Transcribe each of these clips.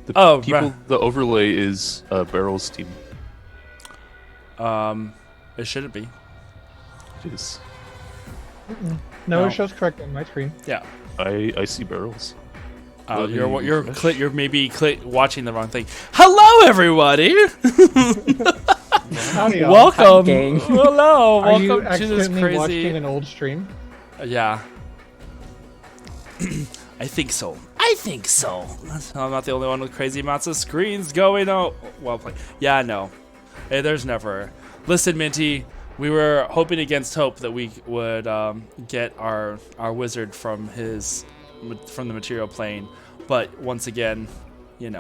the overlay is Barrel's team. It shouldn't be. It is. No, it shows correct on my screen. Yeah. I see Barrels. You're maybe watching the wrong thing. Hello, everybody. Howdy, all. Welcome. Hi, gang. Hello. Are you Welcome to this accidentally watching crazy. an old stream? Yeah. I think so. I'm not the only one with crazy amounts of screens going on. Well played. Yeah, no. Hey, there's never. Listen, Minty. We were hoping against hope that we would get our wizard from the material plane, but once again, it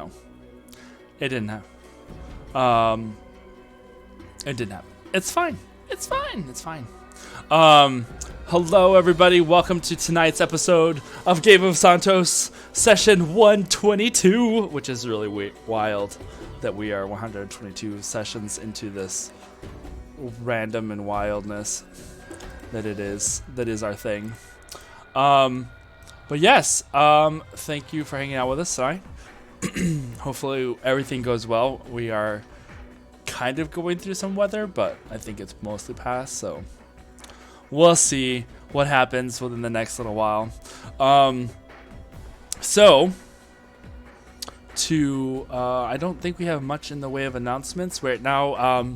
didn't happen. It didn't happen. It's fine. Hello, everybody. Welcome to tonight's episode of Game of Santos, session 122, which is really wild that we are 122 sessions into this random and wildness that is our thing. But yes, thank you for hanging out with us tonight. Hopefully everything goes well. We are kind of going through some weather, but I think it's mostly past, so we'll see what happens within the next little while. I don't think we have much in the way of announcements right now.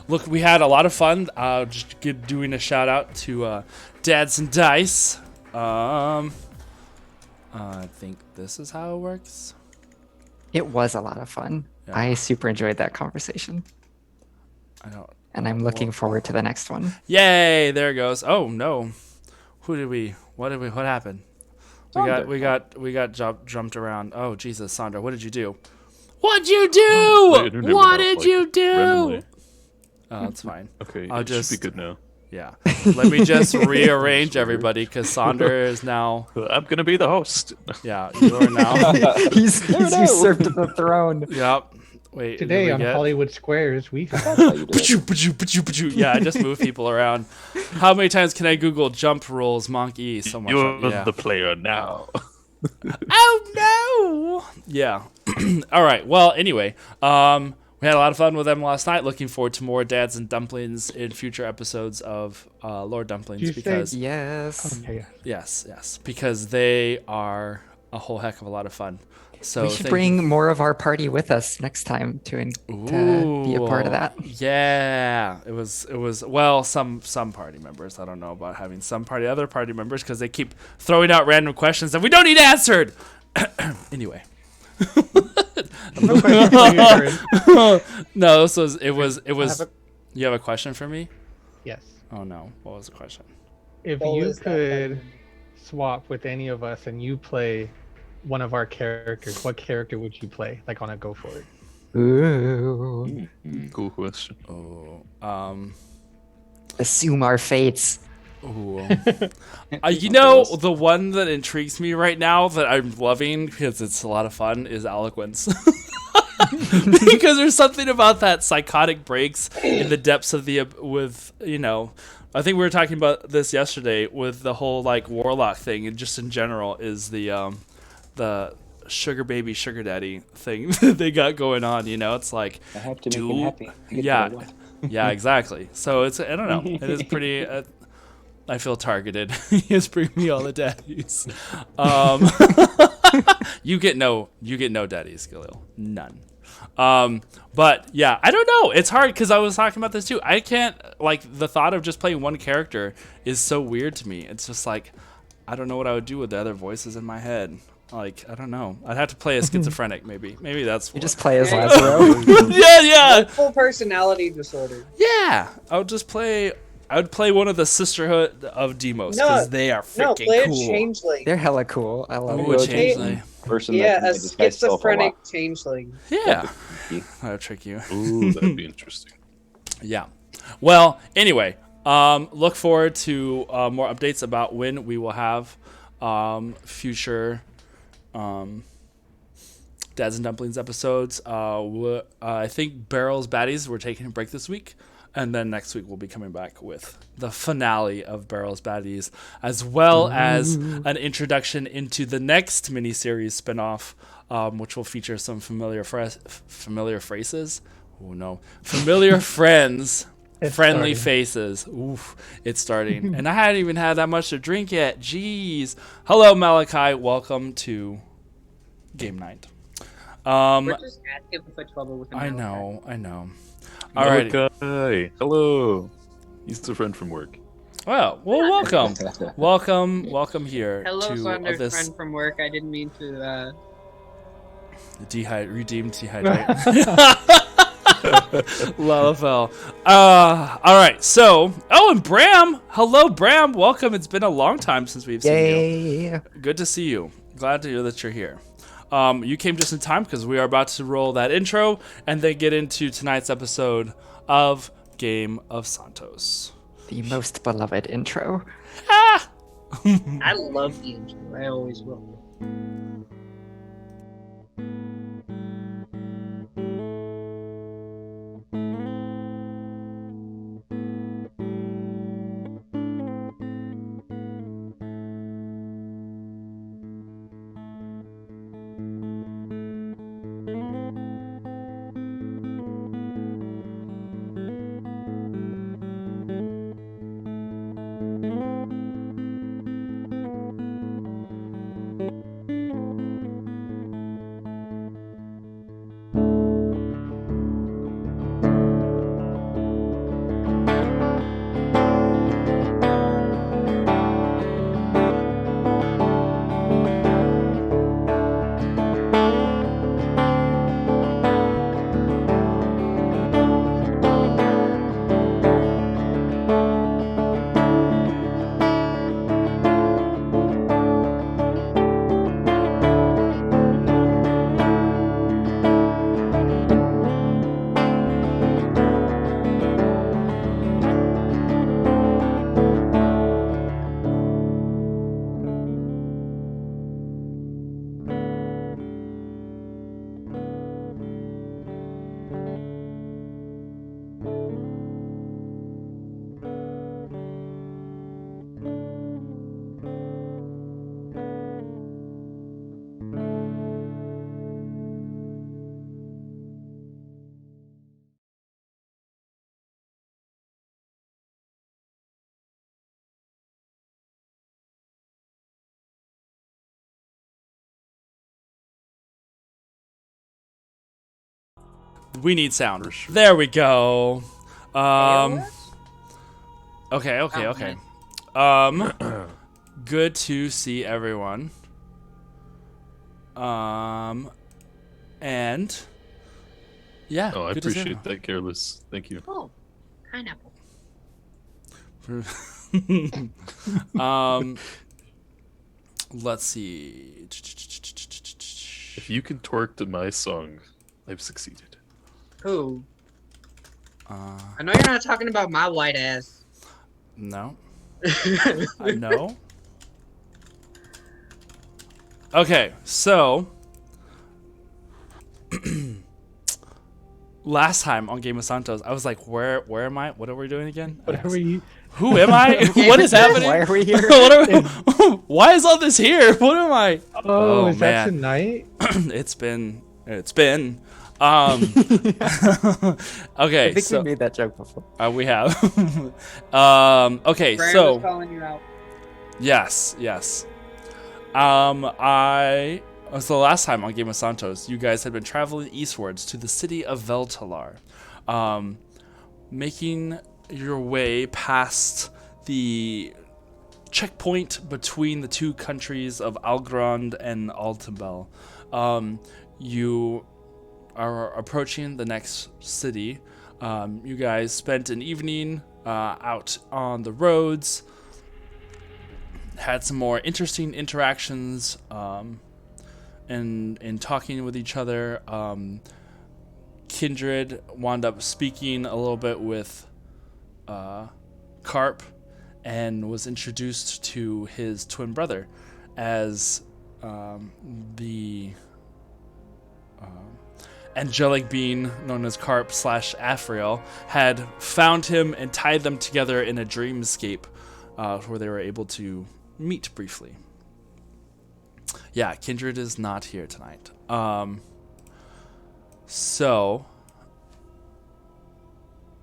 Look, we had a lot of fun. Just doing a shout out to Dads and Dice. I think this is how it works. It was a lot of fun. Yeah. I super enjoyed that conversation. And I'm looking forward to the next one. Yay! There it goes. Oh no, what happened? We got jumped around. Oh Jesus, Sandra, what did you do? What'd you do? What did you do? Randomly. Oh, that's fine. Okay, I'll just should be good now. Yeah. Let me just rearrange everybody because Sandra is now. I'm gonna be the host. Yeah, you are now. he's usurped the throne. Yep. Wait. Today on Hollywood Squares, we have Yeah, I just move people around. How many times can I Google jump rolls Monk E? So much. You're the player now. Oh no! Yeah. All right. Well, anyway, we had a lot of fun with them last night. Looking forward to more Dads and Dumplings in future episodes of Lord Dumplings because yes. Okay. yes, because they are a whole heck of a lot lot of fun. So we should bring more of our party with us next time to be a part of that. Yeah, it was well, some party members. I don't know about having other party members because they keep throwing out random questions that we don't need answered. Anyway. No, it was. You have a question for me? Yes. Oh no, what was the question? If you could swap with any of us and you play one of our characters, what character would you play? Like on a go for it. Ooh. Cool question. Oh, Assume our fates. ooh. The one that intrigues me right now that I'm loving because it's a lot of fun is eloquence. Because there's something about that psychotic breaks in the depths of I think we were talking about this yesterday with the whole like warlock thing and just in general is the sugar baby sugar daddy thing that they got going on. It's like I have to make him happy. Yeah, exactly. So I don't know, it is pretty I feel targeted. He's bringing me all the daddies. You get no daddies, Galil. None. But yeah, I don't know. It's hard because I was talking about this too. I can't the thought of just playing one character is so weird to me. It's just like I don't know what I would do with the other voices in my head. I don't know. I'd have to play a schizophrenic, maybe. Maybe that's You just play as Lazaro. yeah. Full personality disorder. Yeah, I would play one of the Sisterhood of Demos because they are freaking play cool. a changeling. They're hella cool. I love Ooh, it. a changeling. A schizophrenic changeling. Yeah, that'll trick you. Ooh, that'd be interesting. Yeah. Well, anyway, look forward to more updates about when we will have future Dads and Dumplings episodes. I think Barrel's Baddies, we're taking a break this week. And then next week we'll be coming back with the finale of Barrel's Baddies, as well as an introduction into the next miniseries spinoff which will feature some familiar phrases. Oh no, familiar friends. It's Friendly starting. faces. Oof, it's starting. And I hadn't even had that much to drink yet. Jeez. Hello, Malachi. Welcome to game night. We're just asking for trouble with the I Malachi. know. Alrighty. Malachi. Hello. He's a friend from work. Well, welcome here Hello, to Sunder's this friend from work. I didn't mean to. redeemed dehydrate. Lalafell. All right. So, and Bram. Hello, Bram. Welcome. It's been a long time since we've seen you. Yay! Good to see you. Glad to hear that you're here. You came just in time because we are about to roll that intro and then get into tonight's episode of Game of Santos. The most beloved intro. I love the intro. I always will. We need sound. There we go. Okay. Good to see everyone. And yeah. Oh, I good to see appreciate that, Careless. Thank you. Oh, pineapple. Let's see. If you can twerk to my song, I've succeeded. Who? I know you're not talking about my white ass. No. No. Okay, so last time on Game of Santos, I was like, where am I? What are we doing again? What are we? Who am I? What is happening? Why are we here? Why is all this here? What am I? Oh, is that man. tonight? It's been. Okay, I think so we made that joke before. we have. Okay, Brand so was calling you out. yes. So last time on Game of Santos, you guys had been traveling eastwards to the city of Veltalar, making your way past the checkpoint between the two countries of Algrand and Altebel. You are approaching the next city. You guys spent an evening out on the roads, had some more interesting interactions in talking with each other. Kindred wound up speaking a little bit with Carp and was introduced to his twin brother as the angelic being known as Carp / Afriel had found him and tied them together in a dreamscape where they were able to meet briefly. Yeah, Kindred is not here tonight. So,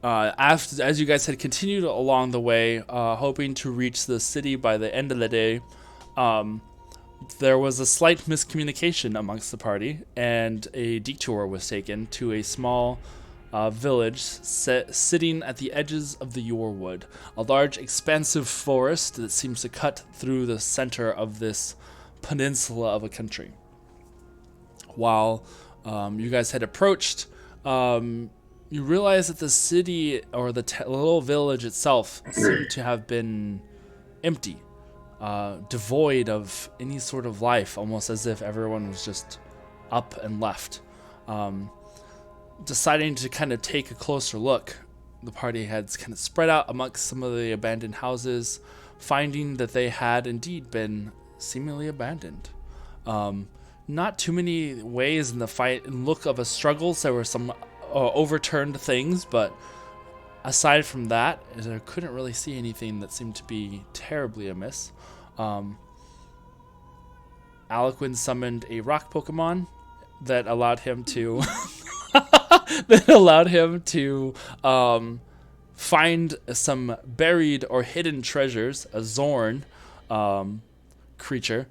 as you guys had continued along the way, hoping to reach the city by the end of the day, there was a slight miscommunication amongst the party, and a detour was taken to a small village sitting at the edges of the Yorewood, a large, expansive forest that seems to cut through the center of this peninsula of a country. While you guys had approached, you realize that the city or the little village itself seemed to have been empty, devoid of any sort of life, almost as if everyone was just up and left. Deciding to kind of take a closer look, the party had kind of spread out amongst some of the abandoned houses, finding that they had indeed been seemingly abandoned. Not too many ways in the fight and look of a struggle. There were some overturned things, but aside from that, I couldn't really see anything that seemed to be terribly amiss. Aliquin summoned a rock Pokemon that allowed him to find some buried or hidden treasures, a Zorn creature.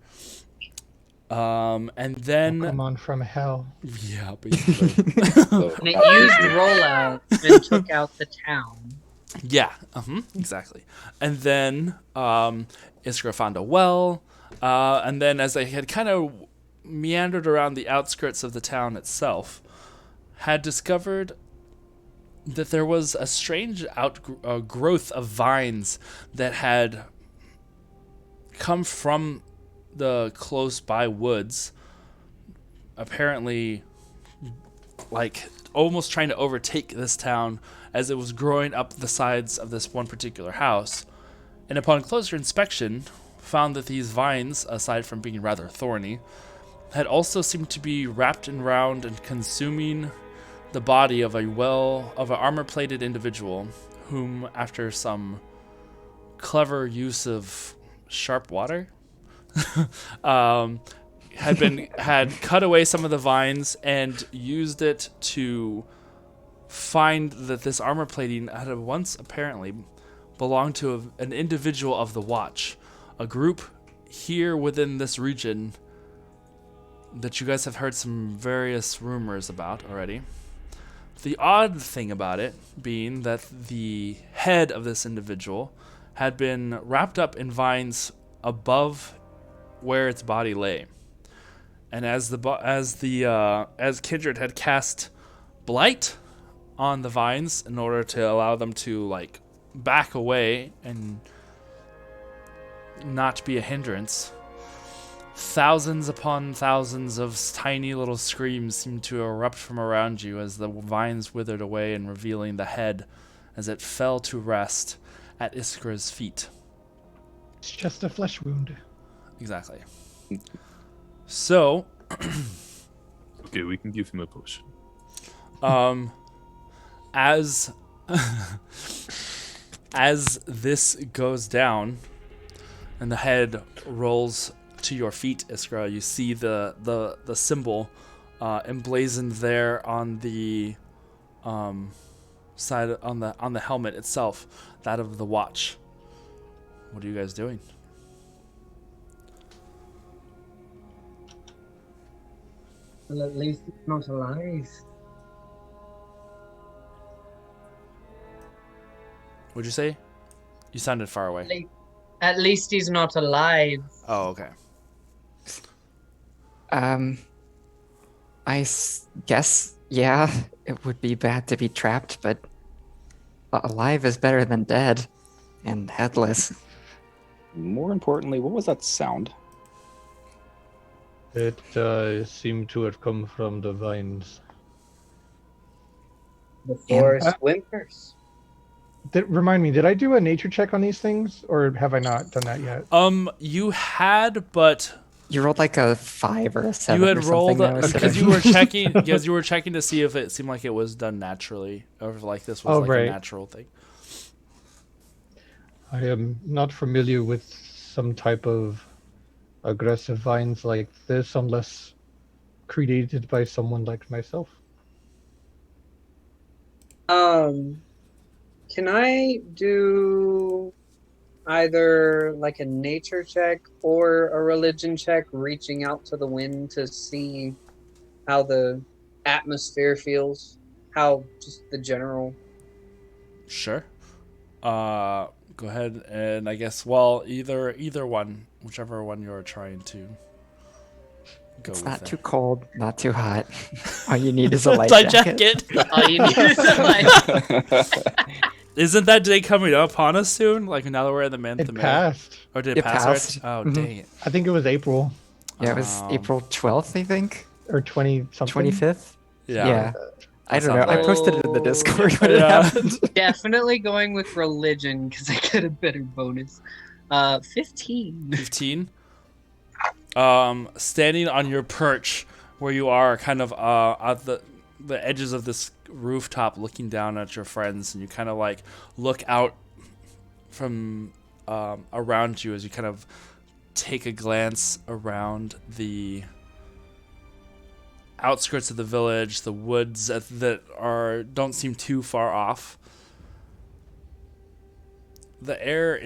And then Pokemon from hell. Yeah, basically. And it used rollout and took out the town. Yeah, exactly. And then Iskra found a well, and then as they had kind of meandered around the outskirts of the town itself, had discovered that there was a strange growth of vines that had come from the close by woods, apparently like almost trying to overtake this town as it was growing up the sides of this one particular house. And upon closer inspection, found that these vines, aside from being rather thorny, had also seemed to be wrapped around and consuming the body of an armor-plated individual, whom, after some clever use of sharp water, had cut away some of the vines and used it to find that this armor plating had once apparently belonged to an individual of the Watch, a group here within this region that you guys have heard some various rumors about already. The odd thing about it being that the head of this individual had been wrapped up in vines above where its body lay, and as Kindred had cast blight on the vines in order to allow them to like back away and not be a hindrance, thousands upon thousands of tiny little screams seemed to erupt from around you as the vines withered away and revealing the head as it fell to rest at Iskra's feet. It's just a flesh wound. Exactly. So, okay, we can give him a potion. as this goes down and the head rolls to your feet, Iskra, you see the symbol emblazoned there on the side on the helmet itself, that of the Watch. What are you guys doing? Well, at least it's not alive. What'd you say? You sounded far away. At least he's not alive. Oh, okay. Guess, yeah, it would be bad to be trapped, but alive is better than dead and headless. More importantly, what was that sound? It seemed to have come from the vines. The forest whimpers. Remind me, did I do a nature check on these things, or have I not done that yet? You had, but you rolled like a 5 or a 7. You had rolled because you were checking. So... Because you were checking to see if it seemed like it was done naturally, or if like this was a natural thing. I am not familiar with some type of aggressive vines like this unless created by someone like myself. Can I do either like a nature check or a religion check, reaching out to the wind to see how the atmosphere feels, how just the general. Sure. Go ahead and I guess either one, whichever one you're trying to go It's with. not there. too cold, not too hot. All you need is a light Light jacket. All you need is a light. Isn't that day coming up on us soon? Like now that we're in the month It of May? passed. Or did It it pass passed. already? Oh, dang it. I think it was April Yeah, it was April 12th, I think. or 20 something. 25th? Yeah. Yeah. I don't know. sounds I right. posted it in the Discord when it Yeah. happened. Definitely going with religion because I get a better bonus. 15. 15. Standing on your perch where you are kind of at the edges of this rooftop looking down at your friends, and you kind of like look out from around you as you kind of take a glance around the outskirts of the village, the woods that don't seem too far off. The air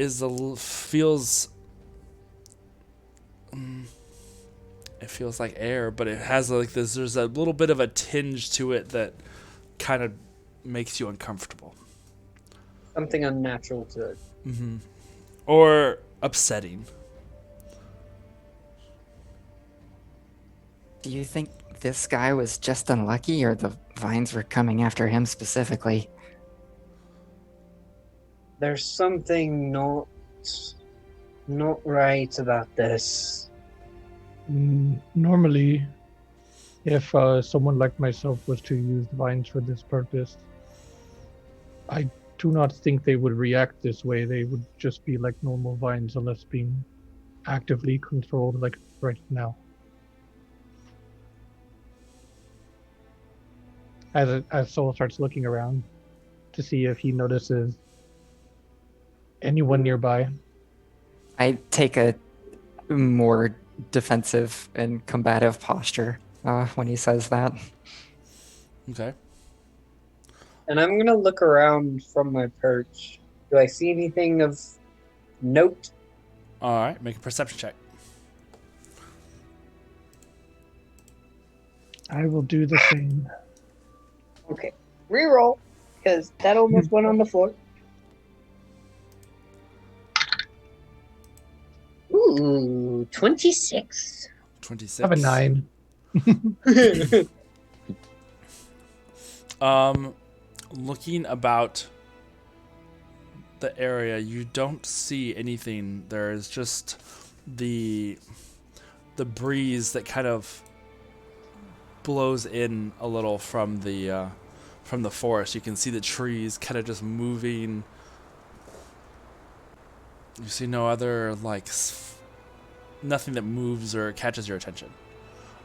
feels it feels like air, but it has like this. There's a little bit of a tinge to it that kind of makes you uncomfortable. Something unnatural to it. Or upsetting. Do you think this guy was just unlucky, or the vines were coming after him specifically? There's something not right about this. Normally, if someone like myself was to use vines for this purpose, I do not think they would react this way. They would just be like normal vines unless being actively controlled like right now. As Soul starts looking around to see if he notices anyone nearby. I take a more defensive and combative posture when he says that. Okay. And I'm gonna look around from my perch. Do I see anything of note? All right. Make a perception check. I will do the same. Okay. Reroll, because that almost went on the floor. Ooh, 26. 26. I have a 9. Looking about the area, you don't see anything. There is just the breeze that kind of blows in a little from the forest. You can see the trees kind of just moving. You see no other nothing that moves or catches your attention.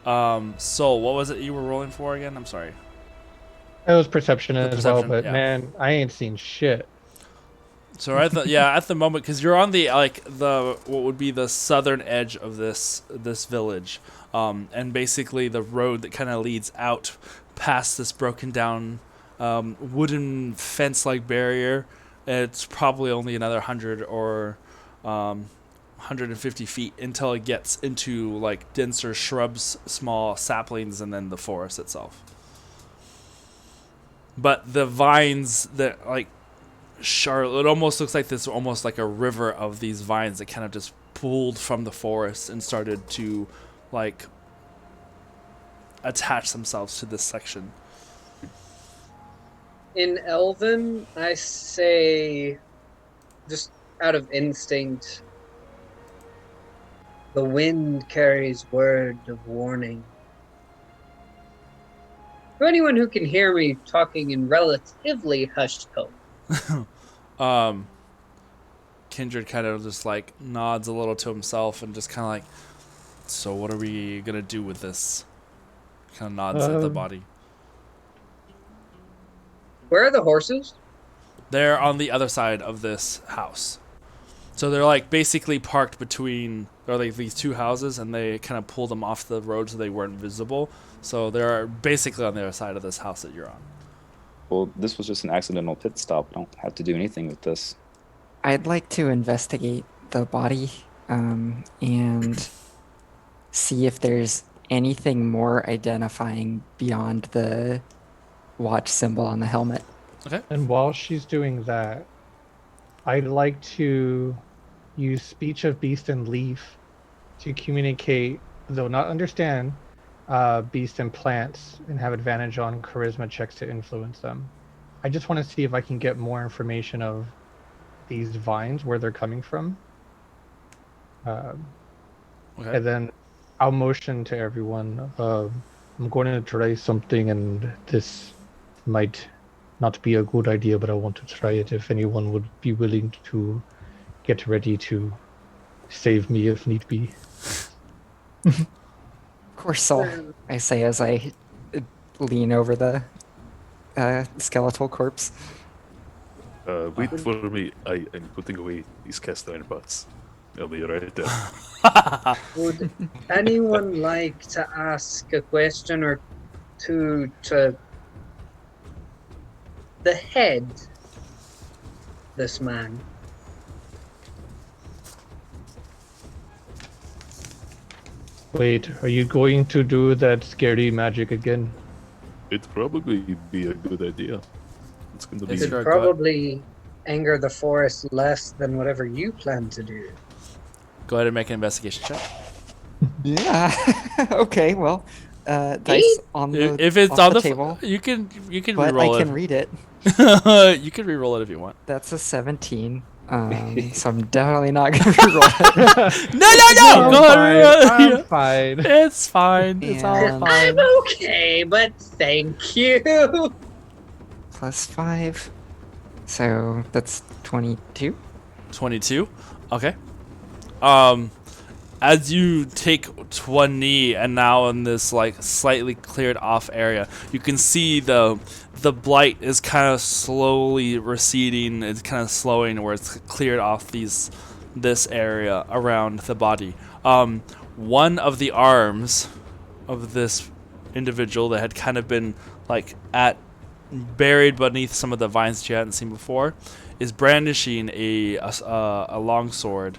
Soul, what was it you were rolling for again? I'm sorry. It was perception as well, perception, but yeah. man, I ain't seen shit. So at the moment, because you're on the what would be the southern edge of this village, and basically the road that kind of leads out past this broken down wooden fence like barrier. It's probably only another 100 or 150 feet until it gets into like denser shrubs, small saplings, and then the forest itself. But the vines that it almost looks like this, almost like a river of these vines that kind of just pulled from the forest and started to attach themselves to this section. In Elven, I say, just out of instinct, the wind carries word of warning. To anyone who can hear me talking in relatively hushed tone. Kindred kind of just nods a little to himself and just kind of so what are we gonna do with this? Kind of nods at the body. Where are the horses? They're on the other side of this house. So they're basically parked between There are like these two houses, and they kind of pulled them off the road so they weren't visible. So they're basically on the other side of this house that you're on. Well, this was just an accidental pit stop. I don't have to do anything with this. I'd like to investigate the body and see if there's anything more identifying beyond the watch symbol on the helmet. And while she's doing that, I'd like to use speech of beast and leaf to communicate, though not understand, beast and plants and have advantage on charisma checks to influence them. I just want to see if I can get more information of these vines, where they're coming from. Okay. And then I'll motion to everyone. I'm going to try something, and this might not be a good idea, but I want to try it. If anyone would be willing to get ready to save me if need be. Of course, Sol, I say as I lean over the skeletal corpse. Wait for me. I'm putting away these cast iron pots. I'll be right there. Would anyone like to ask a question or two to the head? This man. Wait, are you going to do that scary magic again? It'd probably be a good idea. It's going to be. Is it Could our probably anger the forest less than whatever you plan to do. Go ahead and make an investigation check. Yeah. Okay. Well, dice on the If it's off on the the table, you can but reroll I can it. read it. You can reroll it if you want. That's a 17. So I'm definitely not gonna reroll it. No! I'm Go ahead. fine. reroll it. I'm fine. It's fine. It's all And- fine. I'm okay, but thank you. Plus 5. So that's 22. 22. Okay. As you take one knee and now in this like slightly cleared off area, you can see the blight is kind of slowly receding. It's kind of slowing where it's cleared off this area around the body. One of the arms of this individual that had kind of been like buried beneath some of the vines that you hadn't seen before is brandishing a long sword.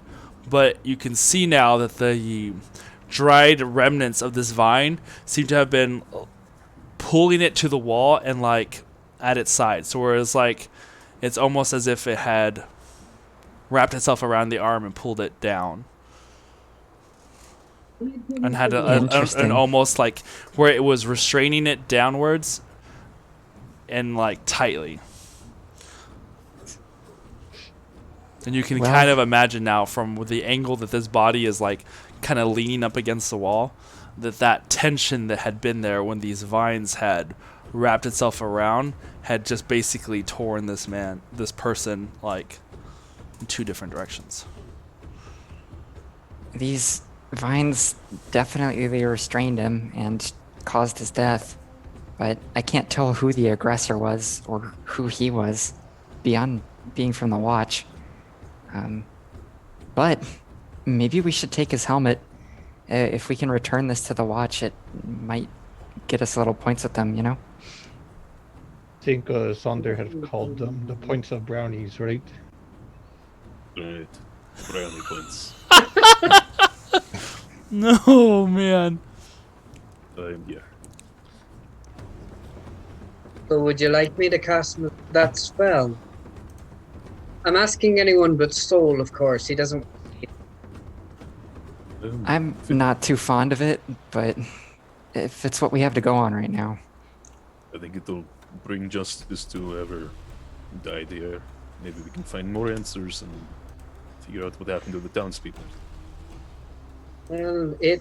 But you can see now that the dried remnants of this vine seem to have been pulling it to the wall and like at its side. So whereas like it's almost as if it had wrapped itself around the arm and pulled it down. And had an almost like where it was restraining it downwards and like tightly. And you can Well- kind of imagine now from the angle that this body is like kind of leaning up against the wall, that tension that had been there when these vines had wrapped itself around had just basically torn this person like in two different directions. These vines definitely restrained him and caused his death, but I can't tell who the aggressor was or who he was beyond being from the watch. But maybe we should take his helmet. If we can return this to the watch, it might get us little points with them, you know? I think Sonder had called them the points of brownies, right? Right. Brownie points. No, man. Yeah. So would you like me to cast that spell? I'm asking anyone but Soul, of course. He doesn't. I'm not too fond of it, but if it's what we have to go on right now. I think it'll bring justice to whoever died here. Maybe we can find more answers and figure out what happened to the townspeople. Well, the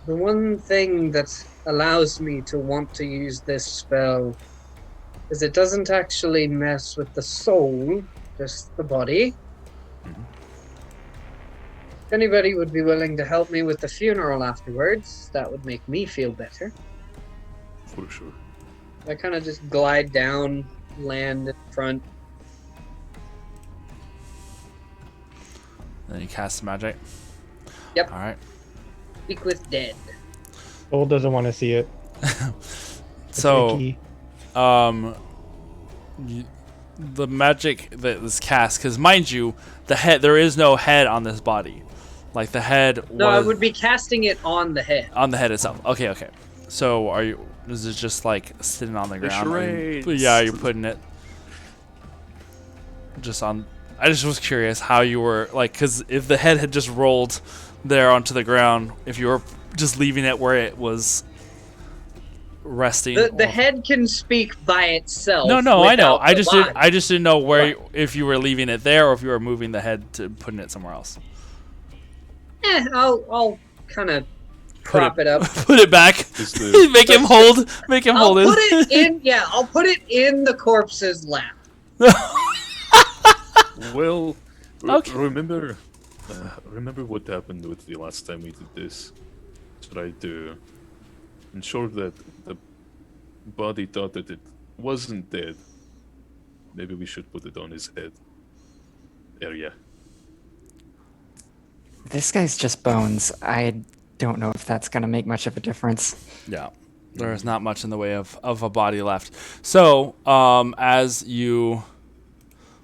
one thing that allows me to want to use this spell is it doesn't actually mess with the soul, just the body. If anybody would be willing to help me with the funeral afterwards, that would make me feel better. For sure. I kind of just glide down, land in front. Then you cast magic. Yep. All right. Speak with dead. Cole doesn't want to see it. It's So, icky. the magic that is cast, because mind you, the head, there is no head on this body. Like the head No, I was would be casting it on the head. on the head itself. Okay, okay. So are you? Is it just like sitting on the ground? charades. Yeah, you're putting it just on. I just was curious how you were like, because if the head had just rolled there onto the ground, if you were just leaving it where it was resting. The head can speak by itself. No, I know. without I the just body. didn't. I just didn't know where Right. if you were leaving it there or if you were moving the head to putting it somewhere else. I'll kind of prop it up. Put it back. Is the- Make him hold. Make him I'll hold put it. it in. Yeah, I'll put it in the corpse's lap. Well, Okay. remember what happened with the last time we did this. Tried to ensure that the body thought that it wasn't dead. Maybe we should put it on his head area. This guy's just bones. I don't know if that's going to make much of a difference. Yeah, there is not much in the way of a body left. So, as you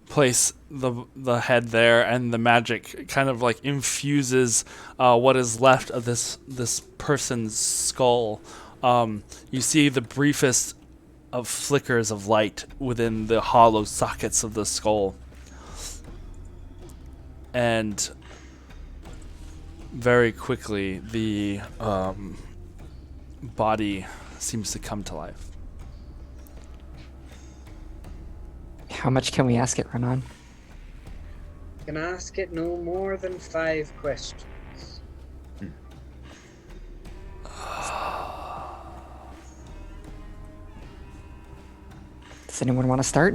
place the head there, and the magic kind of like infuses what is left of this person's skull, you see the briefest of flickers of light within the hollow sockets of the skull, and very quickly the body seems to come to life. How much can we ask it, Renan? Can ask it no more than 5 questions. Does anyone want to start?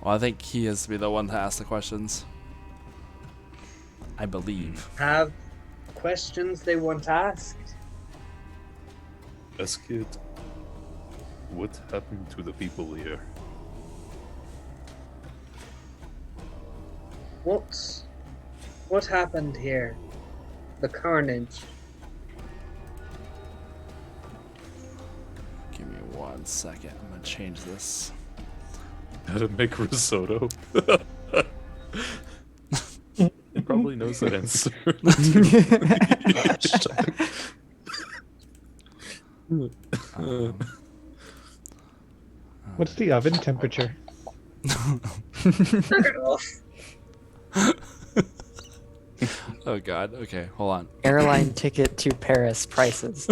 Well, I think he has to be the one to ask the questions. I believe. Have questions they want asked? Ask it, what happened to the people here? What happened here? The carnage. Give me 1 second. I'm gonna change this. How to make risotto? He probably knows that answer. What's the oven temperature? Knock it off. Oh God. Okay, hold on. Airline ticket to Paris prices.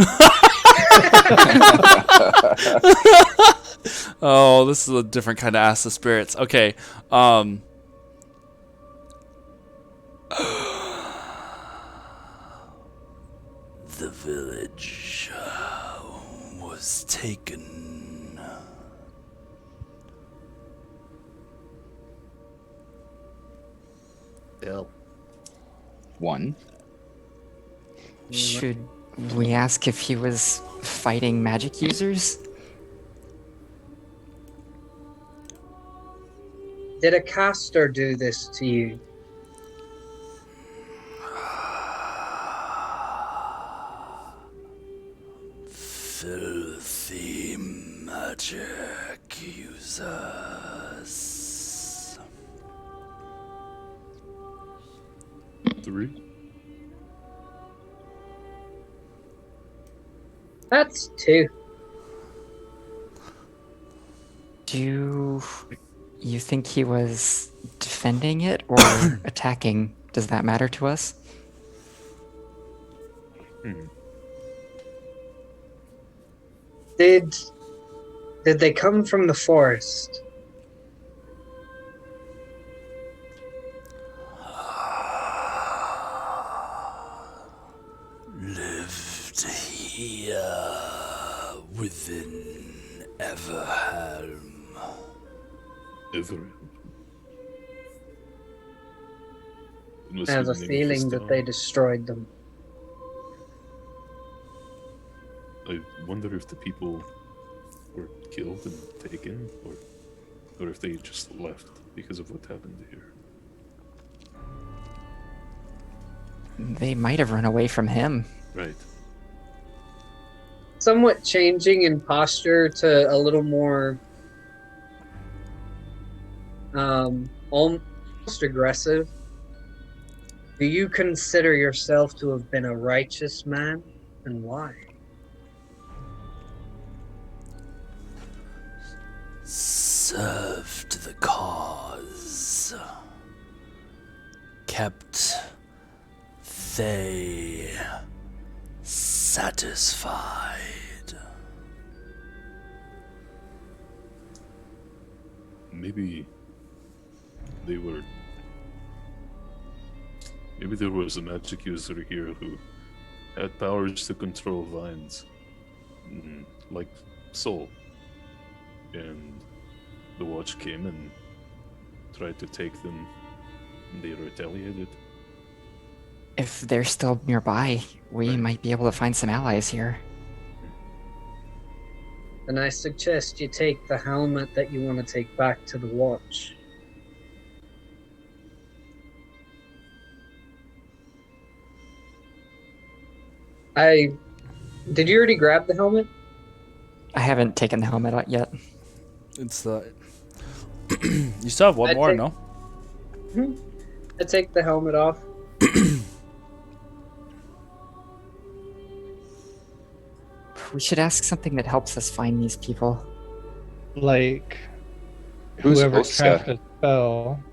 Oh, this is a different kind of ass of spirits. Okay. The village was taken. Hell. 1. Should we ask if he was fighting magic users? Did a caster do this to you? Filthy magic users. 3. That's 2. Do you think he was defending it or attacking? Does that matter to us? Did they come from the forest? Lived here within Everhelm. Ever. I have a feeling that they destroyed them. I wonder if the people were killed and taken, or if they just left because of what happened here. They might have run away from him. Right. Somewhat changing in posture to a little more almost aggressive. Do you consider yourself to have been a righteous man, and why? Served the cause. Kept they satisfied. Maybe they were. Maybe there was a magic user here who had powers to control vines, like Soul. And the watch came and tried to take them, and they retaliated. If they're still nearby, we Right. might be able to find some allies here. And I suggest you take the helmet that you want to take back to the watch. Did you already grab the helmet? I haven't taken the helmet out yet. It's you still have one I'd more, take- no? I take the helmet off. We should ask something that helps us find these people. Like, Who's whoever Oscar? cast a spell,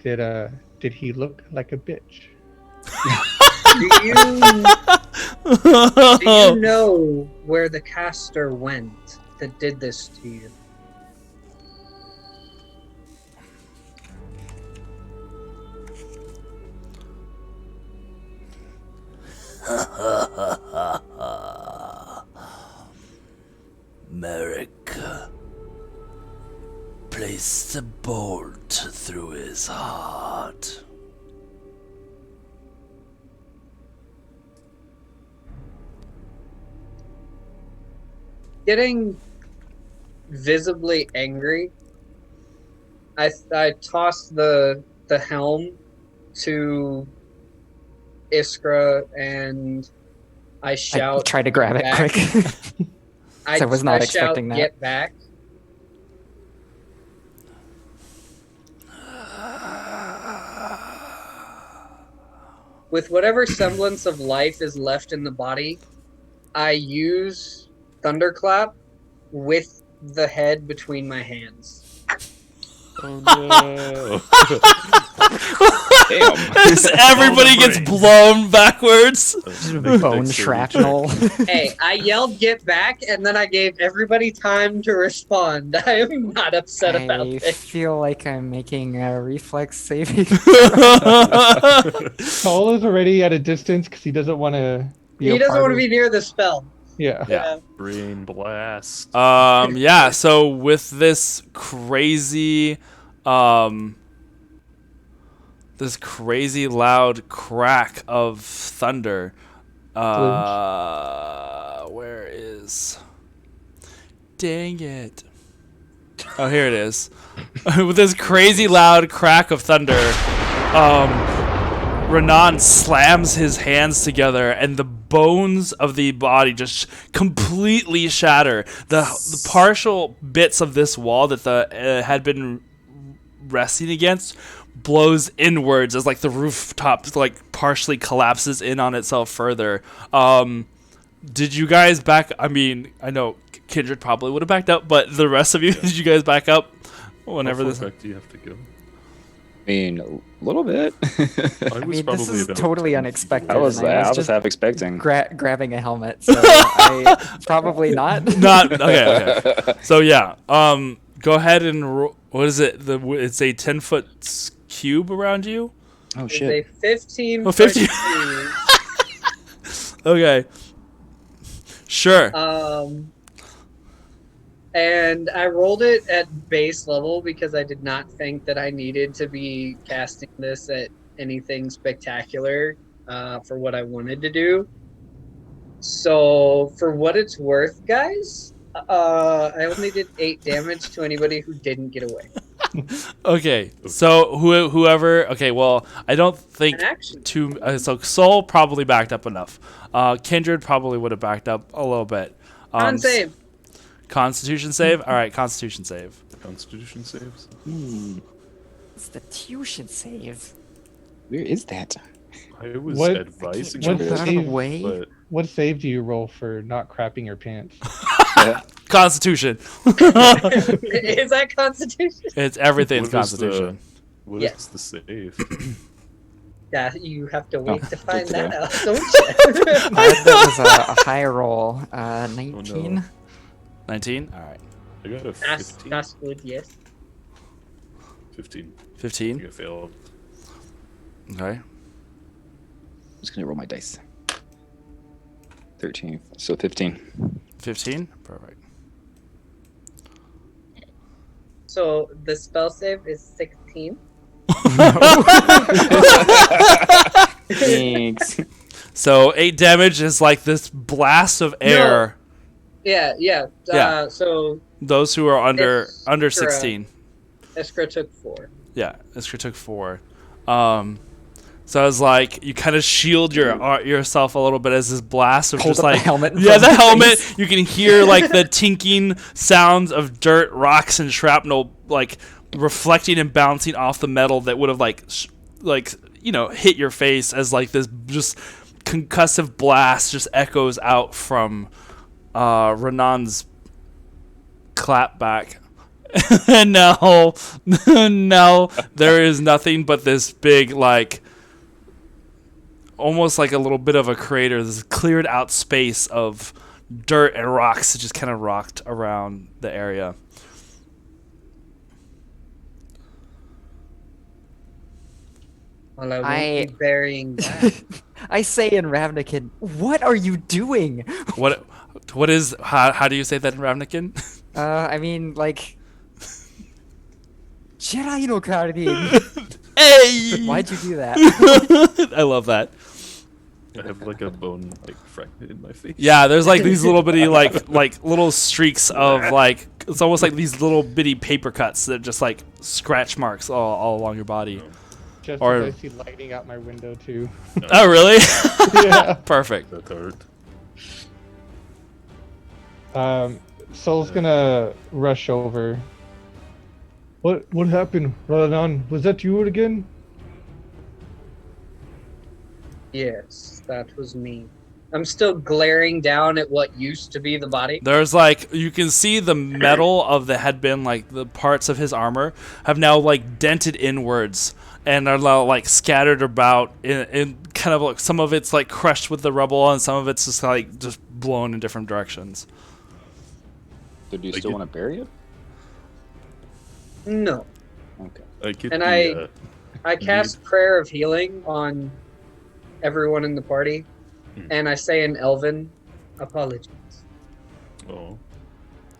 did he look like a bitch? Do you know where the caster went that did this to you? Merrick placed a bolt through his heart. Getting visibly angry, I tossed the helm to Iskra and I shout. I try to grab it back. quick. I was not I expecting shout, that. Get back. With whatever semblance of life is left in the body, I use Thunderclap with the head between my hands. Oh no! Damn. Everybody gets brain. blown backwards. Bone shrapnel. Hey, I yelled "Get back!" and then I gave everybody time to respond. I am not upset about I it. feel like I'm making a reflex saving. Saul is already at a distance because he doesn't want to be. He doesn't want to be near the spell. Yeah. Yeah. Brain blast. Yeah, so with this crazy loud crack of thunder, where is, dang it, oh, here it is. With this crazy loud crack of thunder, Renan slams his hands together, and the bones of the body just completely shatter. The partial bits of this wall that the had been resting against blows inwards as like the rooftop like partially collapses in on itself further. Did you guys back? I mean, I know Kindred probably would have backed up, but the rest of you, did you guys back up whenever How this? far back do you have to go? I mean, a little bit. I mean, this is totally unexpected. I was and I was just half expecting. grabbing a helmet, so I probably not. Not okay. So yeah, go ahead and what is it? It's a 10-foot cube around you. Oh It's shit. a 15. Oh, 15. Okay. Sure. And I rolled it at base level because I did not think that I needed to be casting this at anything spectacular for what I wanted to do. So, for what it's worth, guys, I only did 8 damage to anybody who didn't get away. Okay, so whoever. Okay, well, I don't think And actually, so Soul probably backed up enough. Kindred probably would have backed up a little bit. con save. Constitution save. All right, Constitution save. Constitution saves. Constitution save. Where is that? I was What- advising what you, Jump out of the save- way. but What save do you roll for not crapping your pants? Constitution. Is that Constitution? It's everything's What is the- Constitution. what Yeah. is the save? Yeah, you have to wait to find good to that know. out, don't you? That was a high roll. 19. 19. All right. I got a That's 15. that's good. Yes. 15. I 15. think I failed. Okay. I'm just gonna roll my dice. 13. So 15. 15. Perfect. So the spell save is 16. Thanks. So 8 damage is like this blast of air. Yeah. Yeah. So Those who are under It's under correct. 16. Iskra took 4. Yeah, Iskra took 4. So I was like, you kind of shield yourself a little bit as this blast of Hold just up the like helmet in yeah, front the of your helmet. face. You can hear like the tinking sounds of dirt, rocks, and shrapnel like reflecting and bouncing off the metal that would have hit your face as like this just concussive blast just echoes out from Renan's clapback. No, no, there is nothing but this big, like, almost like a little bit of a crater, this cleared out space of dirt and rocks that just kind of rocked around the area. Well, I won't I- be burying that. I say in Ravnican, what are you doing? What is, how do you say that in Ravnican? I mean, like... Jedi no Guardian. Hey! Why'd you do that? I love that. I have like a bone like fragment in my face. Yeah, there's like these little bitty like little streaks of like it's almost like these little bitty paper cuts that just like scratch marks all along your body. Just Or- as I see lightning out my window too. Oh really? Yeah. Perfect. That hurt. Soul's gonna rush over. What happened, Radan? Was that you again? Yes, that was me. I'm still glaring down at what used to be the body. There's like you can see the metal of the had been like the parts of his armor have now like dented inwards and are now like scattered about in kind of like some of it's like crushed with the rubble and some of it's just like just blown in different directions. So do you I still get- want to bury it? No. Okay. I get And the, I cast Prayer of Healing on everyone in the party, Hmm. and I say in Elven, apologies. oh.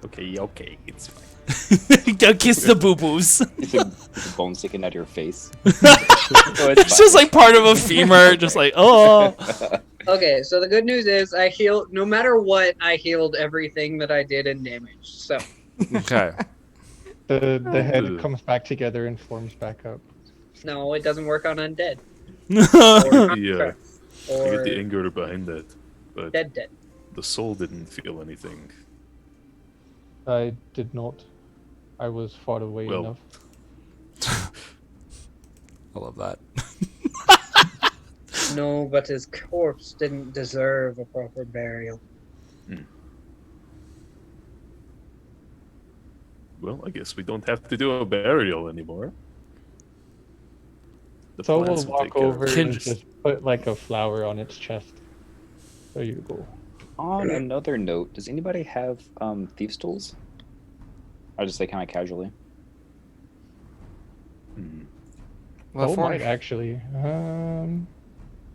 Okay, it's fine. Go kiss the boo boos. It's a bone sticking out of your face. Oh, It's just like part of a femur, just like oh. Okay, so the good news is I healed, no matter what, I healed everything that I did in damage. So, Okay. The head Ugh. comes back together and forms back up. no, it doesn't work on undead. Yeah. I Or get the anger behind that, but dead. the soul didn't feel anything. I did not. I was far away Well. enough. I love that. No, but his corpse didn't deserve a proper burial. Well, I guess we don't have to do a burial anymore. The So we'll plants will take walk care of over it. and Kindred. just put like a flower on its chest. There you go. On another note, does anybody have thief's tools? I just say kind of casually. Hmm. What Oh, for? might actually. I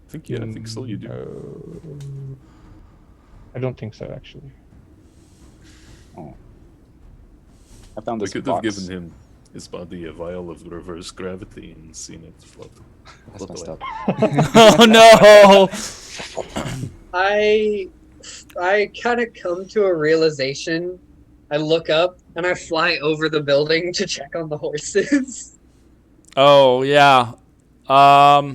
think so. You do. No. I don't think so, actually. Oh. I found We this could box. have given him his body a vial of reverse gravity and seen it float. That's float messed away. up. Oh no! I kind of come to a realization I look up and I fly over the building to check on the horses. Oh yeah. Roll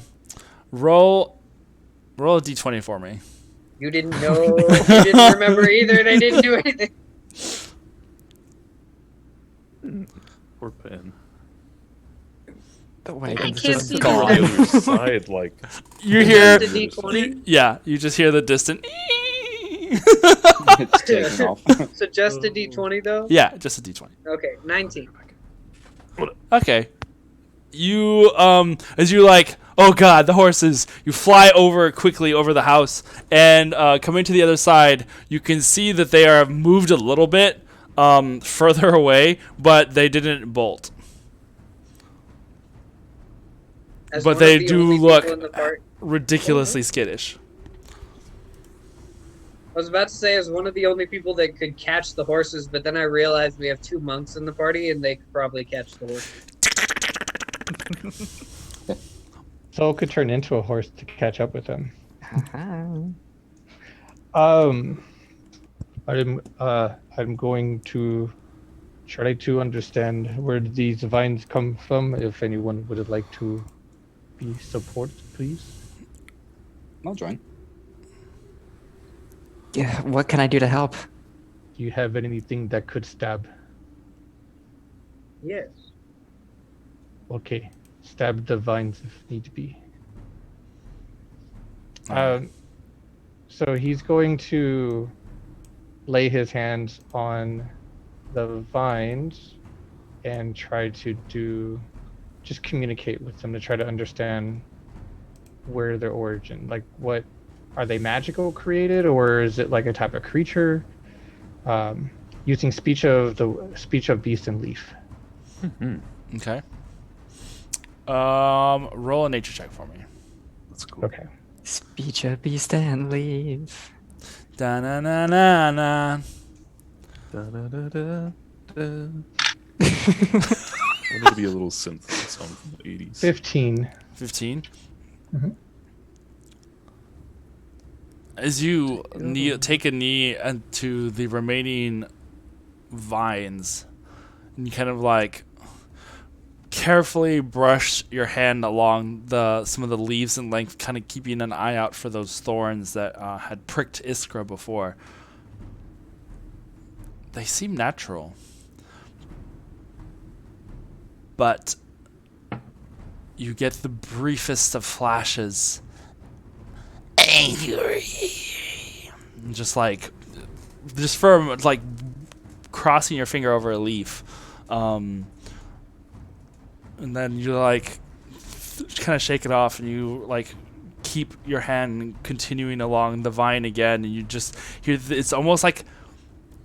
a d20 for me. You didn't know. You didn't remember either. They didn't do anything. Poor pen. The wagon's can't just see the On the gone. other side, like You hear, Just a d20. yeah, you just hear the distant. It's taking off. So just a d20 though. Yeah, just a d20. Okay, 19. Okay. You as you like, oh god, the horses. You fly over quickly over the house, and coming to the other side, you can see that they are moved a little bit further away, but they didn't bolt. As But one they of the do only look people in the part- ridiculously skittish. I was about to say, as one of the only people that could catch the horses, but then I realized we have 2 monks in the party, and they could probably catch the horses. Soul could turn into a horse to catch up with him. Uh-huh. I'm going to try to understand where these vines come from. If anyone would like to be support, please. I'll join. Yeah, what can I do to help? Do you have anything that could stab? Yes. Okay, stab the vines if need be. So he's going to lay his hands on the vines and try to just communicate with them to try to understand where their origin, like what are they magical created, or is it like a type of creature? Using speech of beast and leaf. Okay. Roll a nature check for me. that's cool. Okay. Speech of beast and leaf. Da na na na na. Da-da-da-da-da. I wanted to be a little synth song from the 80s. 15. 15. Mhm. As you take a knee into the remaining vines, and you kind of like carefully brush your hand along some of the leaves and length, kind of keeping an eye out for those thorns that had pricked Iskra before. They seem natural, but you get the briefest of flashes. Angry. Just from like crossing your finger over a leaf, and then you like kind of shake it off, and you like keep your hand continuing along the vine again, and you just hear it's almost like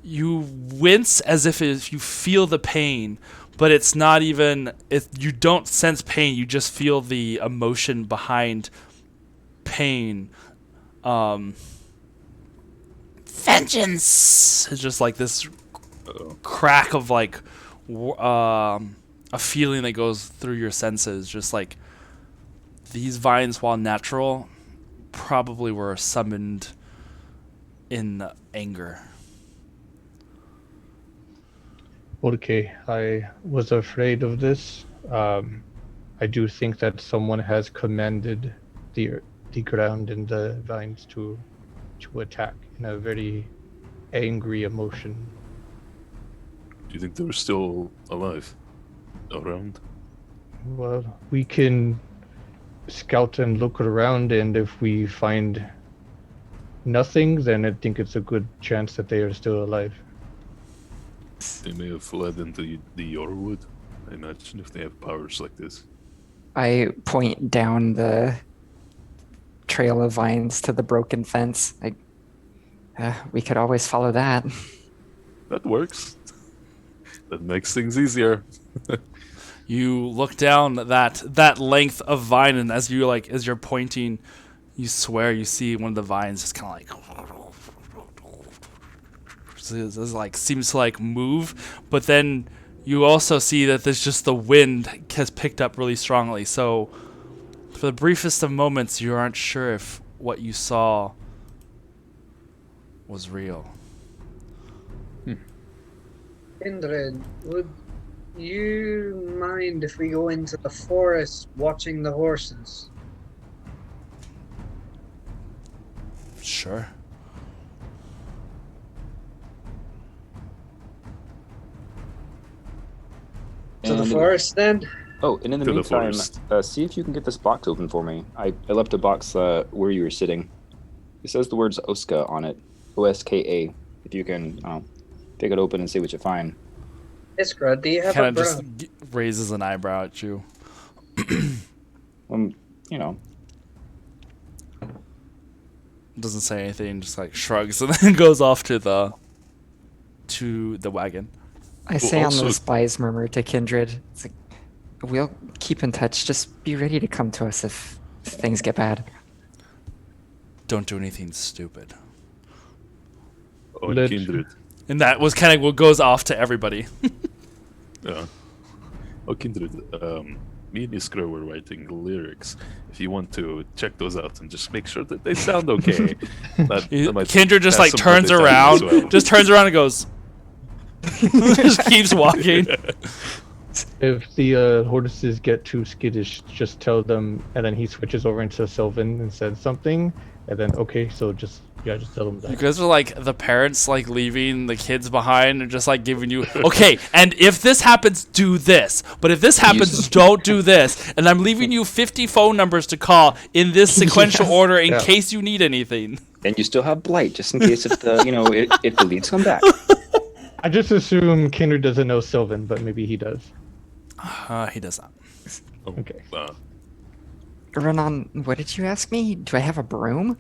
you wince as if you feel the pain, but it's not even. You don't sense pain. You just feel the emotion behind pain. Vengeance is just like this crack of like a feeling that goes through your senses. Just like these vines, while natural, probably were summoned in anger. Okay, I was afraid of this. I do think that someone has commanded the ground and the vines to attack in a very angry emotion. Do you think they're still alive? Around? Well, we can scout and look around, and if we find nothing, then I think it's a good chance that they are still alive. They may have fled into the Yorwood, I imagine, if they have powers like this. I point down the trail of vines to the broken fence. We could always follow that. That works. That makes things easier. You look down that length of vine, and as you're pointing, you swear you see one of the vines just kind of like seems to like move, but then you also see that there's just the wind has picked up really strongly. So for the briefest of moments, you aren't sure if what you saw was real. Kindred, would you mind if we go into the forest watching the horses? Sure. To the And- forest, then? Oh, and in the To the meantime, forest. see if you can get this box open for me. I left a box where you were sitting. It says the words Oska on it. Oska. If you can pick it open and see what you find. Iskra, do you have Kind a of just broom? raises an eyebrow at you. You know, Doesn't say anything, just like shrugs and then goes off to the wagon. I say on also- the spies murmur to Kindred, it's like, we'll keep in touch. Just be ready to come to us if things get bad. Don't do anything stupid. Oh, Let- Kindred. And that was kind of what goes off to everybody. Yeah. Oh, Kindred. Me and Iskra were writing lyrics. If you want to check those out and just make sure that they sound okay. that might Kindred just pass like some turns funny time around, as well. just turns around and goes, just keeps walking. If the horses get too skittish, just tell them, and then he switches over into Sylvan and says something, and then okay, so just tell them You that. guys are like the parents like leaving the kids behind and just like giving you, okay, and if this happens, do this. But if this happens, don't do this. And I'm leaving you 50 phone numbers to call in this sequential Yes. order in Yeah. case you need anything. and you still have blight just in case if the if the leads come back. I just assume Kindred doesn't know Sylvan, but maybe he does. He does not. Oh, Okay. Renan, what did you ask me? Do I have a broom?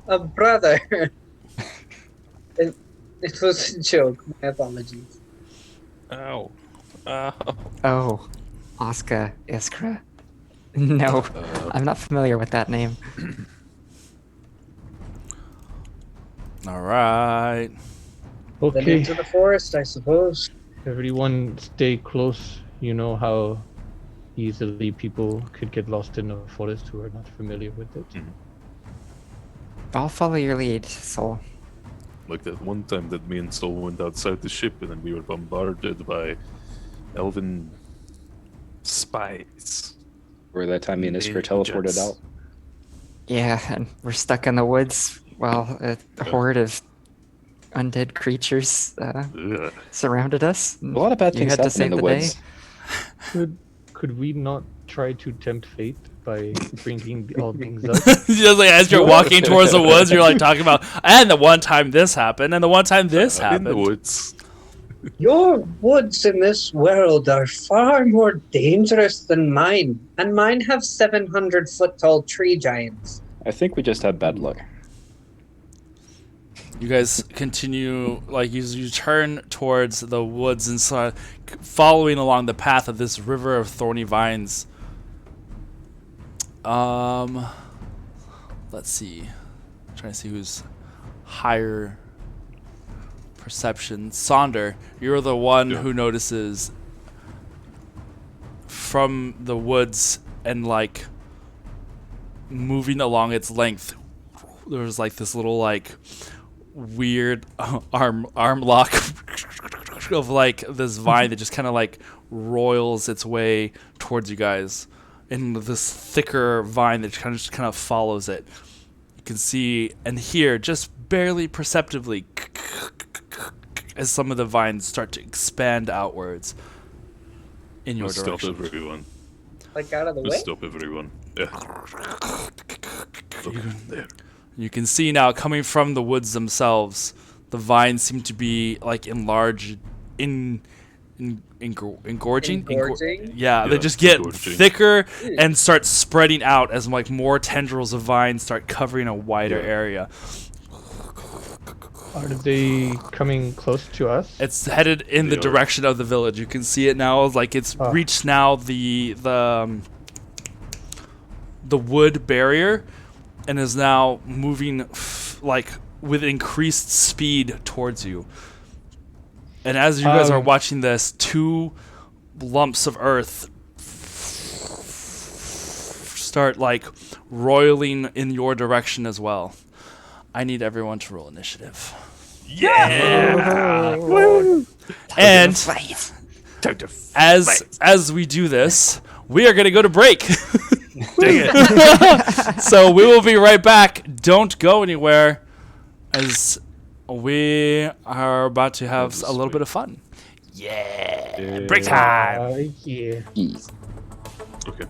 A brother. It was a joke. My apologies. Ow. Ow. Oh, Oska Iskra. No, I'm not familiar with that name. All right. Then Okay, into the forest, I suppose. everyone stay close. You know how easily people could get lost in a forest who are not familiar with it. I'll follow your lead, Soul. Like that one time that me and Sol went outside the ship and then we were bombarded by elven spies. Or that time me and Iskra Yeah, teleported jets. out. Yeah, and we're stuck in the woods while a horde of undead creatures Ugh. surrounded us. A lot of bad You things had to happen in save the the woods. day. Could we not try to tempt fate by bringing all things up? Just like as you're walking towards the woods, you're like talking about, and the one time this happened, and the one time this In the happened. woods. Your woods in this world are far more dangerous than mine, and mine have 700-foot tall tree giants. I think we just had bad luck. You guys continue, like you turn towards the woods and start following along the path of this river of thorny vines. Let's see. Trying to see who's higher perception. Sonder, you're the one Yeah. who notices from the woods and like moving along its length. There's like this little like weird arm lock of like this vine that just kind of like roils its way towards you guys, and this thicker vine that kind of follows it. You can see and hear just barely perceptibly as some of the vines start to expand outwards in your Let's stop direction. everyone. Like out of the Let's way? stop everyone. Yeah. Look, there. You can see now coming from the woods themselves, the vines seem to be like enlarged, engorging. Engorging? Yeah, they Yeah, just get engorging. thicker and start spreading out as like more tendrils of vines start covering a wider Yeah. area. Are they coming close to us? It's headed in the They are. direction of the village. You can see it now, like it's Oh. reached now the wood barrier, and is now moving like with increased speed towards you. And as you guys are watching this, two lumps of earth start like roiling in your direction as well. I need everyone to roll initiative. Yeah. And Time to as we do this, we are going to go to break. dang it. So we will be right back. Don't go anywhere, as we are about to have a little bit of fun. Yeah. Break time. Yeah. Jeez. Okay.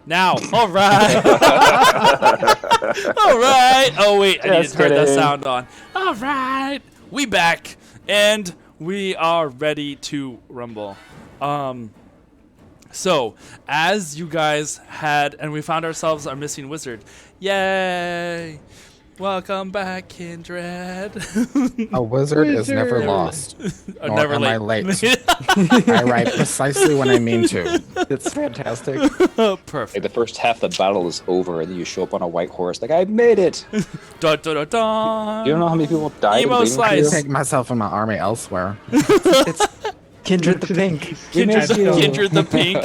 Now, all right. All right. Oh, wait, I need Just to turn that kidding. sound on. All right. We back, and we are ready to rumble. So, as you guys had, and we found ourselves our missing wizard. Yay! Welcome back, Kindred. A wizard is never Wizard. lost. Or Nor never am I late. late. I arrive precisely when I mean to. It's fantastic. Perfect. Like the first half of the battle is over, and then you show up on a white horse, like I made it. Dun, dun, dun, dun. You don't know how many people died Emo waiting for slice. I you? take myself and my army elsewhere. It's Kindred the Pink. Kindred, made you. Kindred the Pink.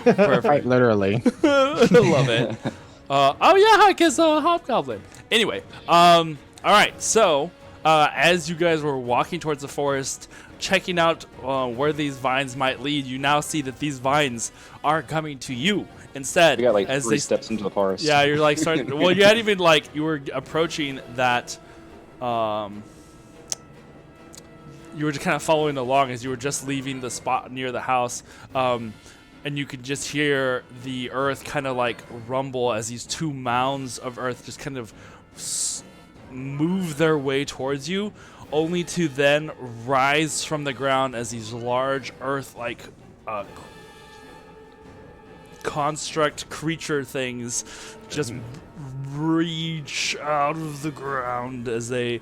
Perfect. Quite literally. Love it. Oh yeah, because Hobgoblin. Anyway, all right. So, as you guys were walking towards the forest, checking out where these vines might lead, you now see that these vines are coming to you instead. We got like as 3 steps into the forest. Yeah, you're like starting. Well, you hadn't even like you were approaching that. You were just kind of following along as you were just leaving the spot near the house. And you could just hear the earth kind of like rumble as these 2 mounds of earth just kind of move their way towards you, only to then rise from the ground as these large earth like construct creature things just reach out of the ground as they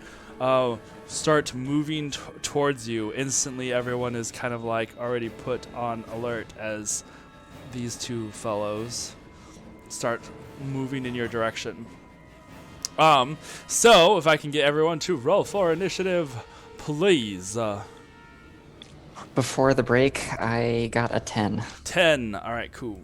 start moving towards you. Instantly, everyone is kind of like already put on alert as these 2 fellows start moving in your direction. So if I can get everyone to roll for initiative, please. Before the break, I got a 10. 10. All right, cool.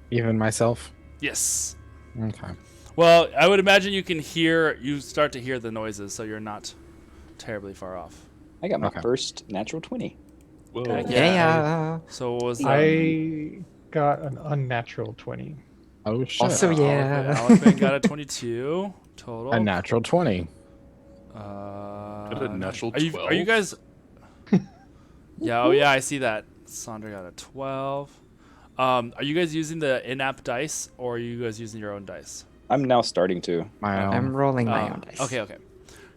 Even myself. Yes. Okay. Well, I would imagine you start to hear the noises, so you're not terribly far off. I got my Okay. first natural 20. Whoa. Heck Yeah. So what was I got an unnatural 20. Oh shit. Also, yeah. Alec got a 22 total. A natural 20. Got a natural Are you 12? guys? Yeah. Oh yeah, I see that. Sandra got a 12. Are you guys using the in-app dice, or are you guys using your own dice? I'm now starting to. My own. I'm rolling my own dice. Okay.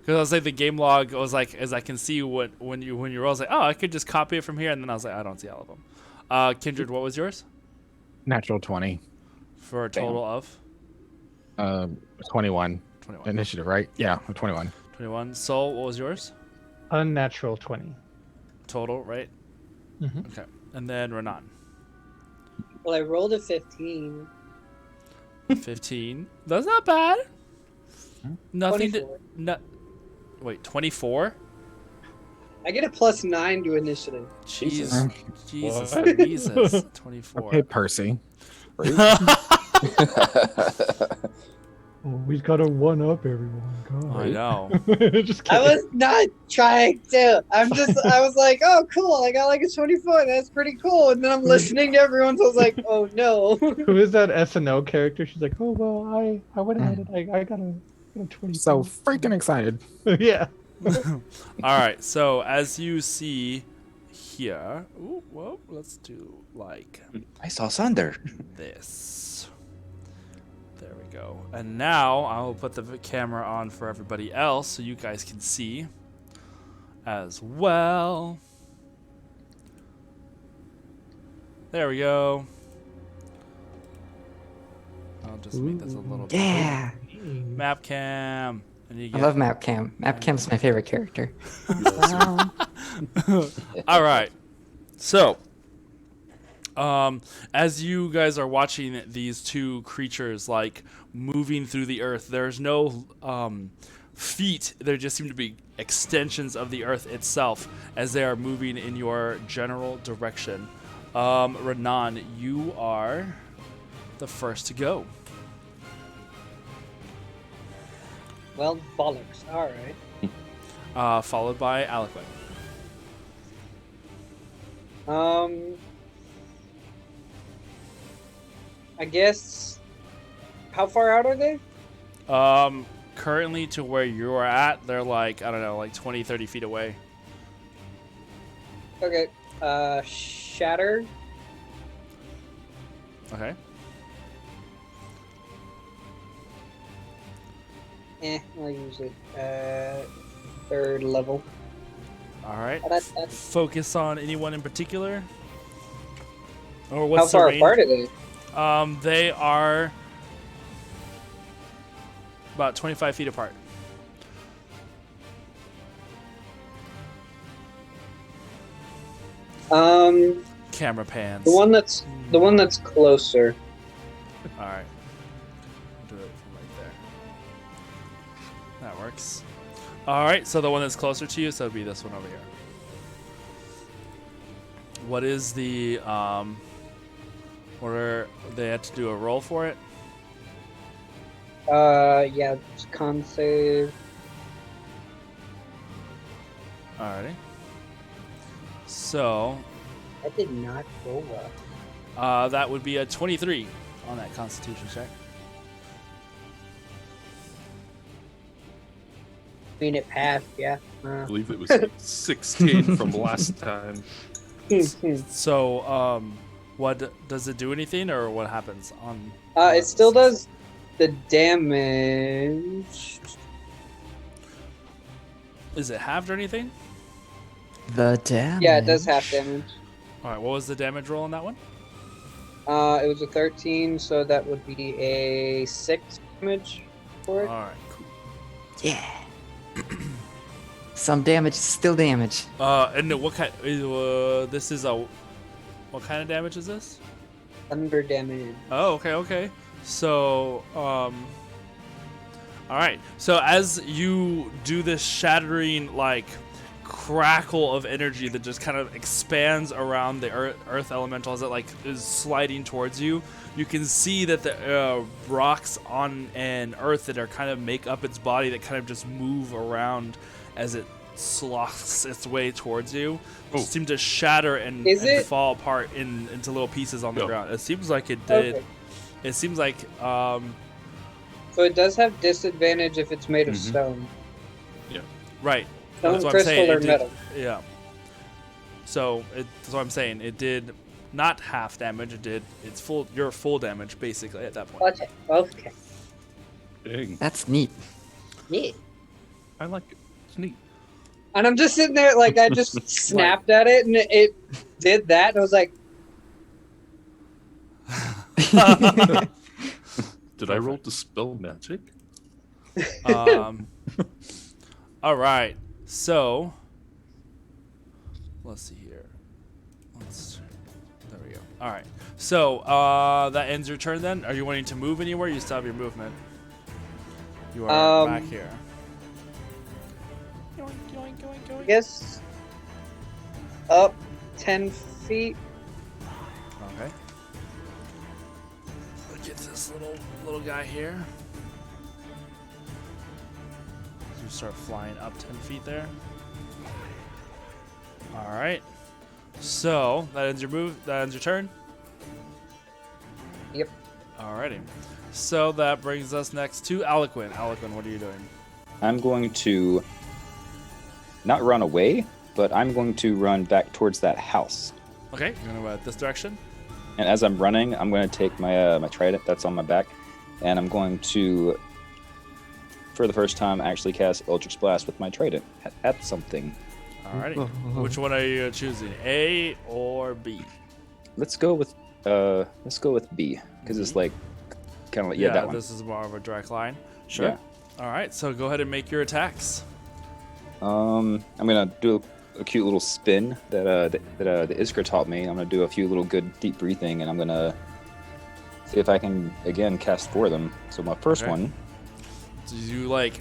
Because I was like the game log. I was like, as I can see when you roll, I was like, oh, I could just copy it from here, and then I was like, I don't see all of them. Kindred, what was yours? Natural 20. For a total of 21. 21. Initiative, right? Yeah, 21. 21. Soul, what was yours? Unnatural 20. Total, right? Mhm. Okay. And then Renan, Well, I rolled a 15. 15. That's not bad. Nothing 24. Wait, 24? I get a +9 to initiative. Jesus. Jesus. What? Jesus. 24. Okay, Percy. Oh, he's got a 1-up everyone. God. I know. Just I kidding. was not trying to. I was like, oh, cool. I got like a 24. That's pretty cool. And then I'm listening to everyone, so I was like, oh, no. Who is that SNL character? She's like, oh, well, I went ahead and I got a 20. So freaking excited. yeah. All right. So as you see here, ooh, well, let's do like I saw Sunder. this. There we go. And now I will put the camera on for everybody else so you guys can see as well. There we go. I'll just make this a little bit. Yeah. Map cam. And you I get love Mapcam. Mapcam's my favorite character. All right. So, as you guys are watching these 2 creatures like moving through the earth, there's no feet. There just seem to be extensions of the earth itself as they are moving in your general direction. Renan, you are the first to go. Well, bollocks. All right. Followed by Alec. I guess. How far out are they? Currently to where you are at, they're like, I don't know, like 20, 30 feet away. Okay. Shatter. Okay. I'll use it. 3rd level. All right. Da-da-da. Focus on anyone in particular. Or How what's far the range? apart are they? They are about 25 feet apart. Camera pans. The one that's closer. All right. Do it from right there. That works. All right. So the one that's closer to you, so it'd be this one over here. What is the What are they had to do a roll for it? Yeah, it's con save. Alrighty. So I did not roll well. that would be a 23 on that Constitution check. I mean, it passed, yeah. I believe it was like 16 from last time. So what does it do anything or what happens on? It still does the damage. Is it halved or anything? The damage. Yeah, it does half damage. All right. What was the damage roll on that one? It was a 13, so that would be a 6 damage for it. All right. Cool. Yeah. Some damage is still damage. And what kind? This is a. What kind of damage is this? Thunder damage. Oh, okay, okay. So, all right. So as you do this shattering, like, crackle of energy that just kind of expands around the earth elemental as it, like, is sliding towards you, you can see that the rocks on and earth that are kind of make up its body that kind of just move around as it sloths its way towards you, seem to shatter and fall apart into little pieces on the ground. It seems like it did. Okay. It seems like So it does have disadvantage if it's made of stone. Yeah. right. Stone, That's what I'm crystal, saying. or It did- metal. Yeah. So that's what I'm saying. It did not half damage. It did its full. Your full damage basically at that point. Okay. Okay. Dang. That's neat. Yeah. I like it. It's neat. And I'm just sitting there, like, I just snapped at it, and it did that, and I was like, Did I roll Dispel Magic? All right. So let's see here. There we go. All right. So that ends your turn. Then, are you wanting to move anywhere? You still have your movement. You are back here. I guess up 10 feet. Okay. Look at this little guy here. You start flying up 10 feet there. All right. So that ends your move. That ends your turn. Yep. Alrighty. So that brings us next to Eloquent. Eloquent, what are you doing? I'm going to not run away, but I'm going to run back towards that house. Okay, you're gonna this direction. And as I'm running, I'm going to take my my trident that's on my back, and I'm going to, for the first time, actually cast Eldritch Blast with my trident at something. Alrighty. Which one are you choosing, A or B? Let's go with B, because it's like kind of like that one. This is more of a direct line. Sure. Yeah. All right, so go ahead and make your attacks. I'm gonna do a cute little spin that the Iskra taught me. I'm gonna do a few little good deep breathing, and I'm gonna see if I can again cast 4 of them. So my first one. So you like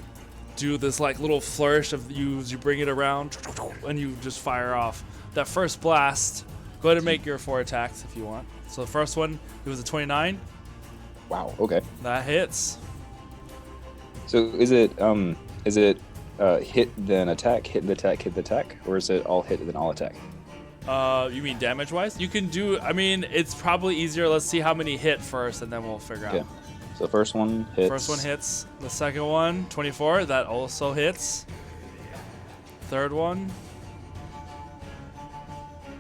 do this like little flourish of you bring it around and you just fire off that first blast. Go ahead and make your 4 attacks if you want. So the first one, it was a 29. Wow. Okay. That hits. So is it hit then attack, hit the attack, hit the attack, or is it all hit then all attack? You mean damage wise? You can do. I mean, it's probably easier. Let's see how many hit first, and then we'll figure out. Okay. So first one hits. First one hits. The second one, 24. That also hits. Third one,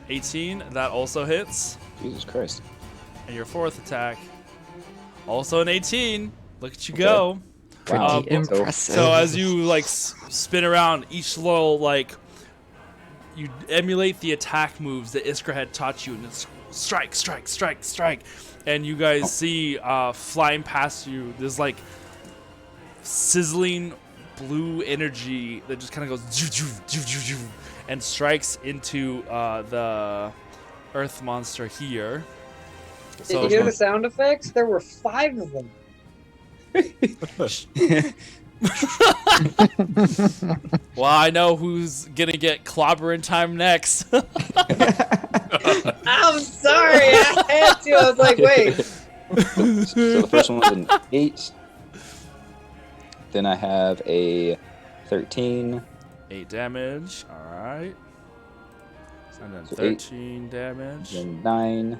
18. That also hits. Jesus Christ. And your fourth attack, also an 18. Look at you go. Pretty Wow. impressive. So as you like spin around, each little like you emulate the attack moves that Iskra had taught you, and it's strike, strike, strike, strike, and you guys see flying past you. There's like sizzling blue energy that just kind of goes and strikes into the earth monster here. Did you hear the sound effects? There were 5 of them. Well, I know who's gonna get clobber in time next. I'm sorry, I had to. I was like, wait. So the first one was an 8. Then I have a 13. 8 damage. All right. And then So 13 damage. Then 9.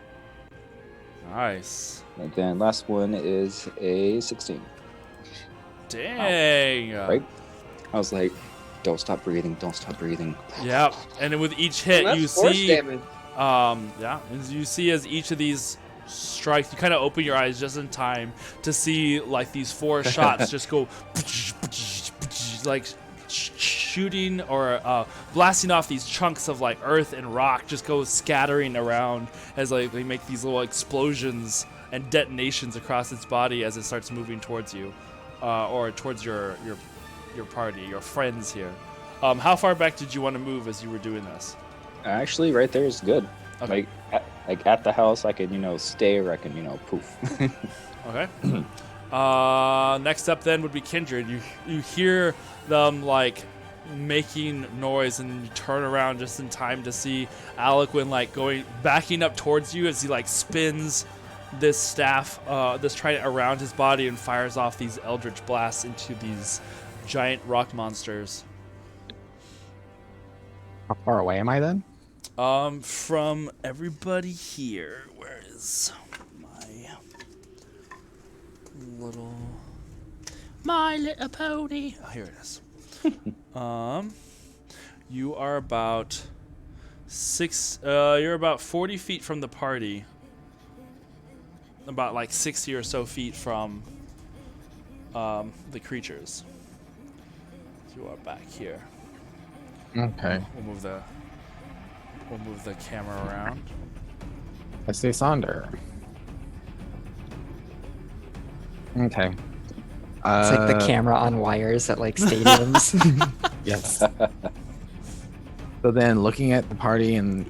Nice. And then last one is a 16. Dang. Right? I was like, don't stop breathing, don't stop breathing. Yep. And then with each hit, Well, you that's force see, damage. as you see as each of these strikes, you kind of open your eyes just in time to see like these 4 shots just go like shooting or blasting off these chunks of like earth and rock, just go scattering around as like they make these little explosions and detonations across its body as it starts moving towards you, or towards your party, your friends here. How far back did you want to move as you were doing this? Actually, right there is good. Okay. Like at the house, I can, stay, or I can, poof. Okay. Next up then would be Kindred. You hear them like making noise, and you turn around just in time to see Aliquin like backing up towards you as he like spins this staff, this trident around his body and fires off these eldritch blasts into these giant rock monsters. How far away am I then? From everybody here, where is my little pony? Oh, here it is. You are about you're about 40 feet from the party. About like 60 or so feet from the creatures. So you are back here. Okay. We'll move the camera around. I see Sonder. Okay. It's like the camera on wires at like stadiums. Yes. So then, looking at the party and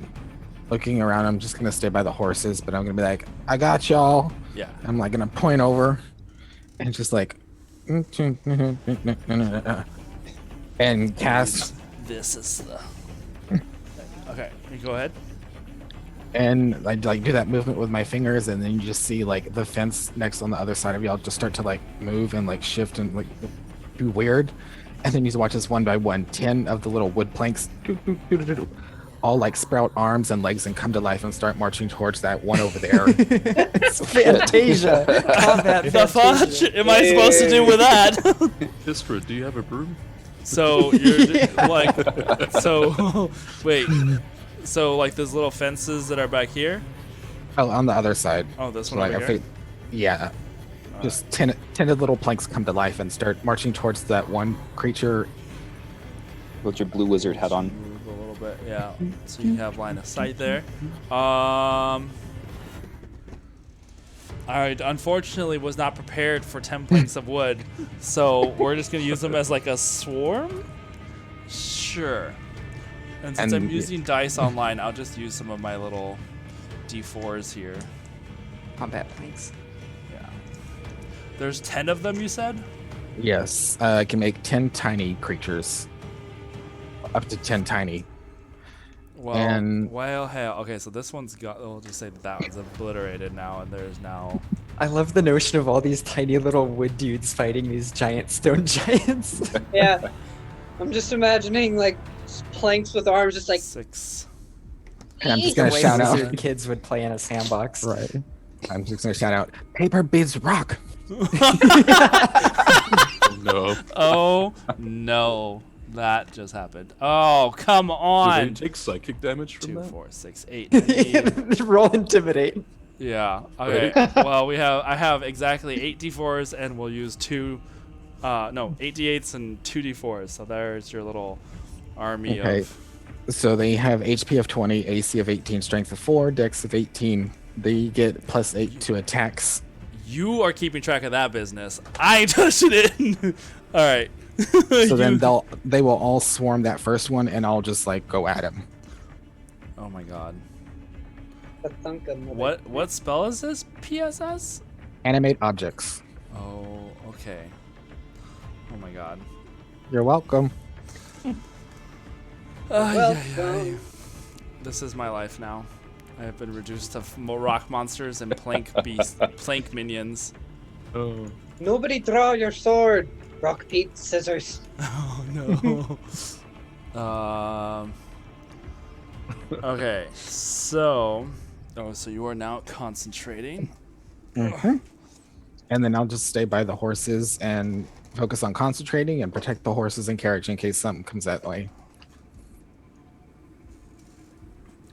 looking around, I'm just gonna stay by the horses, but I'm gonna be like, "I got y'all." Yeah. I'm like gonna point over, and just like, and cast. This is the. Okay, you go ahead. And I like do that movement with my fingers, and then you just see like the fence next on the other side of y'all just start to like move and like shift and like be weird. And then you just watch this one by one, 10 of the little wood planks all like sprout arms and legs and come to life and start marching towards that one over there. It's Fantasia. Combat The fudge? Fantasia. Am I supposed to do with that? Iskra, do you have a broom? So you're like, so wait, so like those little fences that are back here? Oh, on the other side. Oh, this So, one like over I here. think, yeah. Just 10 little planks come to life and start marching towards that one creature. With your blue wizard hat on. Move a little bit, yeah. So you have line of sight there. I unfortunately was not prepared for 10 planks of wood, so we're just gonna use them as like a swarm. Sure. And since I'm And- using dice online, I'll just use some of my little D4s here. Combat planks. Yeah. There's 10 of them, you said? Yes, I can make 10 tiny creatures. Up to 10 tiny. Well, And- well, hell. Okay, so this one's got. We'll just say that one's obliterated now, and there's now. I love the notion of all these tiny little wood dudes fighting these giant stone giants. Yeah. I'm just imagining like planks with arms just like 6. And I'm just The going to way shout out. wizard kids would play in a sandbox. Right. I'm just going to shout out, paper, beads, rock. No. Oh no, that just happened. Oh come Do they on. take psychic damage from 2, that? 4, 6, 8. I need- Roll intimidate. Yeah. Okay. Well, I have exactly 8 d4s, and we'll use 2 No, 8d8s and 2d4s. So there's your little army Okay. of. So they have HP of 20, AC of 18, Strength of 4, Dex of 18. They get +8 to attacks. You are keeping track of that business. I ain't touching it. All right. So then You- they will all swarm that first one, and I'll just like go at him. Oh my god. Tathunka, What spell is this? PSS? Animate objects. Oh, okay. Oh my god. You're welcome. Welcome. This is my life now. I have been reduced to rock monsters and plank plank minions. Oh. Nobody draw your sword. Rock, paper, scissors. Oh no. Okay, so so you are now concentrating. Mhm. And then I'll just stay by the horses and focus on concentrating and protect the horses and carriage in case something comes that way.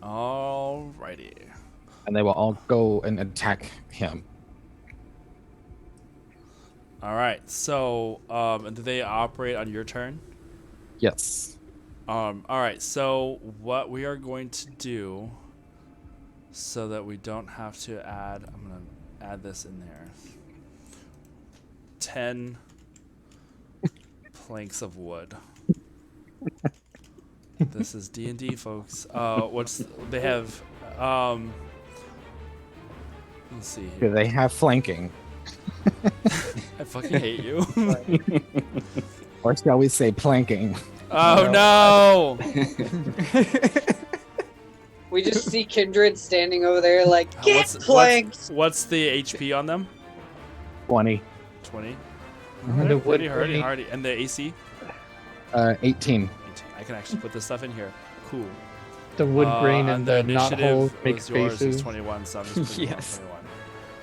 Alrighty. And they will all go and attack him. All right. So, do they operate on your turn? Yes. All right. So, what we are going to do, so that we don't have to add, I'm gonna add this in there. 10 planks of wood. This is D&D, folks. What's they have? Let's see. Do Here. they have flanking? I fucking hate you. Or shall we say planking? Oh no! We just see Kindred standing over there like, get planked! What's the HP on them? 20. 20. And the wood Pretty burning- hardy. And the AC? 18. I can actually put this stuff in here. Cool. The wood grain and the knot initiative holes make was yours is spaces. 21, so I'm just putting Yes.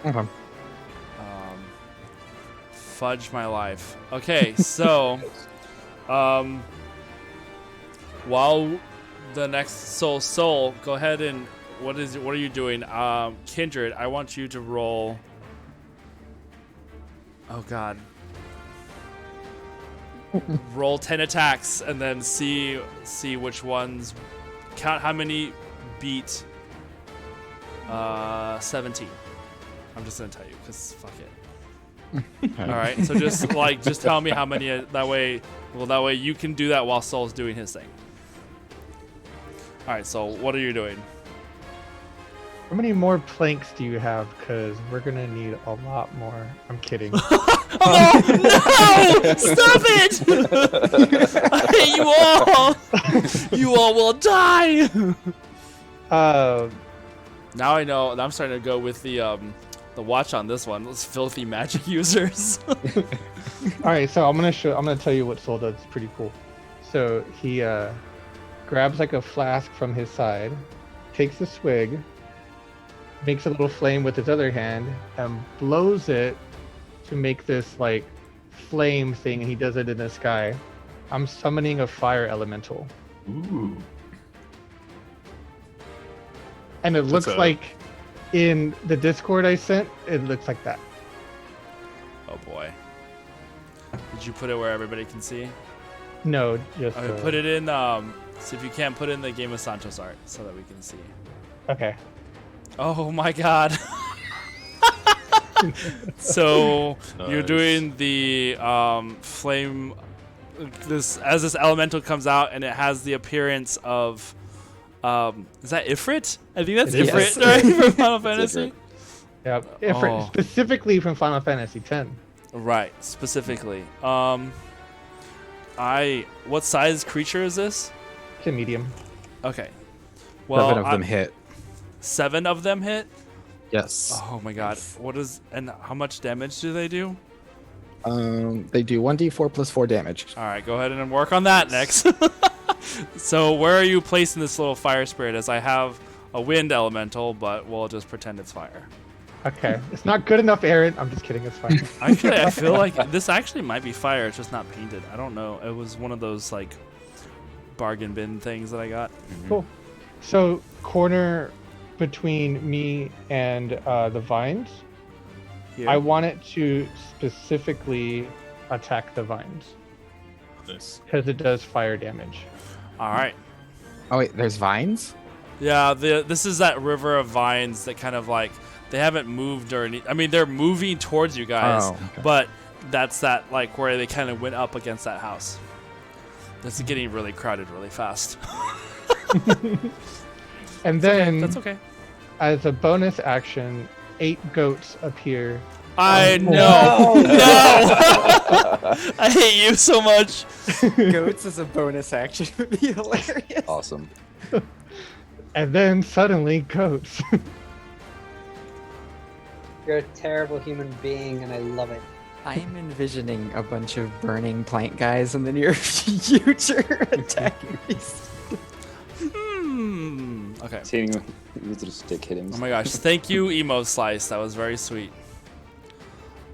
21. Okay. Fudge my life. Okay, so while the next soul, go ahead and what are you doing? Kindred, I want you to roll. Oh god. Roll 10 attacks and then see which ones count how many beat 17. I'm just gonna tell you because fuck it. All right, so just tell me how many. That way you can do that while Soul's doing his thing. All right, so what are you doing? How many more planks do you have? Because we're gonna need a lot more. I'm kidding. Oh no! Stop it! I hate you all. You all will die. Now I know. I'm starting to go with the watch on this one. Those filthy magic users. All right, so I'm gonna tell you what Soul does. It's pretty cool. So he grabs like a flask from his side, takes a swig, makes a little flame with his other hand, and blows it to make this like flame thing, and he does it in the sky. I'm summoning a fire elemental. Ooh. And it looks a- like in the Discord I sent, it looks like that. Oh boy. Did you put it where everybody can see? No, just Okay, put it in. See if you can't put in the Game of Santos art so that we can see. Okay. Oh my god. So you're Nice. doing the flame. This elemental comes out and it has the appearance of. Is that Ifrit? I think that's It is. Ifrit, right? From Final Fantasy. Yeah. Oh. Specifically from Final Fantasy X. Right, specifically. What size creature is this? It's a medium. Okay. Well, 7 of them hit. 7 of them hit. Yes. Oh my god. And how much damage do they do? They do 1d4 plus 4 damage. All right, go ahead and work on that next. So where are you placing this little fire spirit? As I have a wind elemental, but we'll just pretend it's fire. Okay. It's not good enough, Aaron. I'm just kidding. It's fine. Actually, I feel like this actually might be fire. It's just not painted. I don't know. It was one of those like bargain bin things that I got. Cool. So, corner between me and the vines, Here. I want it to specifically attack the vines This. because it does fire damage. All right. Oh wait, there's vines. Yeah, this is that river of vines that kind of like they haven't moved or any. I mean, they're moving towards you guys, Oh, okay. but that's that like where they kind of went up against that house. This is getting really crowded really fast. And then, That's okay. as a bonus action, 8 goats appear. I know. No. I hate you so much. Goats as a bonus action would be hilarious. Awesome. And then suddenly, goats. You're a terrible human being, and I love it. I'm envisioning a bunch of burning plant guys in the near future attacking these. Okay. He's hitting with little stick hitting. Oh my gosh! Thank you, Emo Slice. That was very sweet.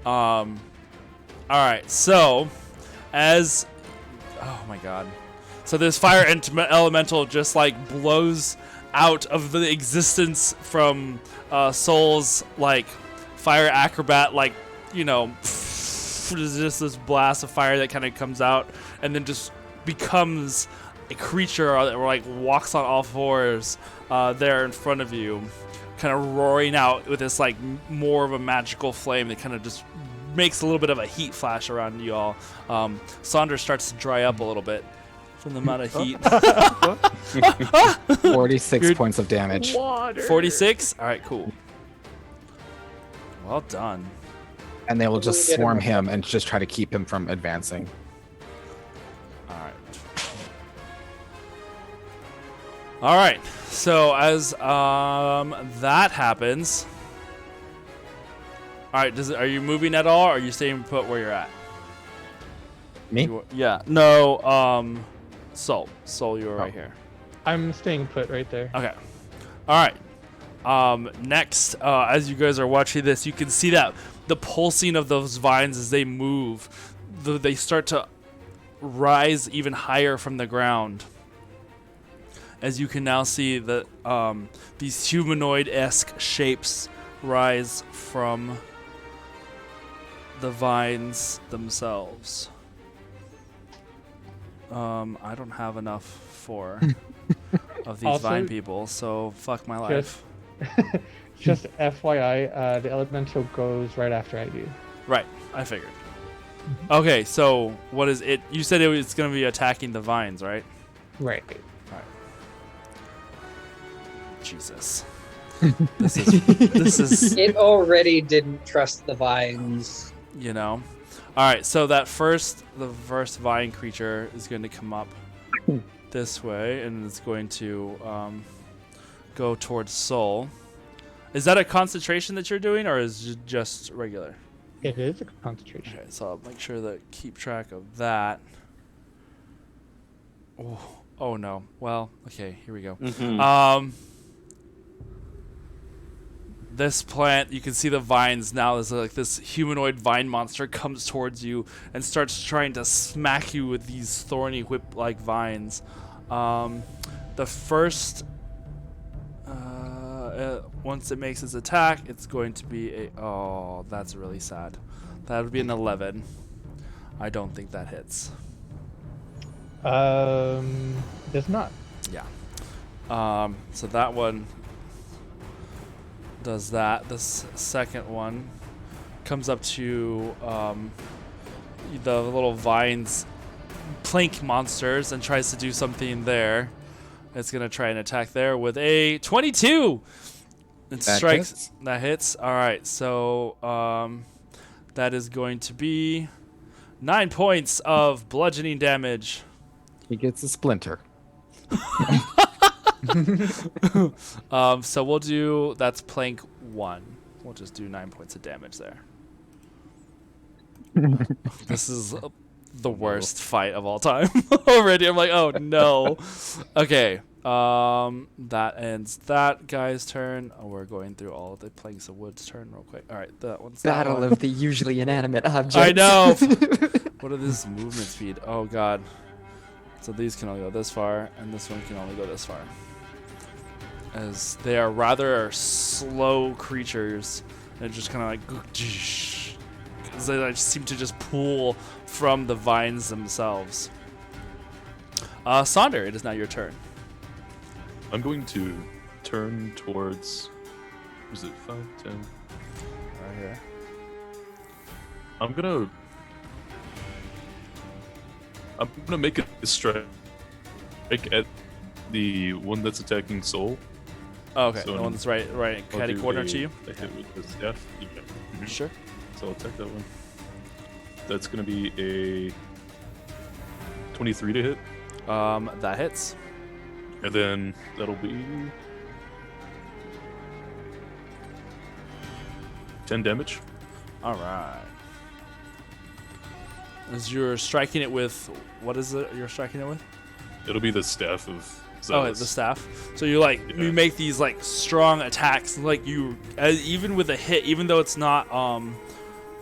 All right. So, oh my god. So this fire elemental just like blows out of the existence from Soul's like fire acrobat, like there's just this blast of fire that kind of comes out and then just becomes a creature that like walks on all fours there in front of you, kind of roaring out with this like more of a magical flame that kind of just makes a little bit of a heat flash around you all. Saunders starts to dry up a little bit from the amount of heat. 46 Good. points of damage. 46? All right, cool. Well done. And they will just Get him swarm up. him and just try to keep him from advancing. All right. All right. So as that happens, all right. Are you moving at all, or are you staying put where you're at? Me? Yeah. No. Soul, you were right here. I'm staying put right there. Okay. All right. Next, as you guys are watching this, you can see that the pulsing of those vines as they move, they start to rise even higher from the ground. As you can now see that these humanoid-esque shapes rise from the vines themselves. I don't have enough for of these Also, vine people, so fuck my life. Just FYI, the elemental goes right after I do. Right, I figured. Okay, so what is it? You said it's going to be attacking the vines, right? Right. Jesus. This is, It already didn't trust the vines. All right, so the first vine creature is going to come up this way, and it's going to go towards Soul. Is that a concentration that you're doing, or is it just regular? It is a concentration. Okay, so I'll make sure to keep track of that. Oh no. Well, okay, here we go. This plant, you can see the vines now. There's like this humanoid vine monster comes towards you and starts trying to smack you with these thorny whip-like vines. The first, once it makes its attack, it's going to be oh, that's really sad. That would be an 11. I don't think that hits. Does not. Yeah. So that one does that. This second one comes up to the little vines plank monsters and tries to do something there. It's going to try and attack there with a 22. It That strikes. hits. That hits. All right. So that is going to be 9 points of bludgeoning damage. He gets a splinter. So we'll do, that's plank 1. We'll just do 9 points of damage there. This is the worst fight of all time already. I'm like, oh no. Okay. That ends that guy's turn. Oh, we're going through all of the planks of wood's turn real quick. All right, that one's that Battle one. of the usually inanimate objects. I know. What are this movement speed? Oh god. So these can only go this far, and this one can only go this far. As they are rather slow creatures, they're just kind of like. as they like, seem to just pull from the vines themselves. Sonder, it is now your turn. I'm going to turn towards. Was it 5, 10? Right here. I'm gonna make a strike at the one that's attacking Soul. Oh, okay, So the one that's right I'll catty do corner to you. a hit with the staff. Yeah. Mhm. Sure. So I'll attack that one. That's gonna be a 23 to hit, That hits. and then that'll be 10 damage. All right. As you're striking it with, what is it you're striking it with? It'll be the staff of Oh, Zealous. the staff. So you like Yeah. you make these like strong attacks, like you even with a hit, even though it's not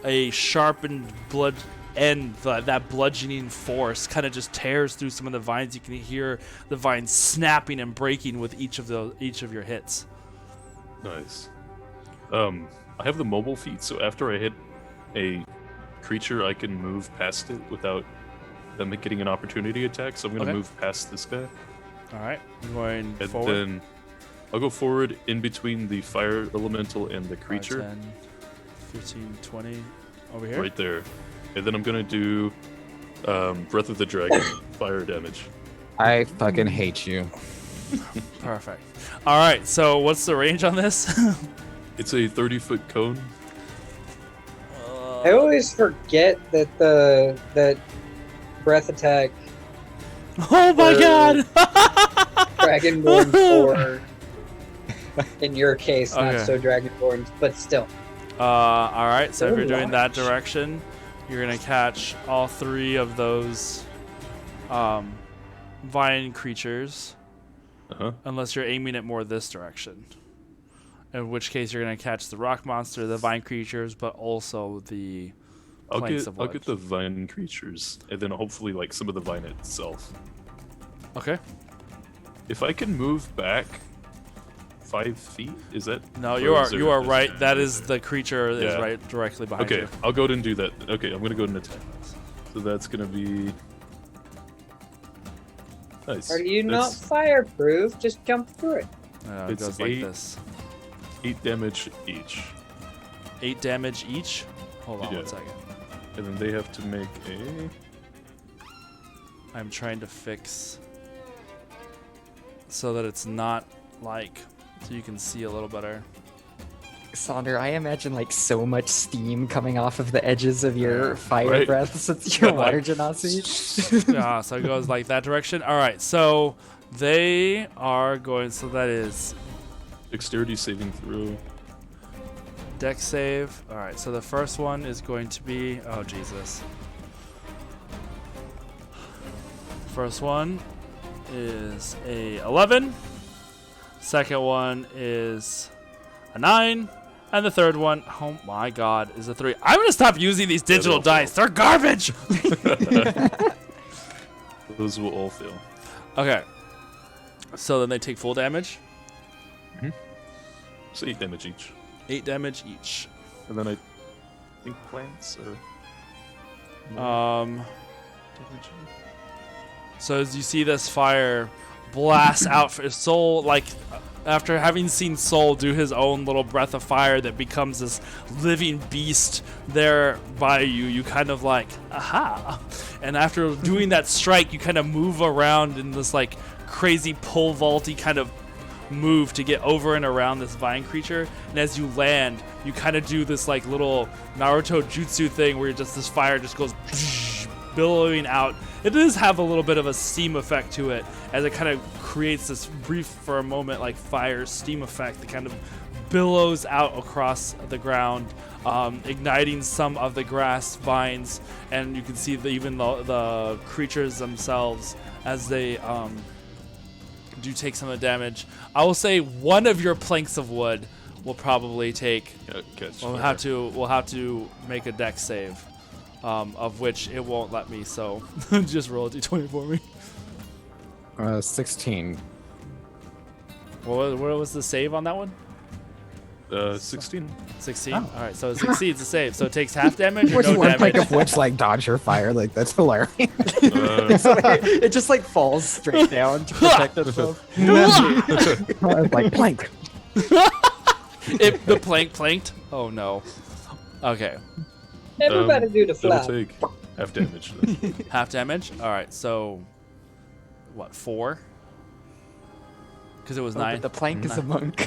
a sharpened blood end, that bludgeoning force kind of just tears through some of the vines. You can hear the vines snapping and breaking with each of your hits. Nice. I have the mobile feat, so after I hit a creature, I can move past it without them getting an opportunity attack. So I'm going to Okay. move past this guy, All right, I'm going and forward. then I'll go forward in between the fire elemental and the 5, creature, 10, 15, 20, over here. right there. And then I'm going to do Breath of the Dragon fire damage. I fucking hate you. Perfect. All right, so what's the range on this? It's a 30-foot cone. I always forget that that breath attack Oh my Or- god! Dragonborn 4 in your case, Okay. not so Dragonborn, but still. All right, so if They're you're doing that large. direction, you're gonna catch all 3 of those vine creatures, Uh-huh. unless you're aiming it more this direction. In which case, you're gonna catch the rock monster, the vine creatures, but also the planks of I'll wood. get the vine creatures, and then hopefully like some of the vine itself. Okay. If I can move back 5 feet, is that? No, or you is are there you are a right. That is disadvantage? the creature that is Yeah. right directly behind Okay, you. I'll go ahead and do that. Okay, I'm gonna go ahead and attack. So that's gonna be nice. Are you not That's fireproof? Just jump through it. It It's goes like 8. this. 8 damage each, 8 damage each. Hold on Yeah. 1 second. and then they have to make a. I'm trying to fix so that it's not like, so you can see a little better. Sonder, I imagine like so much steam coming off of the edges of your fire Right. breath since your Like- water genasi. Yeah, so it goes like that direction. All right, so they are going, so that is Dexterity saving throw. deck save. All right, so the first one is going to be, oh Jesus. First one is a 11. Second one is a 9. And the third one, oh my god, is a 3. I'm gonna stop using these digital they'll dice. They're garbage. Those will all fail. Okay. So then they take full damage. So 8 damage each. 8 damage each. And then I think plants or Um, damage. so as you see this fire blast out for Soul, like after having seen Soul do his own little breath of fire that becomes this living beast there by you, you kind of like, aha. And after doing that strike, you kind of move around in this like crazy pole vaulty kind of move to get over and around this vine creature. And as you land, you kind of do this like little Naruto jutsu thing where just this fire just goes billowing out. It does have a little bit of a steam effect to it as it kind of creates this brief for a moment like fire steam effect that kind of billows out across the ground, igniting some of the grass vines, and you can see even the creatures themselves as they do take some of the damage. I will say one of your planks of wood will probably take. Catch. We'll have to make a dex save, of which it won't let me. So just roll a d20 for me. 16. What was the save on that one? 16. 16. Oh. All right, so it succeeds the save. So it takes half damage or Which no one plank damage. of which like dodge your fire? Like that's hilarious. it just like falls straight down to protect itself. Like plank. The plank planked. Oh no. Okay, Everybody do the That'll flap. take half damage. Then. half damage. All right, so what? 4? Because it was 9. But the plank is a monk.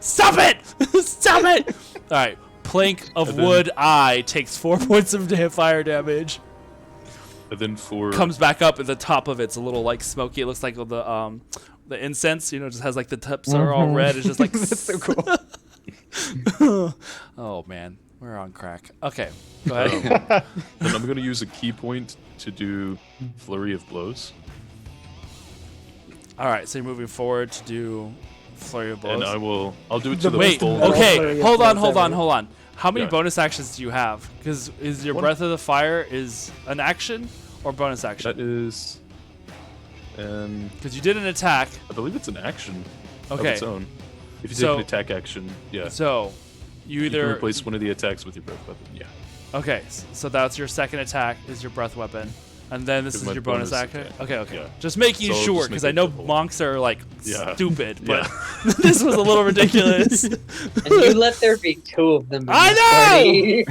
Stop it! Stop it! All right, plank of And then- wood eye takes 4 points of fire damage. And then for Comes back up at the top of it's a little like smoky. It looks like the incense, just has like the tips are all red. It's just like That's so cool. Oh man, we're on crack. Okay, go ahead. then I'm gonna use a key point to do flurry of blows, All right, so you're moving forward to do flurry of blows. and I'll do it to the Wait, full. okay, Flurry of hold on, blows hold on, ever. hold on. How many Yeah. bonus actions do you have? Because is your One. breath of the fire is an action or bonus That action? is, Because you did an attack. I believe it's an action of Okay, its own. If you So- take an attack action, yeah, so you you can either replace one of the attacks with your breath weapon. Yeah, okay, so that's your second attack is your breath weapon. And then this Is is my your bonus bonus action. attack. Okay. Yeah. Just making So sure just because make I it know double. monks are like Yeah. stupid, but Yeah. this was a little ridiculous. And you let there be 2 of them. in I this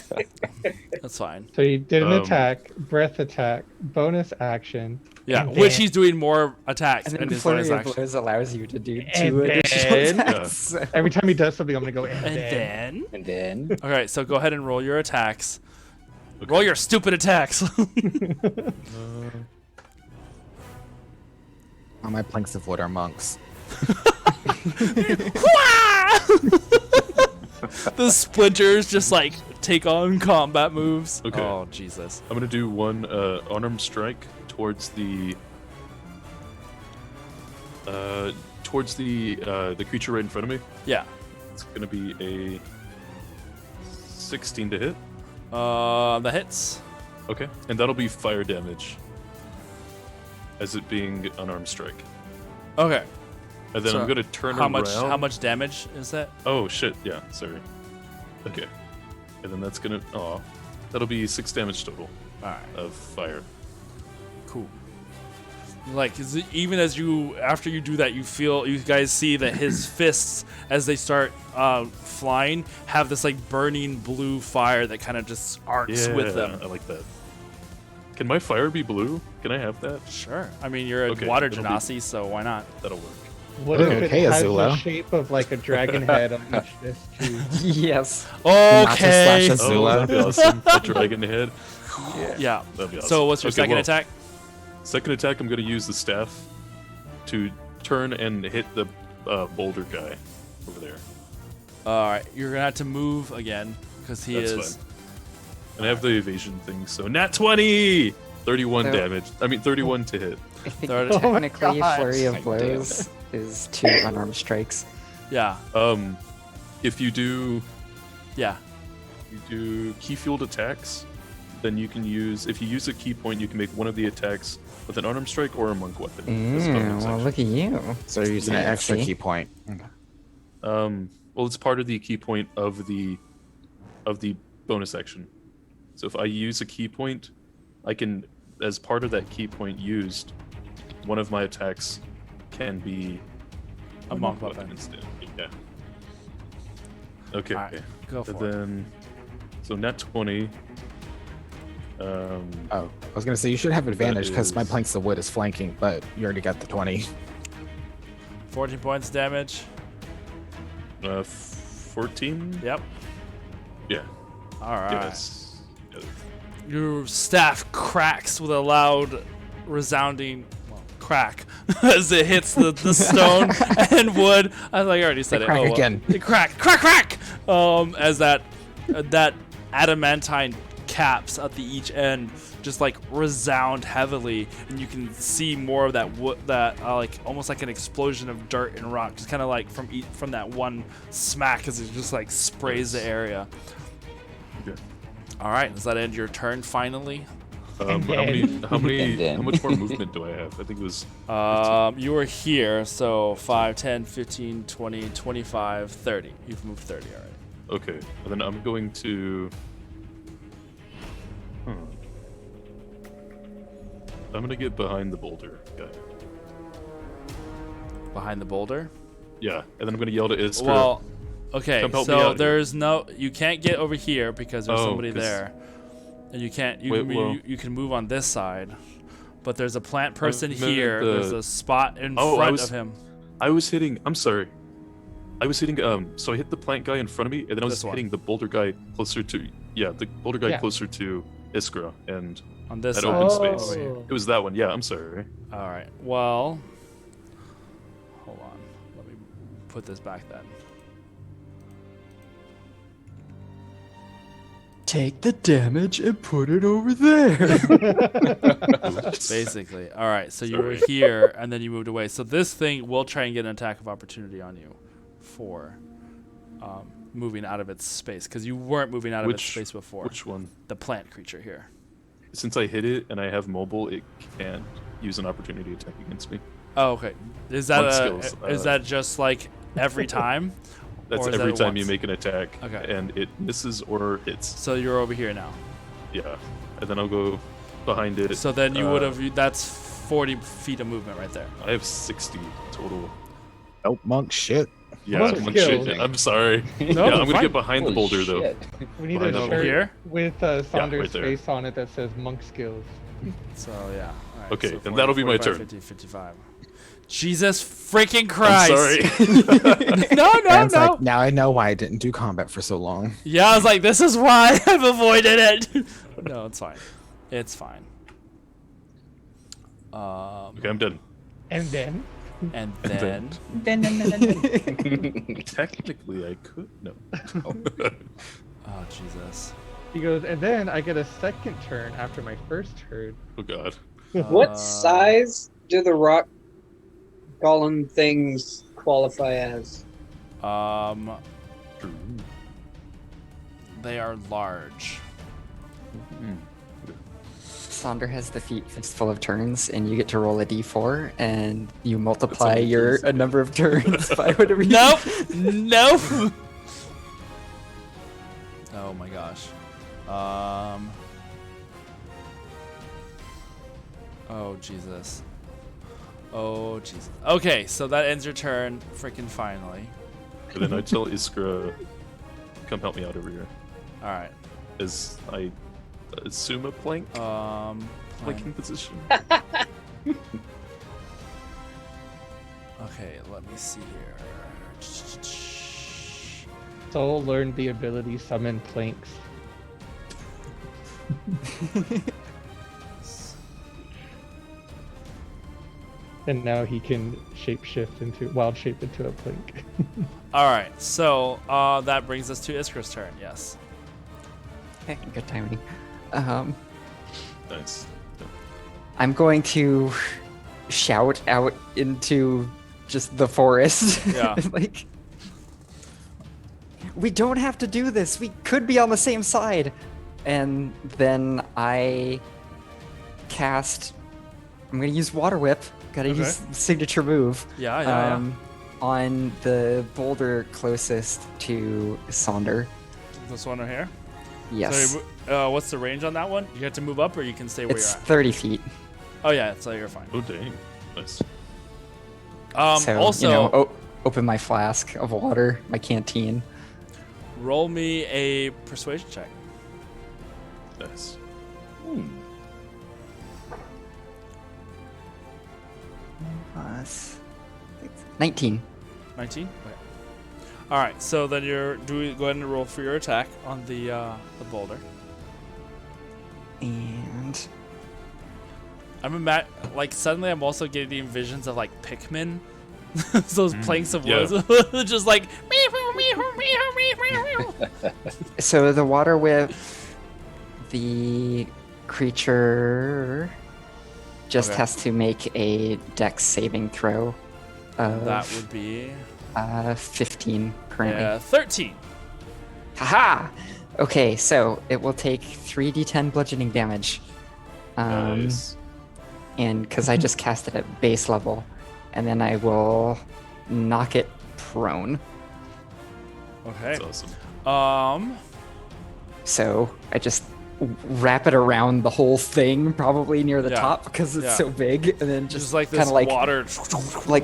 party. That's fine. So you did an Um, attack, breath attack, bonus action. Yeah, And which then- he's doing more attacks And in then his flurry bonus of action. blows allows you to do 2 And additional then- attacks. Every time he does something, I'm gonna go. And then, And then okay, so go ahead and roll your attacks. Okay. Roll your stupid attacks. Oh, my planks of wood are monks. The splinters just like take on combat moves. Okay. Oh Jesus. I'm gonna do one unarmed strike towards the creature right in front of me. Yeah. It's gonna be a 16 to hit. The hits. Okay, and that'll be fire damage, as it being unarmed strike. Okay. And then So I'm gonna turn How around. much damage is that? Oh shit! Yeah, sorry. Okay, and then that's gonna. Oh, that'll be 6 damage total All right. of fire. Cool. Like even as after you do that, you guys see that his fists, as they start flying, have this like burning blue fire that kind of just arcs with them. I like that. Can my fire be blue? Can I have that? Sure. I mean, you're a Okay, water it'll be- genasi, so why not? That'll work. What if it Okay, has Azula. the shape of like a dragon head on each disc too? Yes. Okay. slash Oh, Azula. that'd be awesome. A dragon head. Yeah. That'd be awesome. So what's your Okay, second well, attack? Second attack, I'm gonna use the staff to turn and hit the boulder guy over there. All right, you're gonna have to move again because he That's is. fine. And I have the evasion thing, so nat 20! 31 So- damage. I mean, 31 to hit. I think Oh my technically God. flurry of Like, blows is 2 unarmed strikes. Yeah. If you do key fueled attacks, then you can use. If you use a key point, you can make one of the attacks with an unarmed strike or a monk weapon. as a bonus Well, action. look at you. So you're using an Yeah, extra see? key point. Well, it's part of the key point of the bonus action. So if I use a key point, I can, as part of that key point used, one of my attacks can be A monk weapon. instead. Yeah. Okay. All right, go for And it. then, so nat 20. Oh, I was gonna say you should have advantage because my is- planks of wood is flanking, but you already got the 20. 14 points damage. 14. Yep. Yeah. All right. Yes. Your staff cracks with a loud, resounding crack as it hits the stone and wood. I already said it. Crack Oh, well. again. It crack. As that adamantine caps at the each end just like resound heavily, and you can see more of that wood, that like almost like an explosion of dirt and rock, just kind of like from that one smack as it just like sprays the area. Okay. All right, does that end your turn finally? How then. much more movement do I have? I think it was. You were here, so 5, 10, 15, 20, 25, 30. You've moved 30 already. Okay, and then I'm going to. I'm gonna get behind the boulder guy. Behind the boulder? Yeah, and then I'm gonna yell to Iskra. Well, okay, Come help me so out here. there's no. You can't get over here because there's Oh, somebody 'cause- there. And you can't. Wait, well- You can move on this side. But there's a plant person meant here. the- There's a spot in Oh, front of him. I was hitting. I'm sorry. I was hitting. So I hit the plant guy in front of me, and then I was This one. hitting the boulder guy closer to. Yeah, the boulder guy Yeah. closer to Iskra, and On this that side. open Oh. space. Over here. It was that one. Yeah, I'm sorry. All right. Well, hold on. Let me put this back then. Take the damage and put it over there. Basically. All right. So you were Sorry. here, and then you moved away. So this thing will try and get an attack of opportunity on you for moving out of its space, because you weren't moving out of its Which- space before. Which one? The plant creature here. Since I hit it and I have mobile, it can't use an opportunity attack against me. Oh, okay. Is that Monk a, skills, is that just like every time? That's Or is that every time you once? make an attack, Okay. and it misses or hits. So you're over here now. Yeah, and then I'll go behind it. So then you would Uh, have. That's 40 feet of movement right there. I have 60 total. Oh, monk shit. Yeah, Monk I'm skills. shit. I'm sorry. No, yeah, I'm gonna fine. get behind the Holy boulder though. shit. We need Behind a the shirt Here? with Saunders' right there. face on it that says monk skills. So yeah. All right, Okay, so then that'll be my 45, turn. 50, 55. Jesus freaking I'm Christ! sorry. No, no, Dan's no. like, now I know why I didn't do combat for so long. Yeah, I was like, this is why I've avoided it. No, it's fine. It's fine. Okay, I'm done. And then And then- then. Technically, I could. No. Oh Jesus. he goes, and then I get a second turn after my first turn. Oh God. What size do the rock golem things qualify as? They are large. Sonder has the feat fistful of turns, and you get to roll a d4, and you multiply only your three. number of turns by whatever you Nope. Nope. Oh my gosh. Oh Jesus. Oh Jesus. Okay, so that ends your turn. Freaking finally. And then I tell Iskra, come help me out over here. All right. As I assume a plank, planking position. Okay, let me see here. Soul learned the ability summon planks. And now he can wild shape into a plank. All right, so that brings us to Iskra's turn. Yes. Okay, good timing. Nice. I'm going to shout out into just the forest. Yeah. Like, we don't have to do this. We could be on the same side. And then I cast. I'm gonna use Water Whip. Gotta Okay. use signature move. Yeah. On the boulder closest to Sonder. This one right here. Yes. So, what's the range on that one? You have to move up, or you can stay where It's you're at. 30 feet. Oh yeah, so you're fine. Oh dang. Nice. So, Also, you know, open my flask of water, my canteen. roll me a persuasion check. Nice. Plus 19. 19. Okay. All right. So then you're go ahead and roll for your attack on the boulder. And like suddenly I'm also getting visions of like Pikmin. Those planks of yeah. wood, just like. so the water whip, the creature just Okay. has to make a dex saving throw of That would be 15 currently. 13. Haha! Okay, so it will take 3d10 bludgeoning damage. Nice. And because I just cast it at base level, and then I will knock it prone. Okay. That's awesome. So I just wrap it around the whole thing, probably near the Yeah. top because it's Yeah. so big, and then Just just like kind this of like water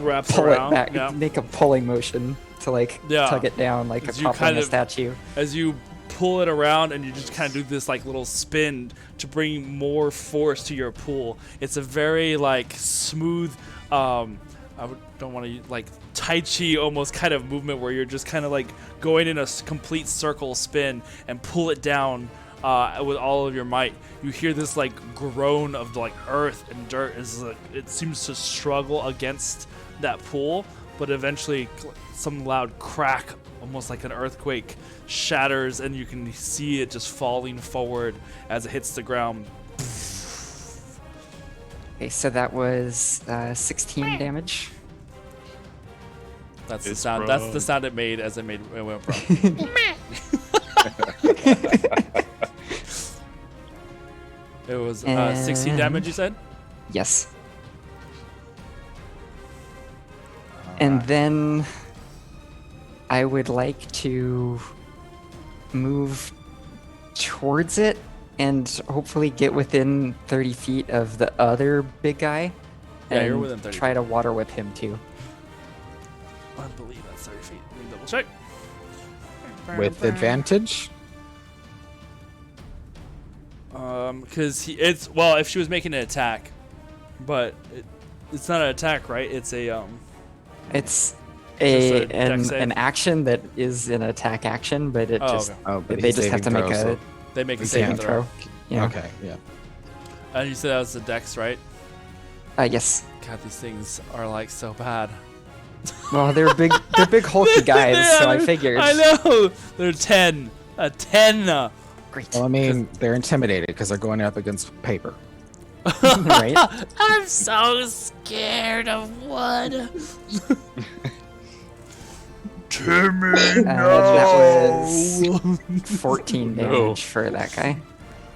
wraps pull around. it back, Yeah. make a pulling motion to like Yeah. tug it down like a As you toppling kind a of- statue. As you pull it around and you just kind of do this like little spin to bring more force to your pool. It's a very like smooth, don't want to like Tai Chi almost kind of movement where you're just kind of like going in a complete circle spin and pull it down with all of your might. You hear this like groan of like earth and dirt as like, it seems to struggle against that pool, but eventually some loud crack, almost like an earthquake, shatters and you can see it just falling forward as it hits the ground. Okay, so that was 16 damage. That's the It's sound. That's the prone. sound it made as it went prone. It was 16 damage, you said? Yes. And then I would like to move towards it and hopefully get within 30 feet of the other big guy. Yeah, you're and within 30 try to water whip him too. I believe that's 30 feet. Let me double check. With advantage? Because it's well, if she was making an attack, but it's not an attack, right? It's a It's a a dex save? an action that is an attack action, but it Oh, just okay. Oh, but they he's just have to saving make throw, a so- They make a He's saving saving throw. Yeah. Okay, yeah. And you said that was the dex, right? Yes. God, these things are like so bad. Well, they're big hulky guys, so I figured. I know. They're 10. A 10. Great. Well, I mean, they're intimidated because they're going up against paper. Right? I'm so scared of wood. Timmy, That was 14 No. damage for that guy.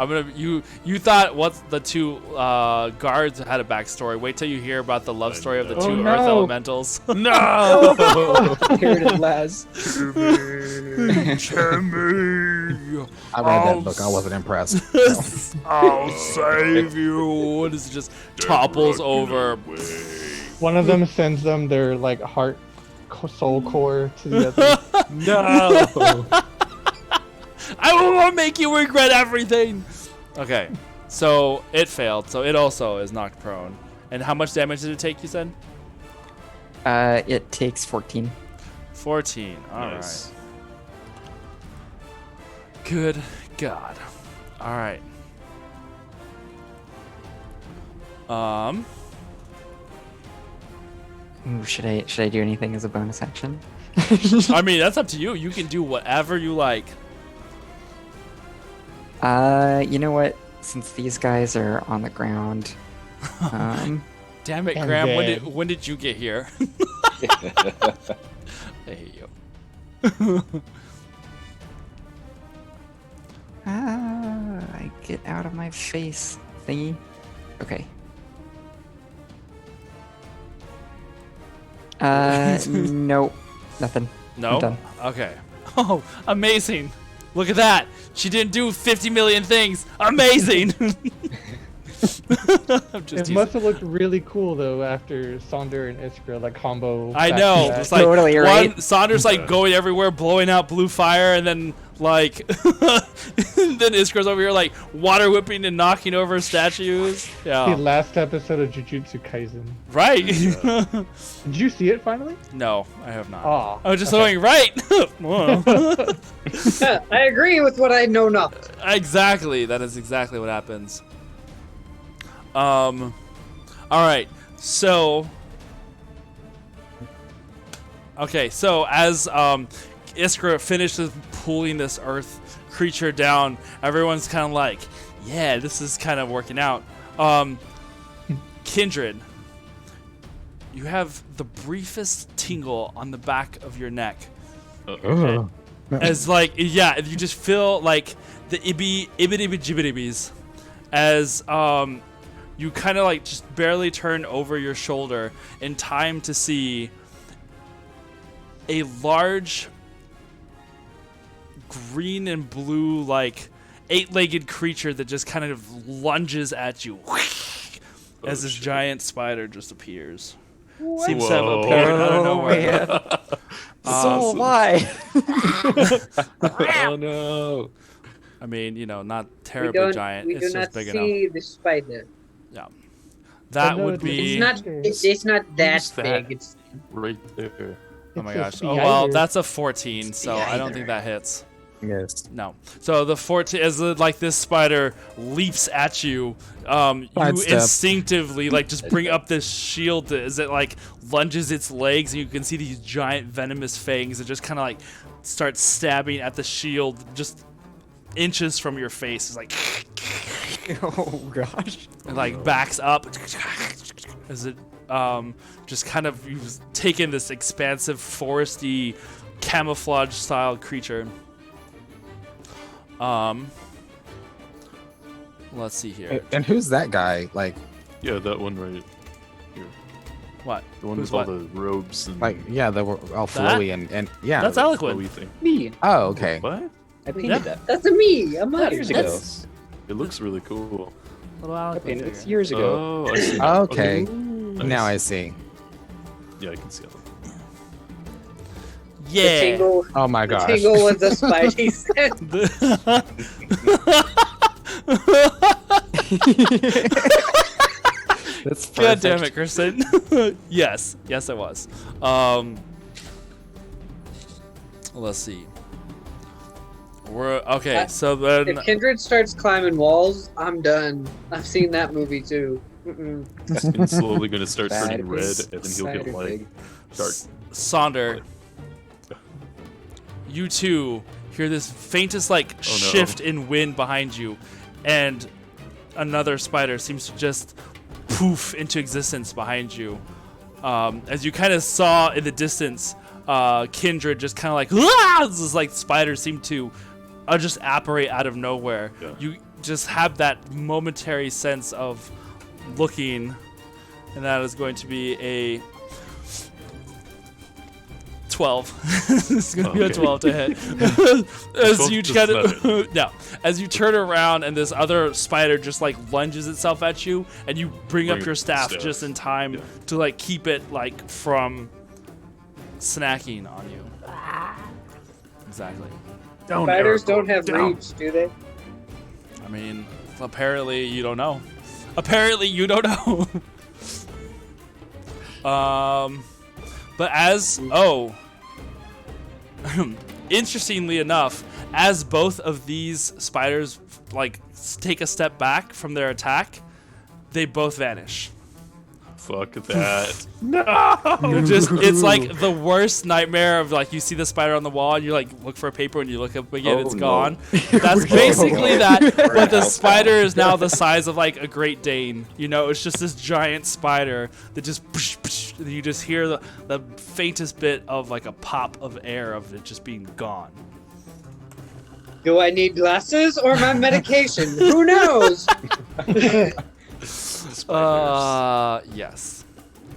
I'm gonna. You thought what the two guards had a backstory. Wait till you hear about the love story of the Oh, two no. earth elementals. No! Here it is, Laz. Timmy, I read that book. I wasn't impressed. So. I'll save you. And it just topples over. One of them sends them their like heart, soul core to the other. No! I will make you regret everything. Okay, so it failed. So it also is knocked prone. And how much damage did it take? You said It takes 14. 14. All right. Nice. Good God. All right. Ooh, should I do anything as a bonus action? I mean, that's up to you. You can do whatever you like. You know what? Since these guys are on the ground, Damn it, And Graham. then- When did you get here? I hate you. I get out of my face thingy. Okay. Nope, nothing. No? done. Okay. Oh, amazing. Look at that. She didn't do 50 million things. Amazing. I'm just It teasing. must have looked really cool though after Sonder and Iskra like combo. I back know. to back. It's like Totally one, right. Saunders like going everywhere, blowing out blue fire, and then like then Iskra's over here like water whipping and knocking over statues. The Yeah. last episode of Jujutsu Kaisen. Right. Did you see it finally? No, I have not. Aw, I was just okay. going right. Whoa. I agree with what I know not. Exactly. That is exactly what happens. All right. So. Okay. So as Iskra finishes pulling this earth creature down, everyone's kind of like, "Yeah, this is kind of working out." Kindred, you have the briefest tingle on the back of your neck. Ugh. As like, yeah, you just feel like the ibby jibbitibbies as you kind of like just barely turn over your shoulder in time to see a large green and blue like 8-legged creature that just kind of lunges at you as this shit. giant spider just appears. What? Seems to have Whoa. appeared out of Oh, nowhere. man. So am I. Oh no! I mean, you know, not We terribly don't. giant. We It's do just not big see the spider. enough. That no, would it's be. It's not. It's not that Who's that? big. It's Right there. Oh my It's a gosh. Oh well, spider. that's a 14, so I don't think that hits. Yes. No. So the 14, as like this spider leaps at you, you Sidestep. instinctively like just bring up this shield as it like lunges its legs, and you can see these giant venomous fangs that just kind of like start stabbing at the shield just inches from your face. It's like Oh gosh. it like backs up as it just kind of you've taken this expansive foresty camouflage style creature. Let's see here. And who's that guy? Like, Yeah, that one right here. What? The one Who's with all what? the robes and yeah, they were all flowy and yeah. That's flowy eloquent. thing. Me. Oh, okay. What? I painted Yeah. that that's a me. I'm not years ago. It looks really cool. Little I Alec painted figure. this years ago. Oh, I see. Okay. Nice. Now I see. Yeah, I can see all The Yeah. tingle. Oh my The gosh. tingle was a spidey sense. That's God damn perfect. it, Kristen. Yes, it was. Let's see. We're okay. So then, If Kindred starts climbing walls, I'm done. I've seen that movie too. Mm-mm. It's slowly gonna start Bad turning red, is and then he'll get cider like pig. dark. Sonder, you two hear this faintest like Oh, no. shift in wind behind you, and another spider seems to just poof into existence behind you. As you kind of saw in the distance, Kindred just kind of like, "Ah!" This like spider seemed to just apparate out of nowhere. Yeah. You just have that momentary sense of looking, and that is going to be a 12. It's going to be a Okay. 12 to hit. As 12 you does kind not of no, as you turn around and this other spider just like lunges itself at you, and you bring up Bring your staff staff. just in time Yeah. to like keep it like from snacking on you. Exactly. Down, Spiders Eric, don't have down. reach, do they? I mean, apparently you don't know. Apparently you don't know. But as interestingly enough, as both of these spiders like take a step back from their attack, they both vanish. Fuck that. It's like the worst nightmare of like you see the spider on the wall and you like look for a paper and you look up again, Oh, it's no. gone. That's basically that, but the out. spider is now the size of like a Great Dane. You know, it's just this giant spider that just and you just hear the faintest bit of like a pop of air of it just being gone. Do I need glasses or my medication? Who knows? Yes.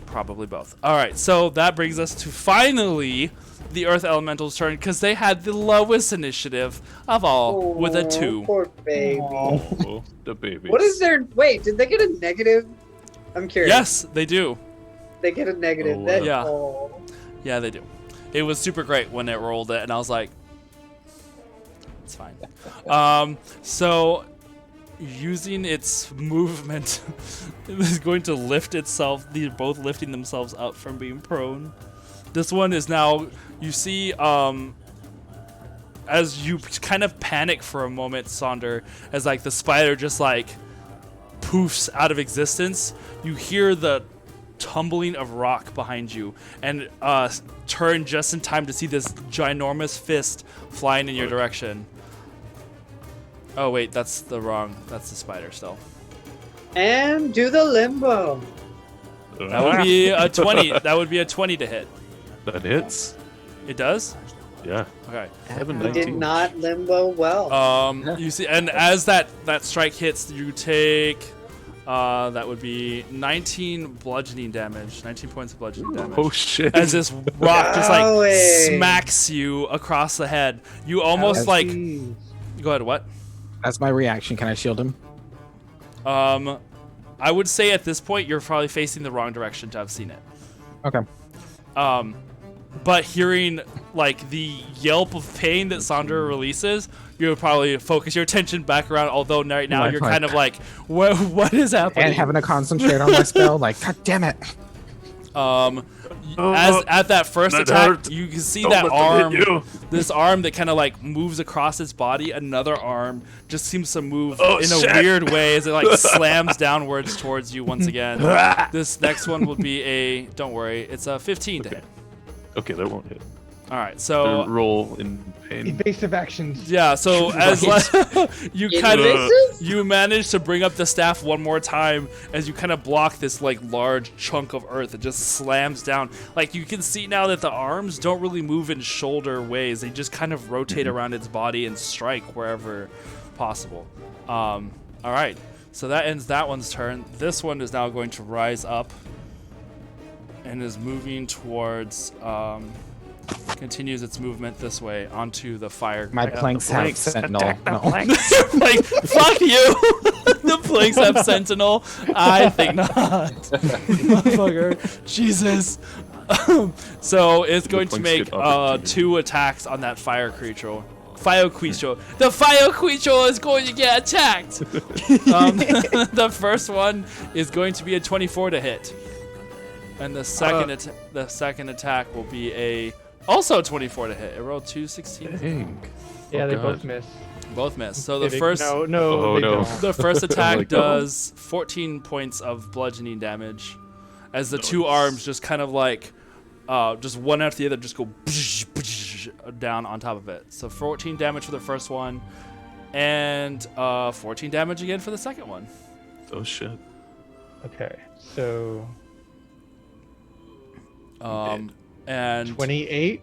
Probably both. All right, so that brings us to finally the Earth Elemental's turn because they had the lowest initiative of all with a Oh, 2. Poor baby. Oh, the baby. What is their? Wait, did they get a negative? I'm curious. Yes, they do. They get a negative. Oh, That- yeah. oh. Yeah, they do. It was super great when it rolled it, and I was like, it's fine. So using its movement, it is going to lift itself. They're both lifting themselves up from being prone. This one is now, you see, as you kind of panic for a moment, Sonder, as like the spider just like poofs out of existence, you hear the tumbling of rock behind you and turn just in time to see this ginormous fist flying in your direction. Oh wait, that's the spider still. And do the limbo. That would be a 20. That would be a 20 to hit. That hits. It does? Yeah. Okay. I have a You did 19. not limbo well. You see, and as that strike hits, you take that would be 19 bludgeoning damage, 19 points of bludgeoning damage. Oh shit. As this rock just like Golly. smacks you across the head, you almost like. Jeez. Go ahead. What? That's my reaction. Can I shield him? I would say at this point you're probably facing the wrong direction to have seen it. Okay. But hearing like the yelp of pain that Sandra releases, you would probably focus your attention back around. Although right now Right, you're right. kind of like, what is happening? And having to concentrate on my spell, like, God damn it. As at that first That attack, hurt. you can see Don't that let them arm, hit you. this arm that kind of like moves across its body. Another arm just seems to move Oh, in a shit. weird way as it like slams downwards towards you once again. This next one will be a, don't worry, it's a 15 to hit. Okay, that won't hit. All right, so Roll in pain. Evasive actions. yeah, so as you kind of Invasive? you manage to bring up the staff one more time as you kind of block this like large chunk of earth that just slams down. Like you can see now that the arms don't really move in shoulder ways; they just kind of rotate around its body and strike wherever possible. All right, so that ends that one's turn. This one is now going to rise up and is moving towards. Continues its movement this way onto the fire. My planks have planks. sentinel. Attack the No. planks. Like, fuck you! The planks have sentinel? I think not. Motherfucker. Jesus. So it's going to planks make get opportunity. 2 attacks on that fire creature. Fire creature. The fire creature is going to get attacked! The first one is going to be a 24 to hit. And the second attack will be a also 24 to hit. It rolled 2 16s. Dang. Yeah, Oh, they God. both miss. Both miss. So the Kidding. first No, Oh, they no. don't. the first attack like, oh. does 14 points of bludgeoning damage, as the 2 Nice. arms just kind of like just one after the other just go down on top of it. So 14 damage for the first one, and 14 damage again for the second one. Oh shit. Okay, so And 28.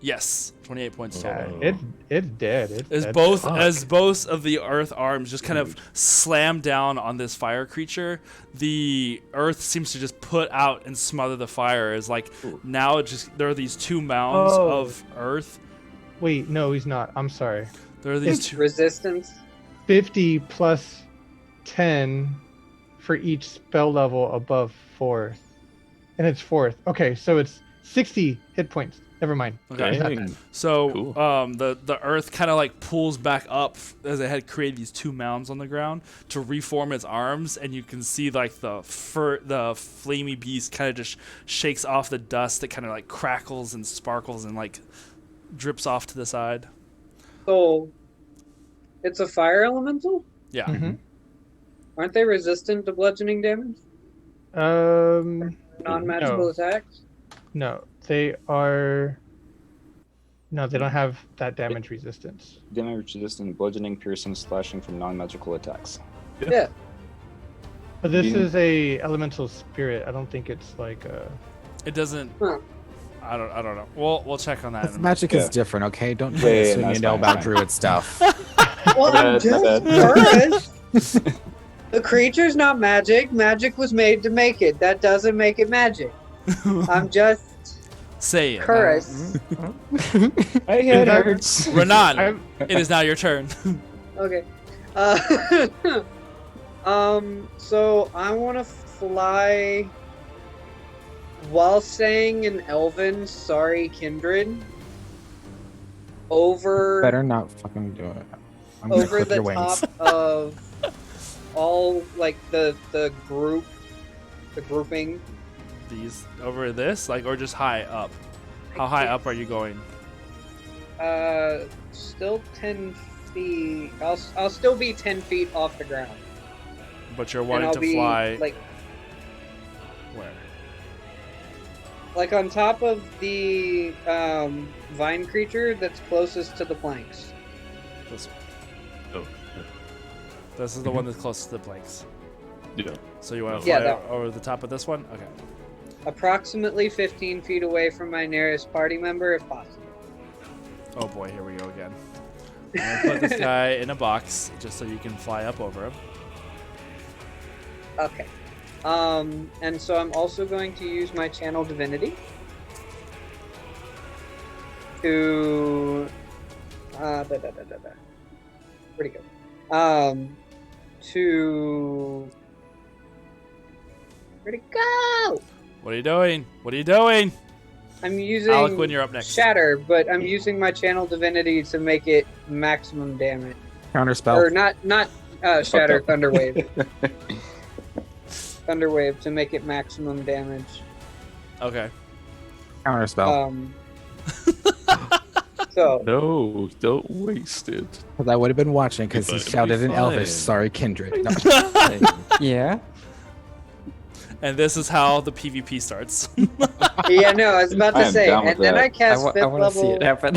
yes, 28 points Yeah, total. it's dead. It's As dead. both of the earth arms just kind of slam down on this fire creature, the earth seems to just put out and smother the fire. As like now it just there are these 2 mounds Oh. of earth. Wait, no, he's not. I'm sorry. There are these 2. Resistance. 50 plus 10 for each spell level above 4th. And it's 4th. Okay, so it's 60 hit points. Never mind. Okay. Dang. So Cool. the earth kind of like pulls back up as it had created these 2 mounds on the ground to reform its arms, and you can see like the flamey beast kind of just shakes off the dust that kind of like crackles and sparkles and like drips off to the side. So it's a fire elemental? Yeah. Mhm. Aren't they resistant to bludgeoning damage? Non-magical No. attacks? No, they are. No, they don't have that damage resistance. Damage resistant, bludgeoning, piercing, slashing from non-magical attacks. Yeah. But this You- is a elemental spirit. I don't think it's like a. It doesn't. Huh. I don't know. We'll check on that. This in a magic Yeah. is different, okay? Don't Yeah, try to yeah, assume no, you it's know fine, about it's druid stuff. Well, My I'm bad, my just bad. curious. The creature's not magic. Magic was made to make it. That doesn't make it magic. I'm just Say it. curious. My head hurts. Renan, I'm- it is now your turn. Okay. So I want to fly while saying an elven sorry kindred over Better not fucking do it. I'm gonna over clip the your wings. top of all like the grouping. These over this, like, or just high up. How high up are you going? Still 10 feet. I'll still be 10 feet off the ground. But you're And wanting I'll to be fly like where? on top of the vine creature that's closest to the planks. This one. Oh, This is the one that's closest to the planks. yeah. So you want to Yeah, fly that over the top of this one? Okay. Approximately 15 feet away from my nearest party member, if possible. Oh boy, here we go again. I'm gonna put this guy in a box just so you can fly up over him. Okay. And so I'm also going to use my channel divinity to pretty good. To where'd it go? What are you doing? What are you doing? I'm using Alec, you're up next. Shatter, but I'm using my channel divinity to make it maximum damage. Counterspell. Or not Shatter, up. Thunderwave. Thunderwave to make it maximum damage. Okay. Counterspell. So No, don't waste it. Because I would have been watching because he It'll be shouted in fine. Elvish, "Sorry, kindred." No. Yeah. And this is how the PvP starts. yeah, no, I was about I to am say, down with and then that. I cast I fifth want to see level. it happen.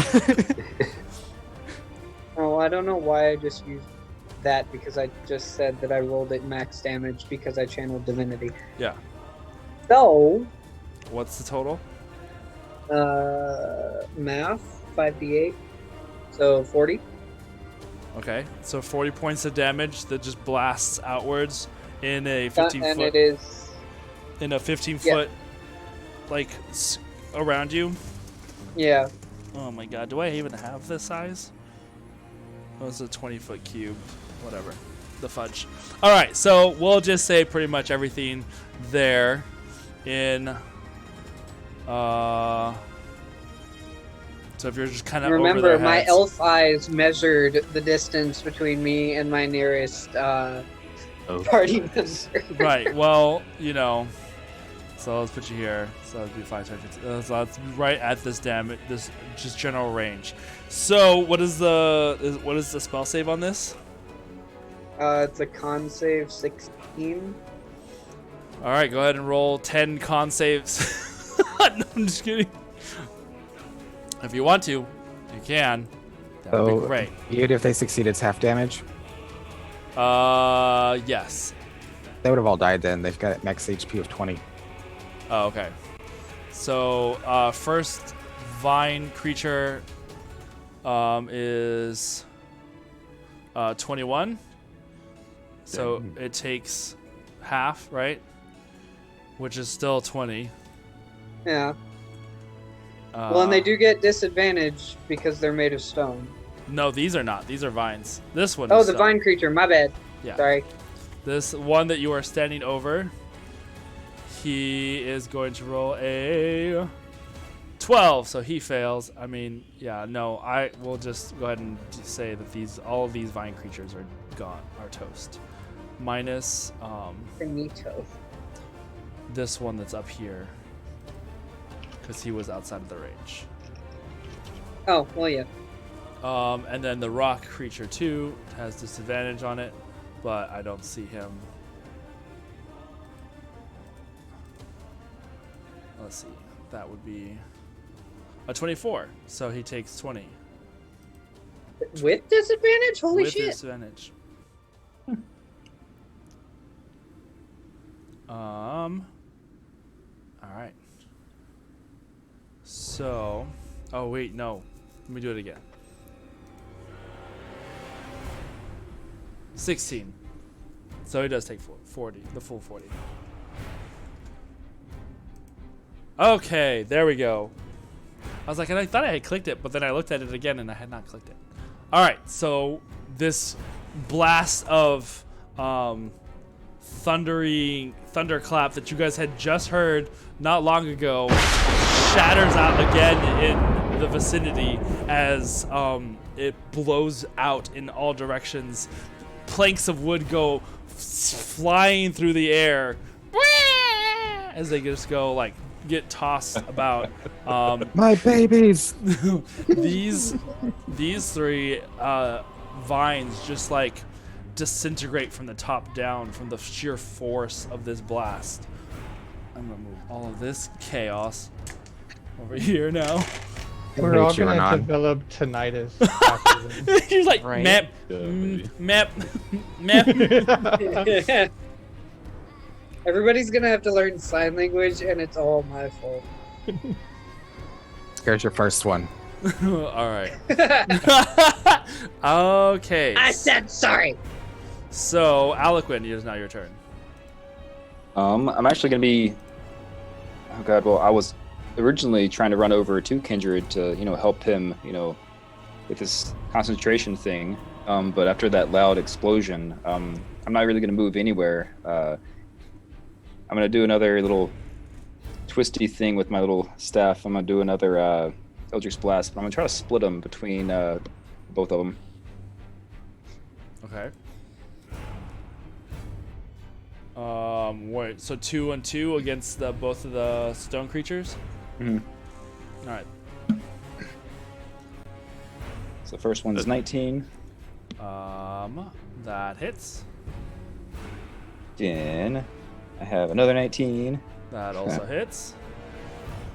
Oh, I don't know why I just used that because I just said that I rolled it max damage because I channeled divinity. Yeah. So, What's the total? math 5d8, so 40. Okay, so 40 points of damage that just blasts outwards in a 15 And foot it is in a 15 Yeah. foot like around you. yeah. Oh my god, do I even have this size? Oh, it's a 20-foot cube. Whatever. The fudge. Alright, so we'll just say pretty much everything there in so if you're just kind of over Remember, their my heads. elf eyes measured the distance between me and my nearest Oh, party member. Right, well, you know, so let's put you here. So that'd be 5, 10, 15. So that's right at this damage, this just general range. So what is the spell save on this? It's a con save 16. All right, go ahead and roll 10 con saves. No, I'm just kidding. If you want to, you can. That would So, be great. even if they succeed, it's half damage. Yes. They would have all died then. They've got max HP of 20. Oh, okay. So, first vine creature is 21. So Dang. it takes half, right? Which is still 20. Yeah. Well, and they do get disadvantage because they're made of stone. No, these are not. These are vines. This one Oh, is the stone. vine creature. My bad. Yeah. Sorry. This one that you are standing over, he is going to roll a 12, so he fails. I mean, yeah, no, I will just go ahead and say that all of these vine creatures are gone, are toast. Minus Finito. this one that's up here, because he was outside of the range. Oh, well, yeah. And then the rock creature too has disadvantage on it, but I don't see him. Let's see. That would be a 24. So he takes 20 With disadvantage? Holy with shit. disadvantage. All right. So, oh wait, no. Let me do it again. 16. So he does take 40, the full 40. Okay, there we go. I was like, and I thought I had clicked it, but then I looked at it again and I had not clicked it. All right, so this blast of thunderclap that you guys had just heard not long ago shatters out again in the vicinity as it blows out in all directions. Planks of wood go flying through the air as they just go like get tossed about. My babies! These three vines just like disintegrate from the top down from the sheer force of this blast. I'm gonna move all of this chaos over here now. We're hate all you, gonna Renan. develop tinnitus after this. He's like Right. map, Yeah, map, map. Everybody's gonna have to learn sign language, and it's all my fault. Here's your first one. All right. Okay. I said sorry. So, Aliquin, it is now your turn. I'm actually gonna be. Oh god. Well, I was originally trying to run over to Kindred to help him with this concentration thing. But after that loud explosion, I'm not really gonna move anywhere. I'm gonna do another little twisty thing with my little staff. I'm gonna do another Eldritch Blast, but I'm gonna try to split them between both of them. Okay. Wait. So 2 and 2 against both of the stone creatures. Mm-hmm. All right. So the first one's 19. That hits. Then I have another 19. That also hits.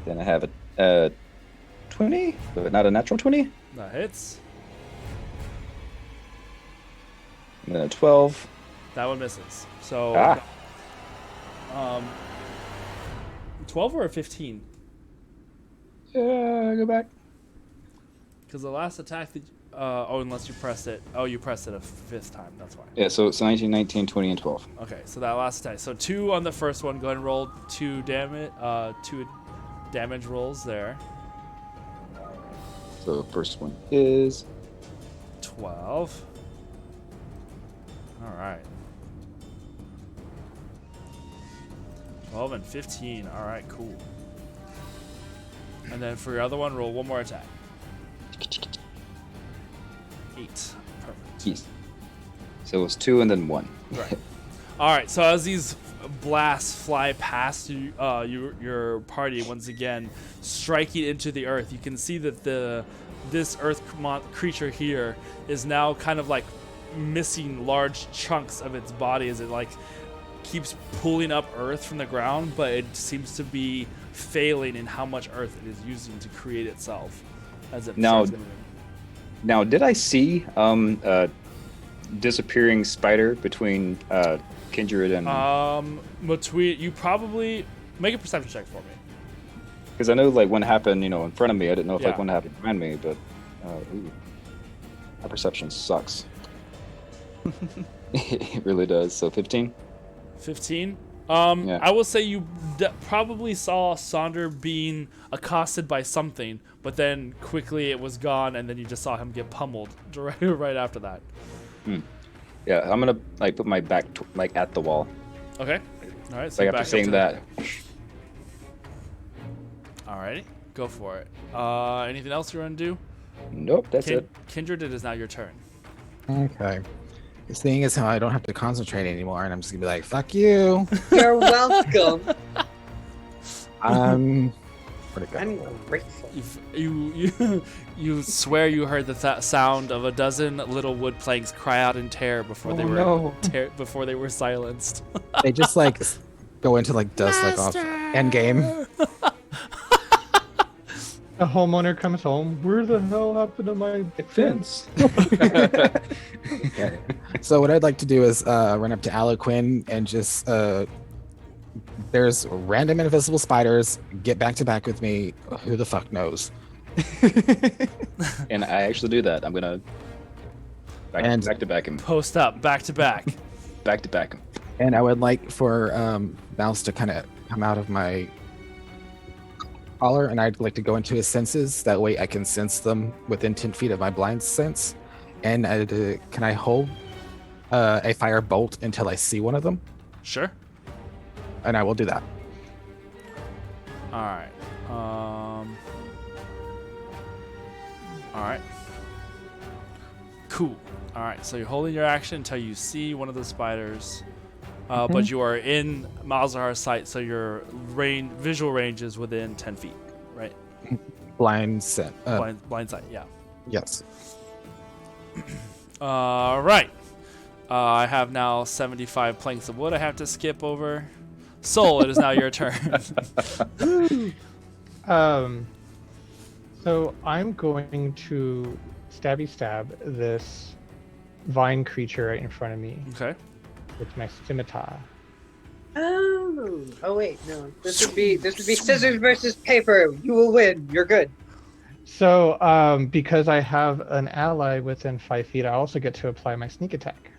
Then I have a 20, but not a natural 20. That hits. And then a 12. That one misses. So, 12 or a 15? Go back. Because the last attack that unless you pressed it. Oh, you pressed it a 5th time. That's why. Yeah, so 19, 19, 20, and 12. Okay, so that last attack. So 2 on the first one. Go ahead and roll 2 damage. 2 damage rolls there. So the first one is 12. All right. 12 and 15. All right, cool. And then for your other one, roll 1 more attack. 8. Perfect. yes. So it was 2 and then 1. Right. All right. So as these blasts fly past you, your party once again, striking into the earth, you can see that this earth creature here is now kind of like missing large chunks of its body as it like keeps pulling up earth from the ground, but it seems to be failing in how much earth it is using to create itself as it Now- starts moving. Now, did I see a disappearing spider between Kindred and? Matui, you probably make a perception check for me. Because I know like one happened, in front of me. I didn't know if Yeah. like one happened behind me, but my perception sucks. It really does. So 15. 15. Yeah. I will say you probably saw Sonder being accosted by something, but then quickly it was gone, and then you just saw him get pummeled right after that. Yeah, I'm gonna like put my back like at the wall. Okay. All right. So Like back after up saying to that. Alrighty. Go for it. Anything else you want to do? Nope, that's it. Kindred, it is now your turn. Okay. The thing is how I don't have to concentrate anymore, and I'm just gonna be like, "Fuck you." You're welcome. Where'd it go? I'm grateful. You swear you heard the sound of a dozen little wood planks cry out in terror before they were before they were silenced. They just like go into like dust, like off Endgame. A homeowner comes home. Where the hell happened to my fence? Okay. So what I'd like to do is run up to Aliquin and just there's random invisible spiders. Get back to back with me. Who the fuck knows? And I actually do that. I'm gonna back to back him. Post up, back to back. Back to back him. And I would like for Mouse to kind of come out of my collar, and I'd like to go into his senses. That way I can sense them within 10 feet of my blind sense. And can I hold a fire bolt until I see one of them? Sure. And I will do that. All right. All right. Cool. All right. So you're holding your action until you see one of the spiders, but you are in Malzahar's sight, so your visual range is within 10 feet, right? Blind scent. Blind sight. Yeah. Yes. All right. I have now 75 planks of wood I have to skip over. Soul, it is now your turn. So I'm going to stabby stab this vine creature right in front of me Okay. with my scimitar. Oh wait, no. This would be scissors versus paper. You will win. You're good. So, because I have an ally within 5 feet, I also get to apply my sneak attack.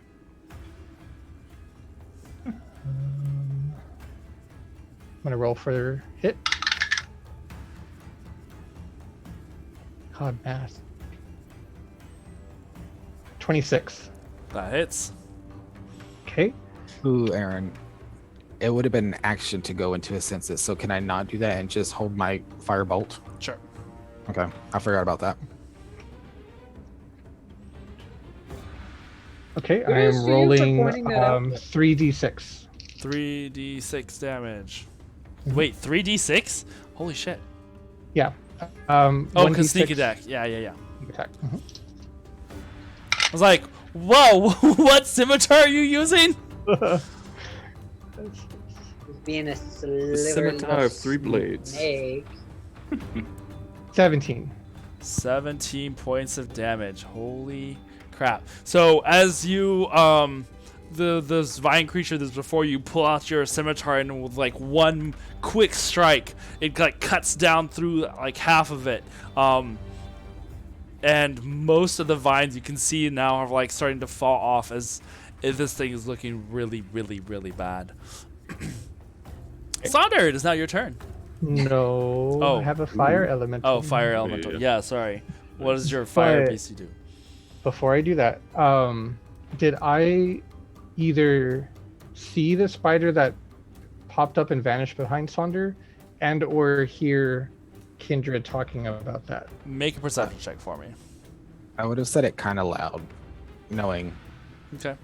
I'm gonna roll for hit. God, math. 26. That hits. Okay. Ooh, Aaron. It would have been an action to go into his senses, so can I not do that and just hold my firebolt? Sure. Okay, I forgot about that. Okay, I Kudos am to you for rolling pointing that out. 3d6. 3d6 damage. Wait, 3d6? Holy shit. Yeah. Oh, 1d6 because sneak attack. Yeah. sneak attack. I was like, whoa, what scimitar are you using? Being a The sliver scimitar of 3 blades. snake. 17. 17 points of damage. Holy crap. So as you this vine creature that's before you pull out your scimitar and with like one quick strike, it like cuts down through like half of it. And most of the vines you can see now are like starting to fall off as if this thing is looking really, really, really bad. Sonder, it is now your turn. No, Oh. I have a fire elemental. Oh, fire elemental. Yeah, sorry. What does your fire But- BC do? Before I do that, did I either see the spider that popped up and vanished behind Sonder, and or hear Kindred talking about that? Make a perception check for me. I would have said it kind of loud, knowing. Okay.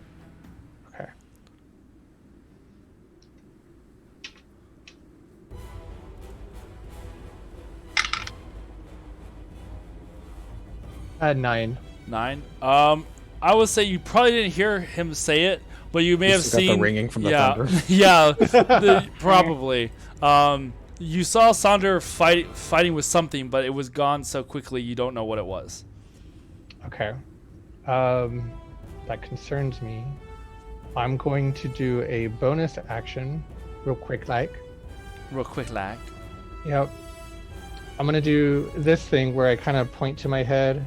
Okay. At 9. 9. I would say you probably didn't hear him say it, but you may You have still got the seen ringing from the yeah, thunder. yeah, probably. You saw Sonder fighting with something, but it was gone so quickly you don't know what it was. Okay. That concerns me. I'm going to do a bonus action real quick Real quick, lag. Yep. I'm gonna do this thing where I kind of point to my head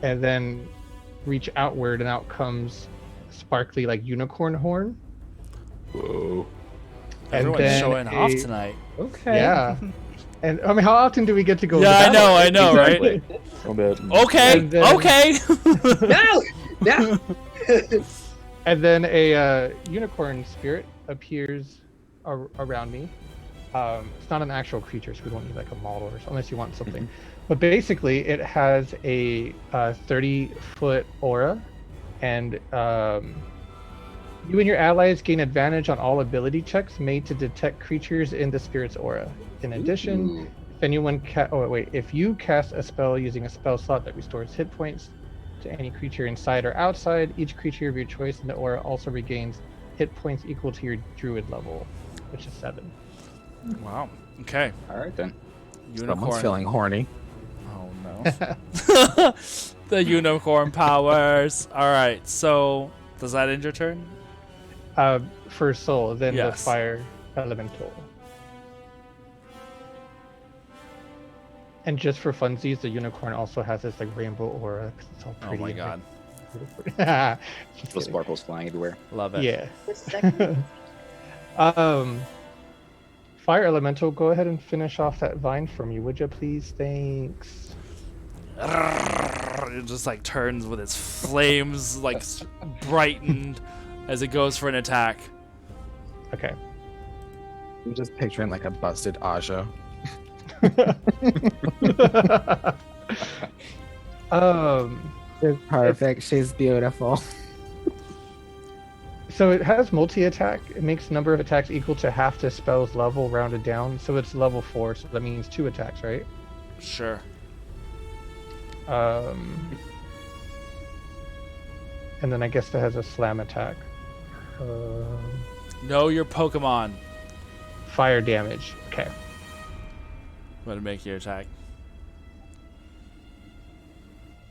and then reach outward, and out comes sparkly like unicorn horn. Whoa. And Everyone's then showing off a- tonight. Okay. Yeah. And I mean, how often do we get to go? Yeah, into I know, battle? right? So bad. Okay, And then- okay. No! No! And then a unicorn spirit appears around me. It's not an actual creature, so we don't need like a model or unless you want something. But basically, it has a 30-foot aura, and you and your allies gain advantage on all ability checks made to detect creatures in the spirit's aura. In addition, Ooh. if anyone if you cast a spell using a spell slot that restores hit points to any creature inside or outside, each creature of your choice in the aura also regains hit points equal to your druid level, which is 7. Wow. Okay. All right then. Someone's Unicorn. feeling horny. Oh no. The unicorn powers. All right. So does that end your turn? For soul, then the Yes. fire elemental. And just for funsies, the unicorn also has this like rainbow aura. 'Cause it's all Oh pretty. my and, god. like, Just Little kidding. sparkles flying everywhere. Love it. Yeah. For a second. Fire elemental, go ahead and finish off that vine for me, would you please? Thanks. It just like turns with its flames like brightened as it goes for an attack. Okay. I'm just picturing like a busted Aja. She's perfect. She's beautiful. So it has multi-attack. It makes number of attacks equal to half the spell's level rounded down. So it's level 4, so that means 2 attacks, right? Sure. And then I guess that has a slam attack. Know your Pokemon. Fire damage. Okay. What to make your attack?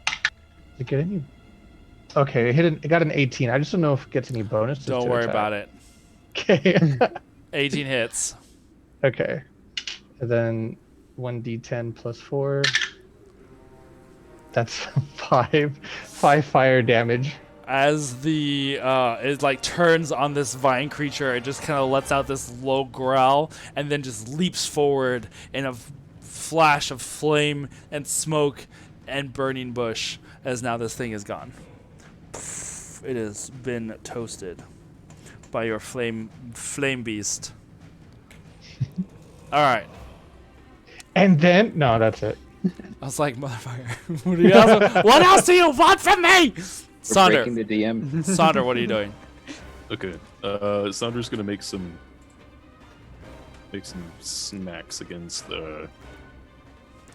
Does it get any? Okay, it got an 18. I just don't know if it gets any bonuses. Don't worry about it. Okay. 18 hits. Okay. And then 1d10 plus 4. That's five fire damage. As the it like turns on this vine creature, it just kind of lets out this low growl and then just leaps forward in a flash of flame and smoke and burning bush. As now this thing is gone. It has been toasted by your flame beast. All right. And then no, that's it. I was like, motherfucker, what else do you want from me? We're Sonder, breaking the DM. Sonder, what are you doing? Okay. Sandra's gonna make some snacks against the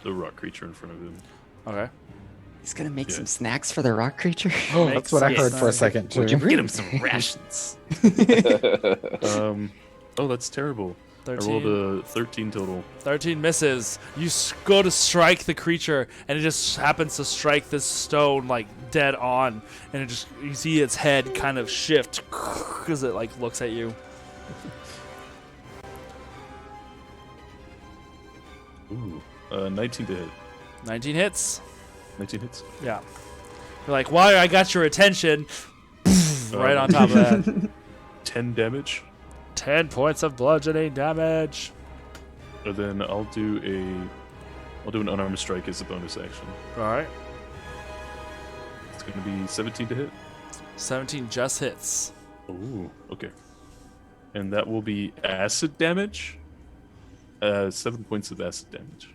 rock creature in front of him. Okay. He's gonna make Yeah. some snacks for the rock creature. Oh, that's what I heard for a Makes second too. Get him some rations. Oh, that's terrible. I rolled 13, a 13 total. 13 misses. You go to strike the creature, and it just happens to strike this stone like dead on, and it just you see its head kind of shift as it like looks at you. Ooh, 19 to hit. 19 hits. 19 hits. Yeah. You're like, "Why? I got your attention." Right on top of that. 10 damage. 10 points of bludgeoning damage. And then I'll do an unarmed strike as a bonus action. All right. It's going to be 17 to hit. 17 just hits. Ooh, okay. And that will be acid damage. 7 points of acid damage.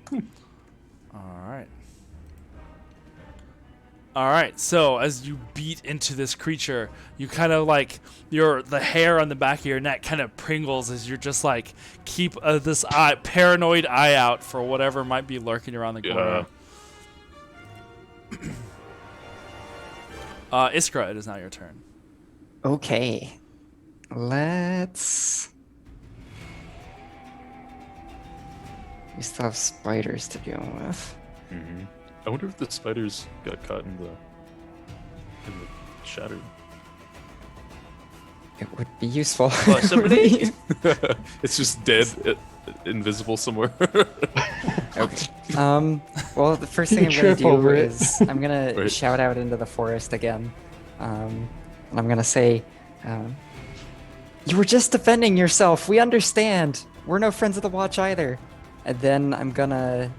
All right. All right. So as you beat into this creature, you kind of like the hair on the back of your neck kind of pringles as you're just like keep this paranoid eye out for whatever might be lurking around the corner. Iskra, it is now your turn. Okay. Let's. We still have spiders to deal with. Mm-hmm. I wonder if the spiders got caught in the shattered. It would be useful. Possibly. It's just dead, invisible somewhere. Okay. Well, the first thing I'm gonna Trip do over it. is I'm gonna Right. shout out into the forest again, and I'm gonna say, "You were just defending yourself. We understand. We're no friends of the Watch either." And then I'm gonna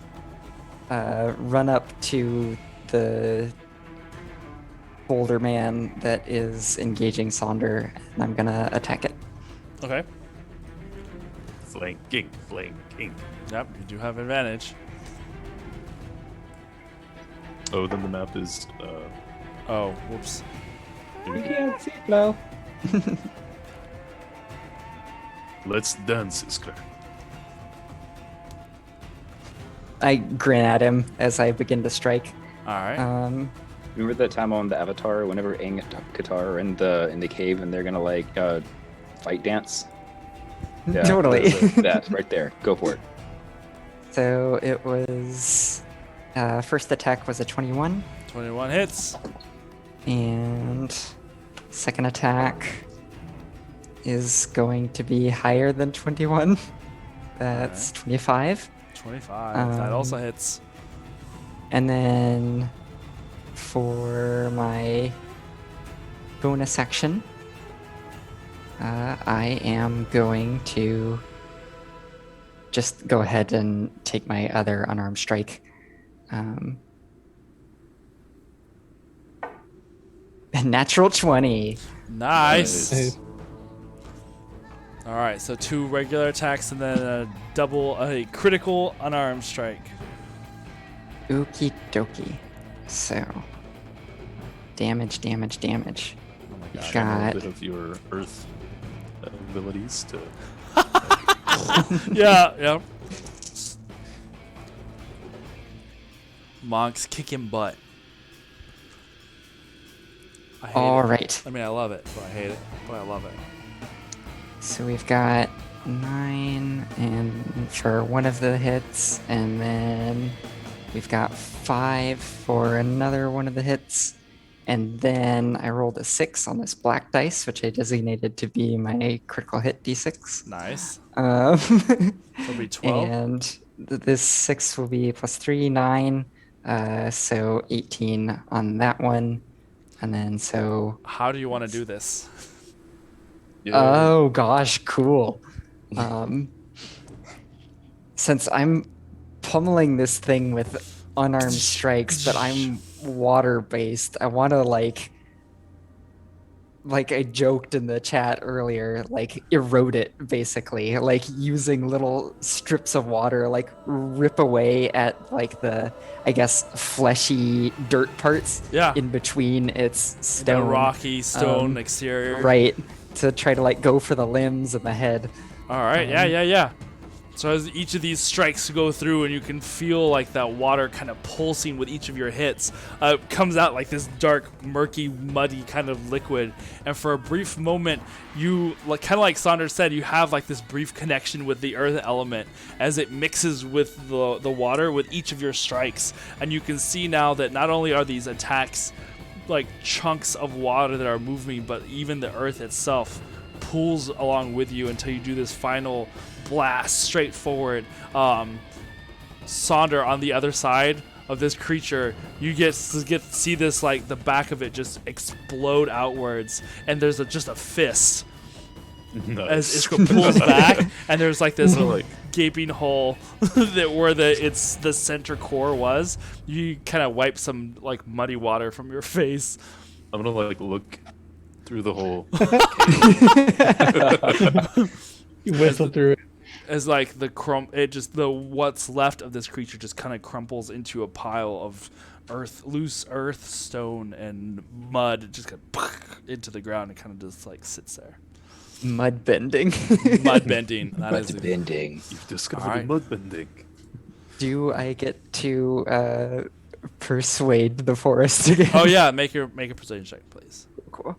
run up to the boulder man that is engaging Sonder, and I'm gonna attack it. Okay. Flanking. Yep, you do have advantage. Oh, then the map is. Oh, whoops. I can't see now. Let's dance, Iskra. I grin at him as I begin to strike. All right. Remember that time on the Avatar, whenever Aang and Katara are in the cave and they're gonna like fight dance? Yeah, Totally. That right there. Go for it. So it was first attack was a 21, 21 hits. and second attack is going to be higher than 21. That's 25. 25. That also hits. And then for my bonus action, I am going to just go ahead and take my other unarmed strike. A natural 20. Nice. Nice. All right, so 2 regular attacks and then a critical unarmed strike. Okie dokie. So, damage. Oh my We've god. got A bit of your earth abilities to. Yeah. Monk's kicking butt. I hate all it. right. I mean, I love it, but I hate it, but I love it. So we've got 9 and for one of the hits, and then we've got 5 for another one of the hits, and then I rolled a 6 on this black dice, which I designated to be my critical hit d6. Nice. It'll be 12. And this 6 will be plus 3, 9, So 18 on that one. And then so. How do you want to do this? Yeah. Oh gosh, cool. Since I'm pummeling this thing with unarmed strikes, but I'm water based, I want to like I joked in the chat earlier, like erode it basically, like using little strips of water, like rip away at like the, I guess, fleshy dirt parts Yeah. in between its The stone. rocky stone exterior. Right, to try to like go for the limbs and the head. All right. Yeah. So as each of these strikes go through, and you can feel like that water kind of pulsing with each of your hits, comes out like this dark, murky, muddy kind of liquid. And for a brief moment, you, like, kind of like Saunders said, you have like this brief connection with the earth element as it mixes with the water with each of your strikes. And you can see now that not only are these attacks like chunks of water that are moving, but even the earth itself pulls along with you until you do this final blast straight forward. Sonder, on the other side of this creature, you get to see this, like, the back of it just explode outwards, and there's just a fist as Nice. Iskra pulls back, and there's like this Like- gaping hole that where the center core was. You kind of wipe some like muddy water from your face. I'm gonna like look through the hole. You whistle through it. As like the what's left of this creature just kind of crumples into a pile of loose earth, stone, and mud. It just kind of into the ground and kind of just like sits there. Mud bending. Mud bending. That is Mud bending. You've discovered Alright. mud bending. Do I get to persuade the forest again? Oh yeah, make a persuasion check, please. Cool.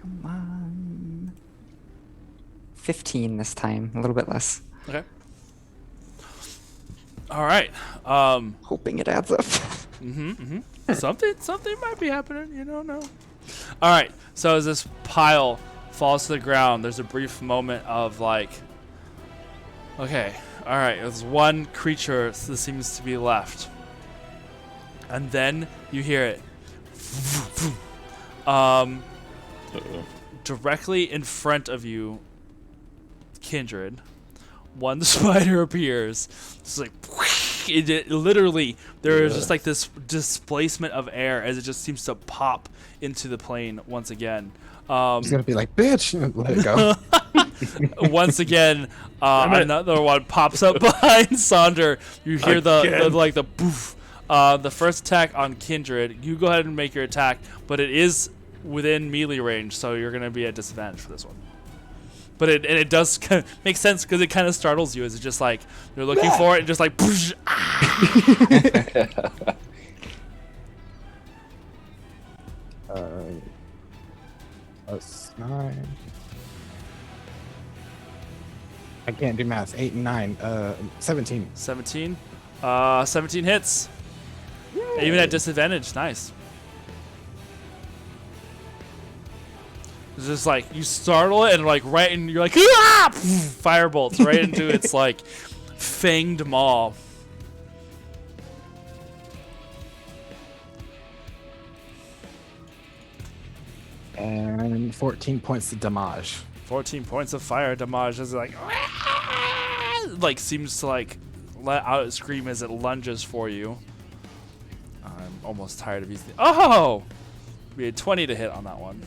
Come on. 15 this time, a little bit less. Okay. All right. Hoping it adds up. Something might be happening. You don't know. All right. So as this pile falls to the ground, there's a brief moment of like, okay, all right, there's one creature that seems to be left, and then you hear it. Uh-oh. Directly in front of you, Kindred, one spider appears. It's like it literally there is just like this displacement of air as it just seems to pop into the plane once again. He's gonna be like, bitch, let it go. Once again, another one pops up behind Sonder. You hear the Again. like the poof. The first attack on Kindred. You go ahead and make your attack, but it is within melee range, so you're gonna be at disadvantage for this one. But it does kind of make sense because it kind of startles you as it's just like you're looking for it and just like poosh, Plus 9. I can't do math. 8 and 9. 17. 17. 17 hits. Even at disadvantage, nice. It's just like you startle it and like right and you're like ah! Firebolts right into its like fanged maw. And 14 points of damage. 14 points of fire damage as it like seems to like let out a scream as it lunges for you. I'm almost tired of using. Oh, we had 20 to hit on that one.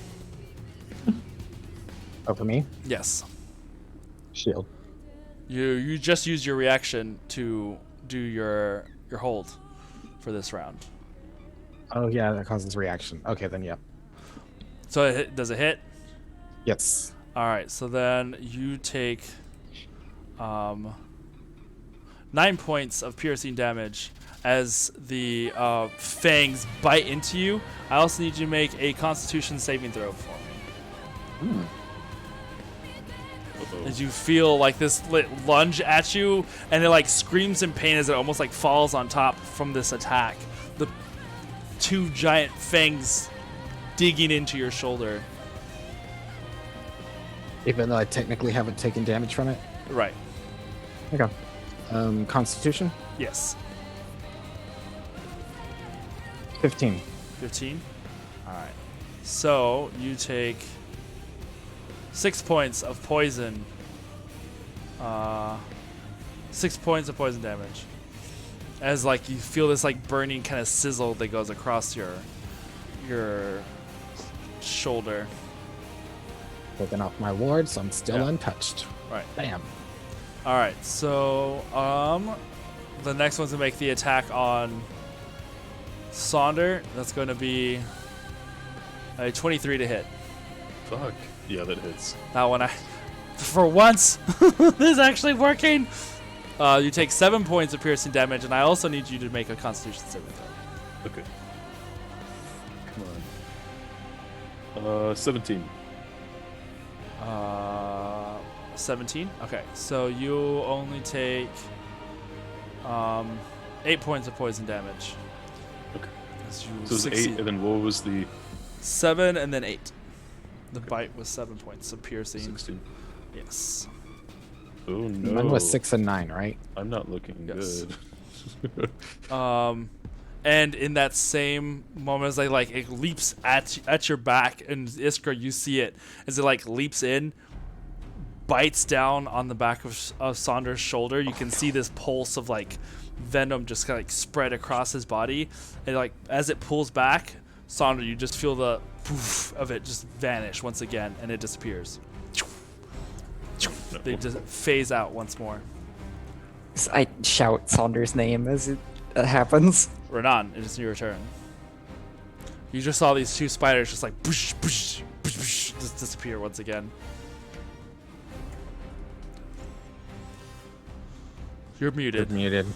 Oh, for me? Yes. Shield. You just used your reaction to do your hold for this round. Oh, yeah, that causes reaction. Okay, then, yeah. So does it hit? Yes. All right. So then you take 9 points of piercing damage as the fangs bite into you. I also need you to make a Constitution saving throw for me. As you feel like this lunge at you, and it like screams in pain as it almost like falls on top from this attack. The 2 giant fangs digging into your shoulder. Even though I technically haven't taken damage from it? Right. Okay. Constitution. Yes. 15. 15. All right. So you take 6 points of poison. 6 points of poison damage. As like you feel this like burning kind of sizzle that goes across your shoulder. Taking off my ward, so I'm still Yeah. untouched. Right. Bam. All right. So the next one's gonna make the attack on Sonder. That's going to be a 23 to hit. Fuck. Yeah, that hits. That one, for once, this is actually working. You take 7 points of piercing damage, and I also need you to make a Constitution saving throw. Okay. Come on. 17. 17. Okay, so you only take 8 points of poison damage. Okay. As you So it was succeed. 8, and then what was the 7 and then 8. The bite was 7 points of piercing. 16? Yes. Oh no. Mine was 6 and 9, right? I'm not looking Yes. good. And in that same moment, as it leaps at your back, and Iskra, you see it as it like leaps in, bites down on the back of Saunder's shoulder. You can see this pulse of like venom just kind of like spread across his body, and like as it pulls back, Saunder, you just feel the poof of it just vanish once again, and it disappears. They just phase out once more. I shout Saunders' name as it happens. Renan, it is your turn. You just saw these two spiders just like boosh, boosh, boosh, boosh, just disappear once again. You're muted. Muted.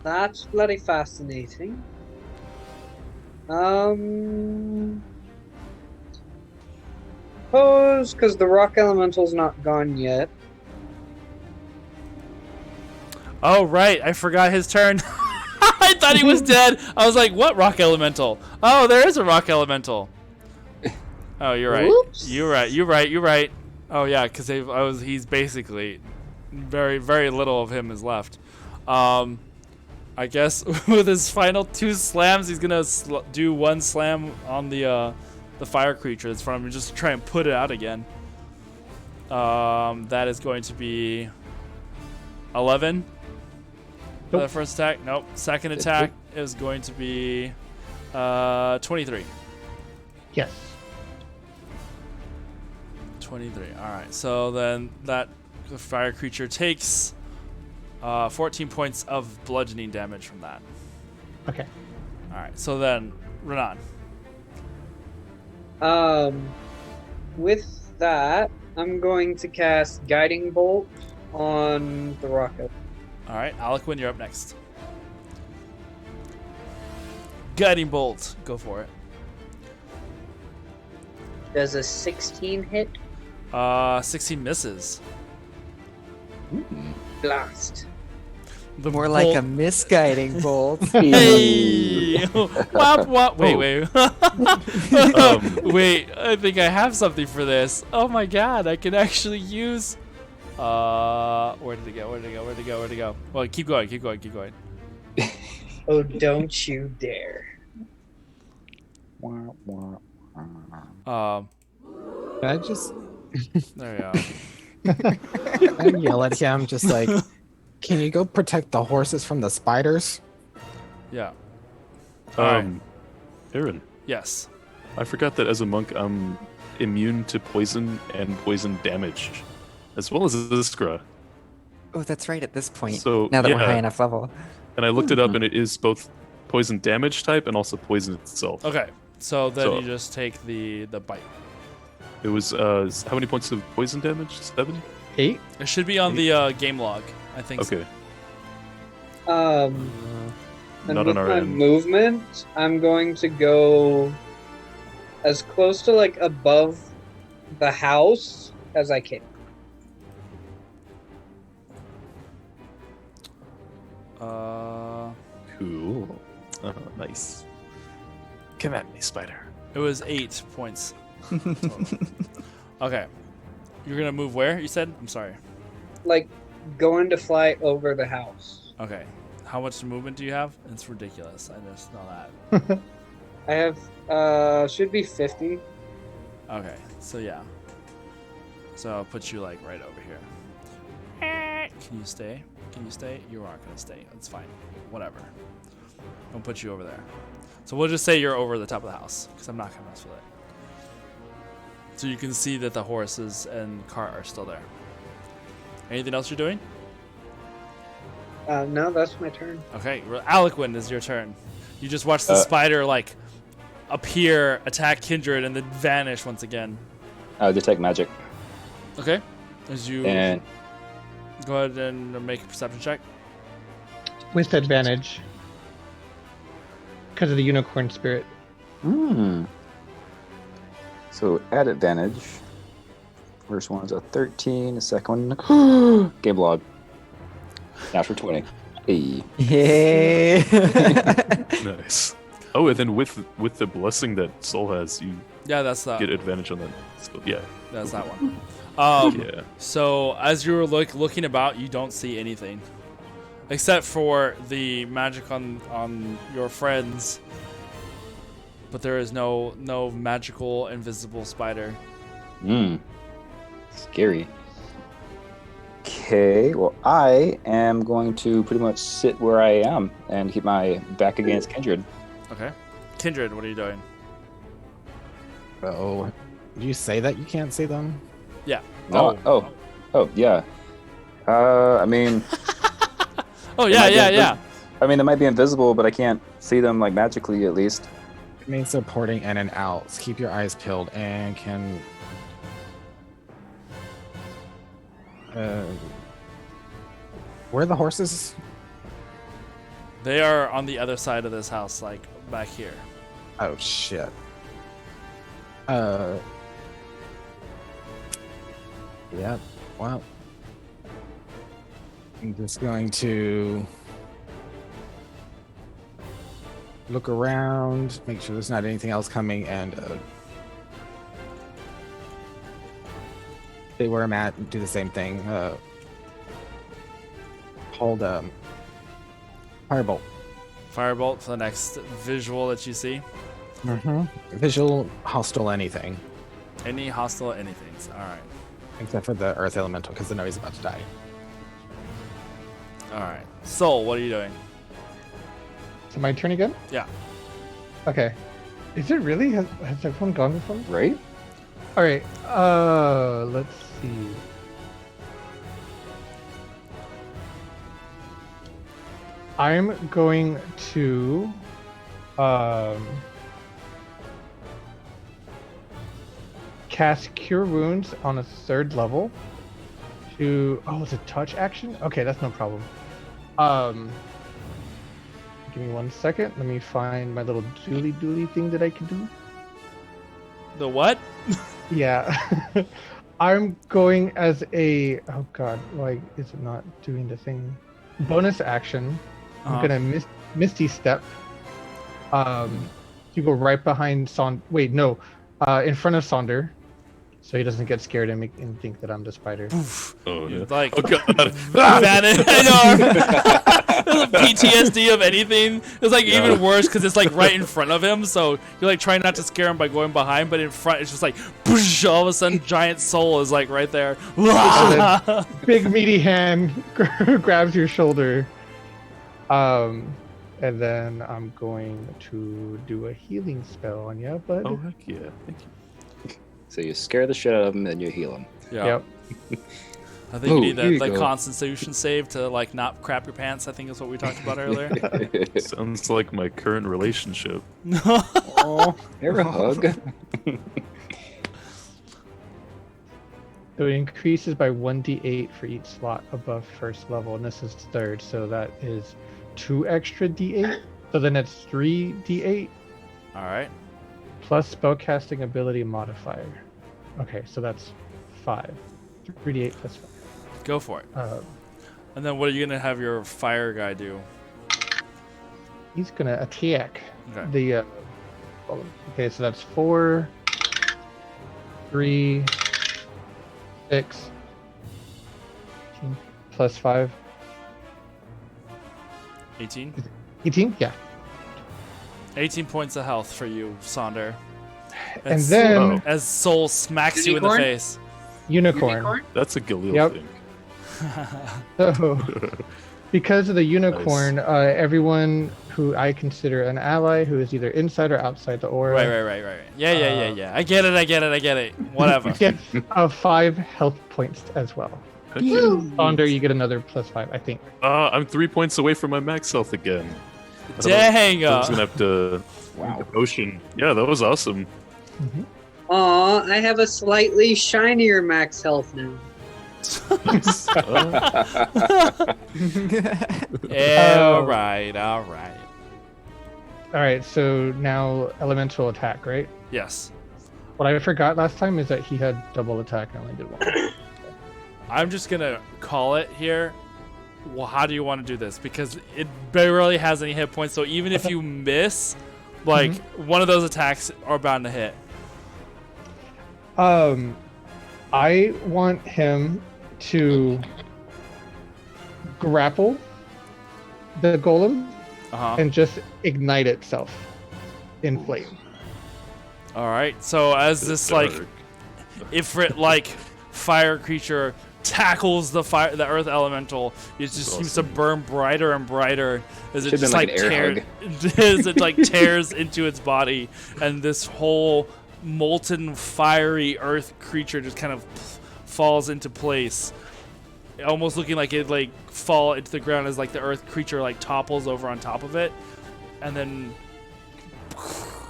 That's bloody fascinating. Suppose because the rock elemental's not gone yet. Oh, right. I forgot his turn. I thought he was dead. I was like, what rock elemental? Oh, there is a rock elemental. Oh, you're right. Whoops. You're right. Oh, yeah, because he's basically very, very little of him is left. I guess with his final 2 slams, he's going to do 1 slam on the fire creature that's in front of him, just to try and put it out again. That is going to be 11. For the first attack. Nope. Second attack is going to be 23. Yes. 23. All right. So then the fire creature takes 14 points of bludgeoning damage from that. Okay. All right. So then, Renan. With that, I'm going to cast Guiding Bolt on the rocket. All right. Alcuin, you're up next. Guiding bolt. Go for it. Does a 16 hit? 16 misses. Blast. The More like a bolt- misguiding bolt. Hey! Wop, wop. Wait. Wait, I think I have something for this. Oh my god, I can actually use... where did it go? Well, keep going. Oh, don't you dare. Um, Can I just there we go. I yell at him, just like, can you go protect the horses from the spiders? Yeah. Alright. Aaron, Yes. I forgot that as a monk, I'm immune to poison and poison damage, as well as Iskra. Oh, that's right at this point. So, now that we're yeah. high enough level. And I looked it up, and it is both poison damage type and also poison itself. Okay. So then So- you just take the bite. It was how many points of poison damage? 7? 8? It should be on the game log. I think. so. Okay. And Not with on our my end. movement, I'm going to go as close to like above the house as I can. Cool. Nice. Come at me, spider. It was 8 points Okay. You're gonna move where? You said? I'm sorry. Like going to fly over the house. Okay. How much movement do you have? It's ridiculous. I just know that. I have should be 50. Okay. So yeah. So I'll put you like right over here. Can you stay? Can you stay? You aren't gonna stay. That's fine. Whatever. I'll put you over there. So we'll just say you're over the top of the house because I'm not gonna mess with it. So you can see that the horses and cart are still there. Anything else you're doing? No, that's my turn. Okay, Aliquin is your turn. You just watch the spider like appear, attack Kindred, and then vanish once again. Detect magic. Okay, as you And go ahead and make a perception check. With advantage. Because of the unicorn spirit. So at advantage. First one's a 13. The second one, game log. Natural 20. Hey. Yay! Nice. Oh, and then with the blessing that Soul has, you Yeah, that's that. get advantage on that. So, yeah. That's that one. Yeah. So as you're looking about, you don't see anything, except for the magic on your friends. But there is no magical invisible spider. Scary. Okay, well, I am going to pretty much sit where I am and keep my back against Kindred. Okay, Kindred, what are you doing? Oh, did you say that you can't see them? Yeah. Oh, yeah. I mean, Oh yeah, might be yeah. I mean, they might be invisible, but I can't see them like magically, at least. It means they're porting in and out. So keep your eyes peeled and can. Where are the horses? They are on the other side of this house, like back here. Oh shit. Yeah. Well, I'm just going to look around, make sure there's not anything else coming, and stay where I'm at and do the same thing. Hold firebolt. Firebolt for the next visual that you see. Visual hostile anything, Any hostile anythings. All right. except for the earth elemental because I know he's about to die. All right. Soul, what are you doing? Is it my turn again? Yeah. Okay. Is it really? Has everyone gone before? Right? All right. Let's see. I'm going to cast Cure Wounds on a 3rd level. It's a touch action? Okay, that's no problem. Give me 1 second. Let me find my little dooley thing that I can do. The what? Yeah. I'm going as a... Oh god, why is it not doing the thing? Bonus action. I'm gonna Misty Step. You go right behind Wait, no. In front of Sonder. So he doesn't get scared and think that I'm the spider. Oh, yeah. Like, oh god. vanish. I know. PTSD of anything. It's like even worse because it's like right in front of him. So you're like trying not to scare him by going behind, but in front it's just like whoosh, all of a sudden giant soul is like right there. Big meaty hand grabs your shoulder. And then I'm going to do a healing spell on you, bud. Oh, heck yeah. Thank you. So you scare the shit out of them, then you heal them. Yeah. Yep. I think you need here you the go. Constitution save to like not crap your pants. I think is what we talked about earlier. Sounds like my current relationship. Oh, air hug. So it increases by 1d8 for each slot above 1st level, and this is 3rd, so that is 2 extra d8. So then it's 3d8 All right. plus spellcasting ability modifier. Okay, so that's 5. 3d8 plus 5. Go for it. And then what are you gonna have your fire guy do? He's gonna attack Okay. the. Okay, so that's 4, 3, 6, 18, plus 5. 18. 18? Yeah. 18 points of health for you, Sonder. And then as Soul smacks you in the Unicorn? face. unicorn. That's a Galil Yep. thing. So, because of the unicorn, everyone who I consider an ally who is either inside or outside the aura Right. Yeah. I get it. Whatever. gets 5 health points as well. Sonder, you get another plus 5, I think. I'm 3 points away from my max health again. Dang. I was gonna have to. Wow. Potion. Yeah, that was awesome. Aw, I have a slightly shinier max health now. All right. All right, so now elemental attack, right? Yes. What I forgot last time is that he had double attack and only did 1. I'm just gonna call it here. Well, how do you want to do this? Because it barely has any hit points, so even if you miss, like one of those attacks are bound to hit. I want him to grapple the golem and just ignite itself in flame. All right. So as this like Dark. Ifrit like fire creature tackles the earth elemental, it just seems to burn brighter and brighter as it Should've just been like like an air tears as it like tears into its body, and this whole molten fiery earth creature just kind of falls into place, almost looking like it like fall into the ground as like the earth creature like topples over on top of it, and then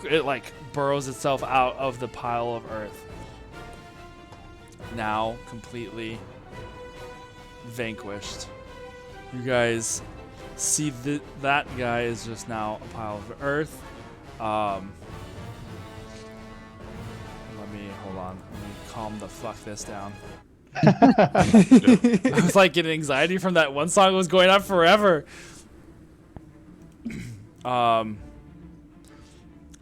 it like burrows itself out of the pile of earth, now completely vanquished. You guys see that guy is just now a pile of earth. Hold on. Let me calm the fuck this down. I was like getting anxiety from that one song that was going on forever.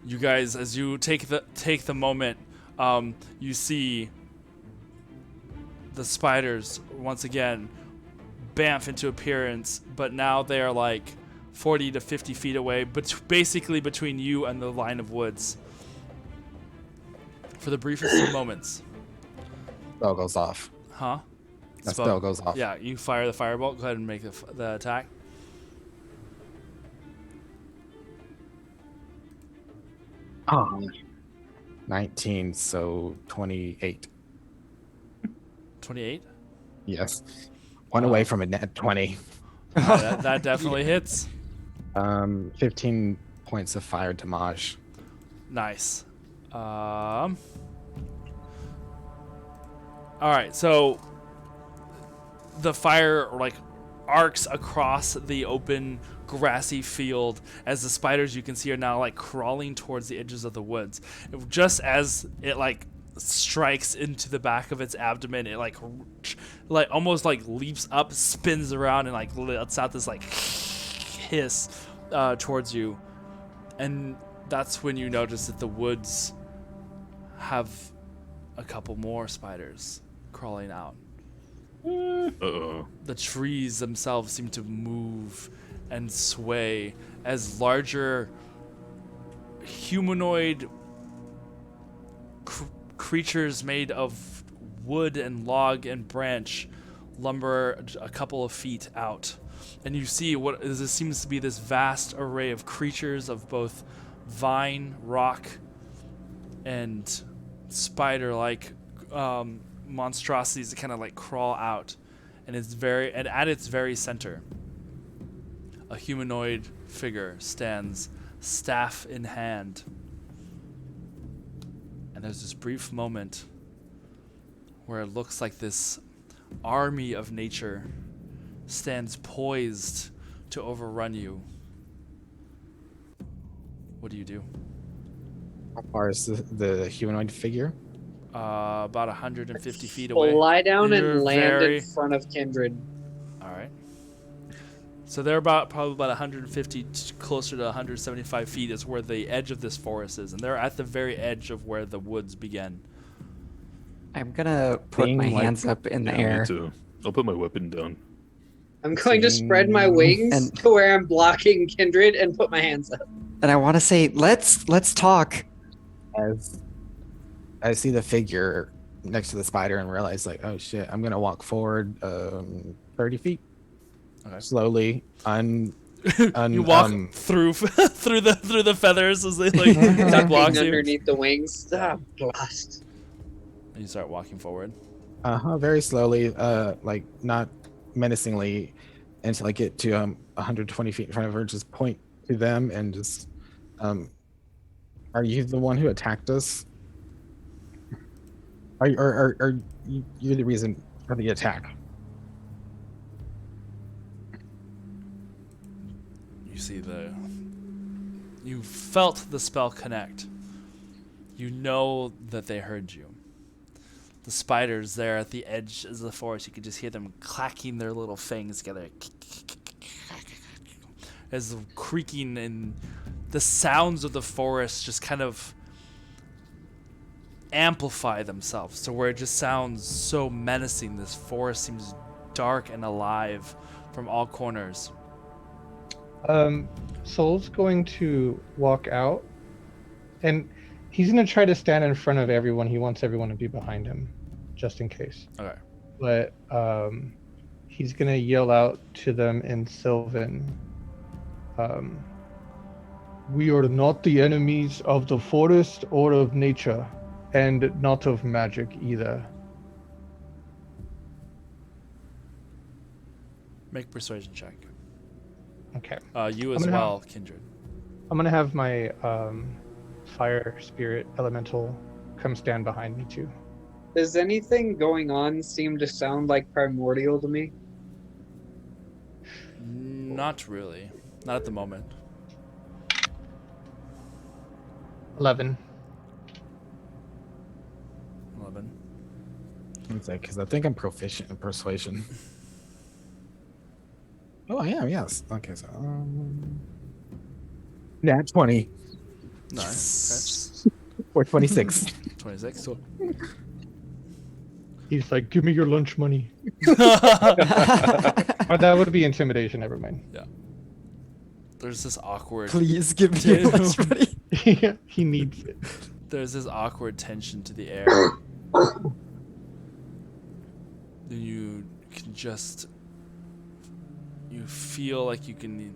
You guys, as you take the moment, you see the spiders once again bamf into appearance, but now they are like 40 to 50 feet away, but basically between you and the line of woods. For the briefest of moments. Spell goes off. Huh? That spell goes off. Yeah, you fire the firebolt. Go ahead and make the attack. Oh. 19, so 28. 28? Yes. One away from a net 20. That definitely hits. 15 points of fire damage. Nice. All right, so the fire like arcs across the open grassy field as the spiders you can see are now like crawling towards the edges of the woods. Just as it like strikes into the back of its abdomen, it like almost like leaps up, spins around, and like lets out this like hiss towards you. And that's when you notice that the woods have a couple more spiders crawling out. Uh-oh. The trees themselves seem to move and sway as larger humanoid creatures made of wood and log and branch lumber a couple of feet out. And you see what is, this seems to be this vast array of creatures of both vine, rock, and spider-like monstrosities that kind of like crawl out, and at its very center, a humanoid figure stands, staff in hand. And there's this brief moment where it looks like this army of nature stands poised to overrun you. What do you do? How far is the humanoid figure? About 150 feet away. Lie down You're and land very- in front of Kindred. All right. So they're probably about 150, closer to 175 feet is where the edge of this forest is, and they're at the very edge of where the woods begin. I'm gonna put my Being like- hands up in the Yeah, me air. too. I'll put my weapon down. I'm going to spread my wings And- to where I'm blocking Kindred and put my hands up. And I want to say, let's talk. As I see the figure next to the spider and realize, like, oh shit, I'm gonna walk forward 30 feet. Okay. Slowly. You walk through through the feathers as they like Ducking blocks you. underneath the wings. Ah, blast. And you start walking forward. very slowly, like not menacingly, until I get to 120 feet in front of her. Just point to them and just, are you the one who attacked us? Are you the reason for the attack? You see you felt the spell connect. You know that they heard you. The spiders there at the edge of the forest, you could just hear them clacking their little fangs together. As the creaking and the sounds of the forest just kind of amplify themselves to where it just sounds so menacing. This forest seems dark and alive from all corners. Soul's going to walk out, and he's going to try to stand in front of everyone. He wants everyone to be behind him, just in case. Okay. But he's going to yell out to them in Sylvan. We are not the enemies of the forest or of nature, and not of magic either. Make persuasion check. Okay. You as gonna well, Kindred. I'm going to have my fire spirit elemental come stand behind me too. Does anything going on seem to sound like primordial to me? Not really. Not at the moment. 11. 11. Because I think I'm proficient in persuasion. Oh, I am. Yes. Okay. So, nat 20 Nice. or 26. Okay. 26. He's like, give me your lunch money. Oh, that would be intimidation. Never mind. There's this awkward. Please give me your lunch money. Yeah, he needs it. There's this awkward tension to the air. Then you can just. You feel like you can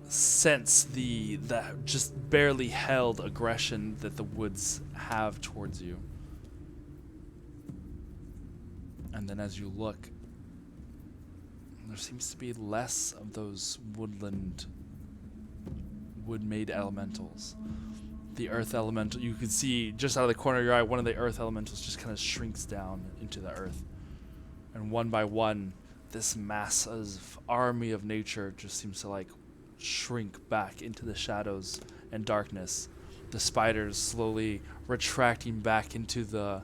sense the just barely held aggression that the woods have towards you. And then as you look, there seems to be less of those wood-made elementals. The earth elemental, you can see just out of the corner of your eye, one of the earth elementals just kind of shrinks down into the earth. And one by one, this massive army of nature just seems to like shrink back into the shadows and darkness. The spiders slowly retracting back into the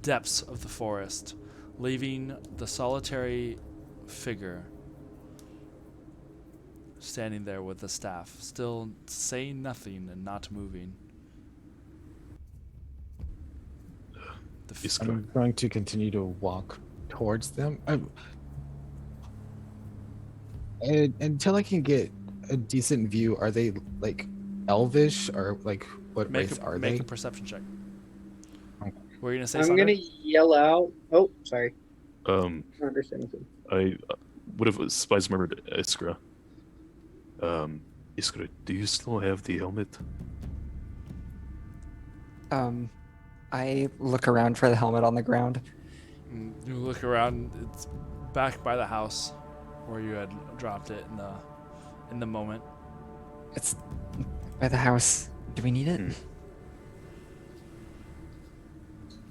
depths of the forest, leaving the solitary figure standing there with the staff, still saying nothing and not moving. I'm going to continue to walk towards them. Until I can get a decent view, are they like elvish or like what race are they? Make a perception check. Okay. What are you gonna say? I'm Sandra? gonna yell out. Oh, sorry. I I don't understand anything. would have spies remembered Iskra. Iskra, do you still have the helmet? I look around for the helmet on the ground. You look around. It's back by the house where you had dropped it in the moment. It's by the house. Do we need it?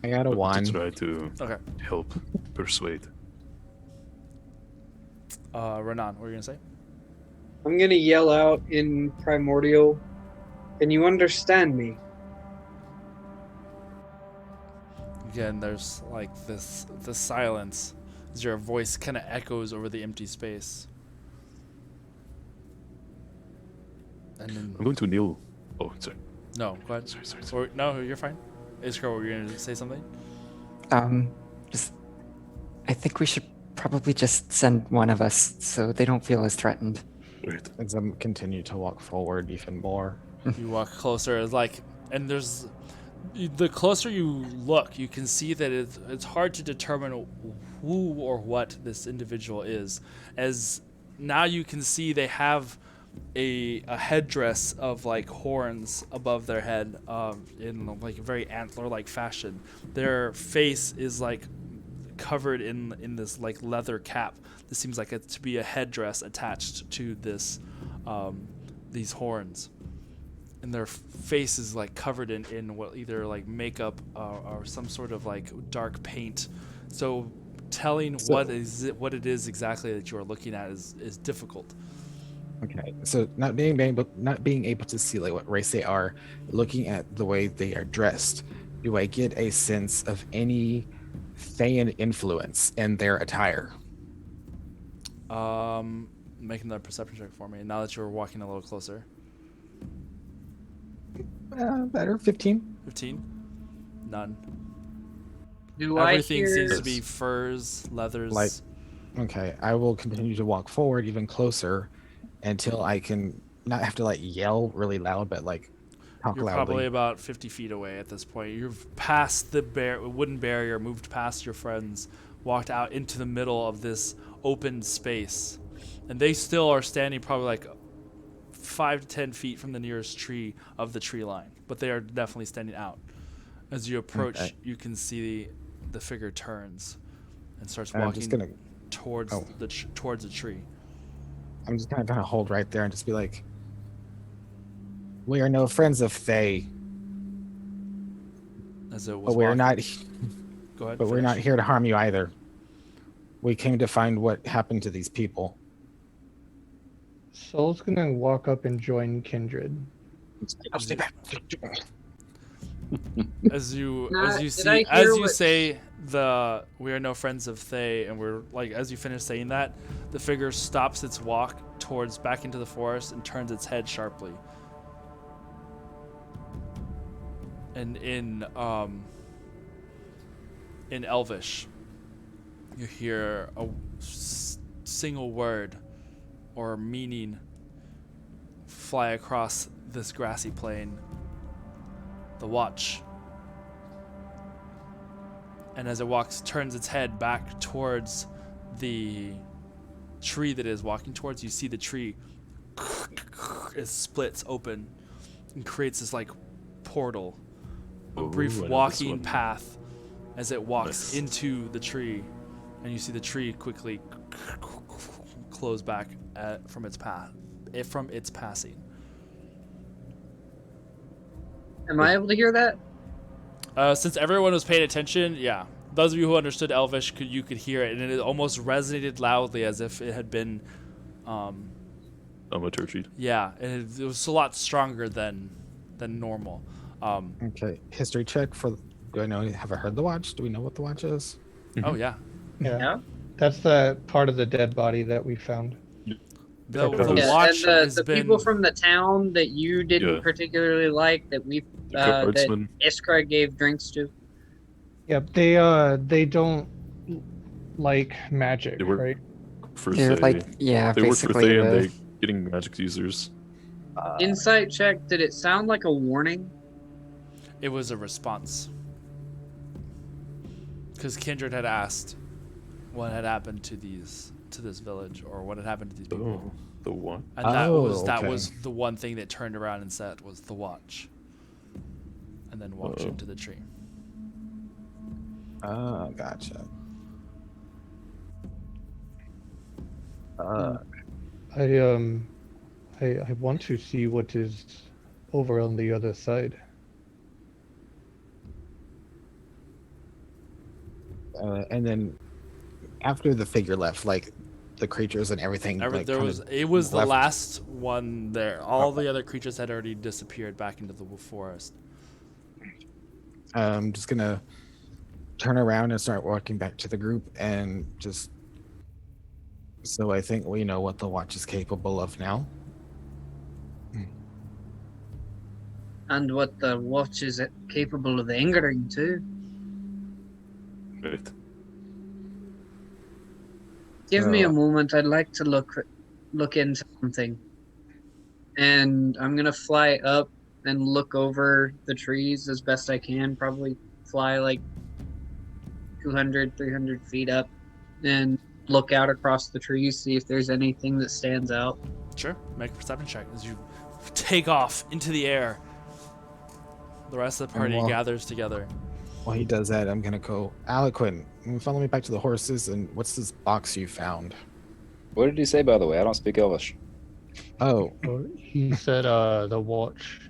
I got a To one. try to Okay. help persuade. Renan, what were you gonna say? I'm gonna yell out in primordial. Can you understand me? Again, there's like this silence as your voice kind of echoes over the empty space. And then I'm going to kneel. Oh, sorry. no, go ahead. Sorry. Or, no, you're fine. Iskra, were you gonna say something? Just I think we should probably just send one of us so they don't feel as threatened. Right. As I continue to walk forward even more. You walk closer, it's like, and there's the closer you look, you can see that it's hard to determine who or what this individual is, as now you can see they have a headdress of like horns above their head, in like a very antler-like fashion. Their face is like covered in this like leather cap. This seems like it to be a headdress attached to this these horns, and their face is like covered in what either like makeup or some sort of like dark paint. So telling what it is exactly that you are looking at is difficult. Okay, so not being able to see like what race they are, looking at the way they are dressed, do I get a sense of any Thayan influence in their attire? Make another perception check for me. Now that you're walking a little closer. Better, 15. 15. None. Do Everything I hear? seems to be furs, leathers. Like- Okay, I will continue to walk forward even closer until I can not have to like yell really loud, but like talk You're loudly. probably about 50 feet away at this point. You've passed the wooden barrier, moved past your friends, walked out into the middle of this open space. And they still are standing probably like 5 to 10 feet from the nearest tree of the tree line. But they are definitely standing out. As you approach, Okay. you can see the figure turns and starts And I'm walking just gonna towards Oh. towards the tree. I'm just gonna hold right there and just be like, "We are no friends of Thay, As it was but we're walking. not. Go ahead. But we're not finish. here to harm you either. We came to find what happened to these people." Soul's gonna walk up and join Kindred. I'll stay back. As you Did I see hear as you what- say we are no friends of Thay, and we're like, as you finish saying that, the figure stops its walk towards back into the forest and turns its head sharply. And in Elvish, you hear a single word or meaning fly across this grassy plain. The Watch. And as it walks, turns its head back towards the tree that it is walking towards, you see the tree it splits open and creates this like portal, a Ooh, brief I know this walking one. path as it walks Nice. into the tree, and you see the tree quickly close back from its passing. Am I able to hear that? Since everyone was paying attention, yeah. Those of you who understood Elvish, you could hear it, and it almost resonated loudly as if it had been, Thaumaturgy. yeah, it was a lot stronger than normal. Okay, history check for. Do I know? Have I heard the watch? Do we know what the watch is? Oh yeah, Yeah. Yeah. That's the part of the dead body that we found. the Yeah, watch and has the been. people from the town that you didn't Yeah. particularly like that we The that guardsman. Iskra gave drinks to. Yep, they don't like magic, They were- right? For They're Thay. like, yeah, They work for basically Thay and the, they getting magic users. Insight check. Did it sound like a warning? It was a response. Because Kindred had asked what had happened to this village, or what had happened to these people. Oh, the what? And that Oh, was okay. the one thing that turned around and said was the watch. And then walked you Uh-oh. into the tree. Oh, gotcha. I want to see what is over on the other side. And then after the figure left, like the creatures and everything, like, There kinda was it was the left. last one there. All the other creatures had already disappeared back into the forest. I'm just gonna turn around and start walking back to the group and just. So I think we know what the watch is capable of now. and what the watch is capable of angering too. Right. Give me a So, moment. I'd like to look into something. And I'm gonna fly up and look over the trees as best I can. Probably fly like 200, 300 feet up and look out across the trees, see if there's anything that stands out. Sure. Make a perception check as you take off into the air. The rest of the party well, gathers together. while he does that, I'm gonna go. Aliquin, follow me back to the horses. And what's this box you found? What did he say, by the way? I don't speak Elvish. Oh, So he said the watch.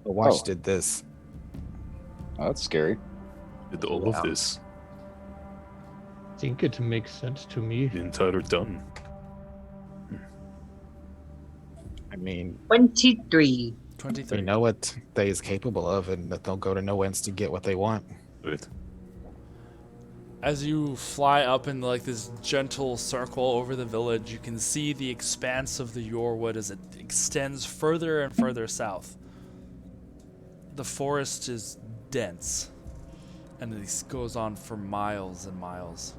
the watch Oh. did this. Oh, that's scary. Did all Yeah. of this, I think it makes sense to me. the entire done. I mean, 23. 23. we know what they is capable of, and that they'll go to no ends to get what they want. Right. As you fly up in like this gentle circle over the village, you can see the expanse of the Yorewood as it extends further and further south. The forest is dense, and this goes on for miles and miles.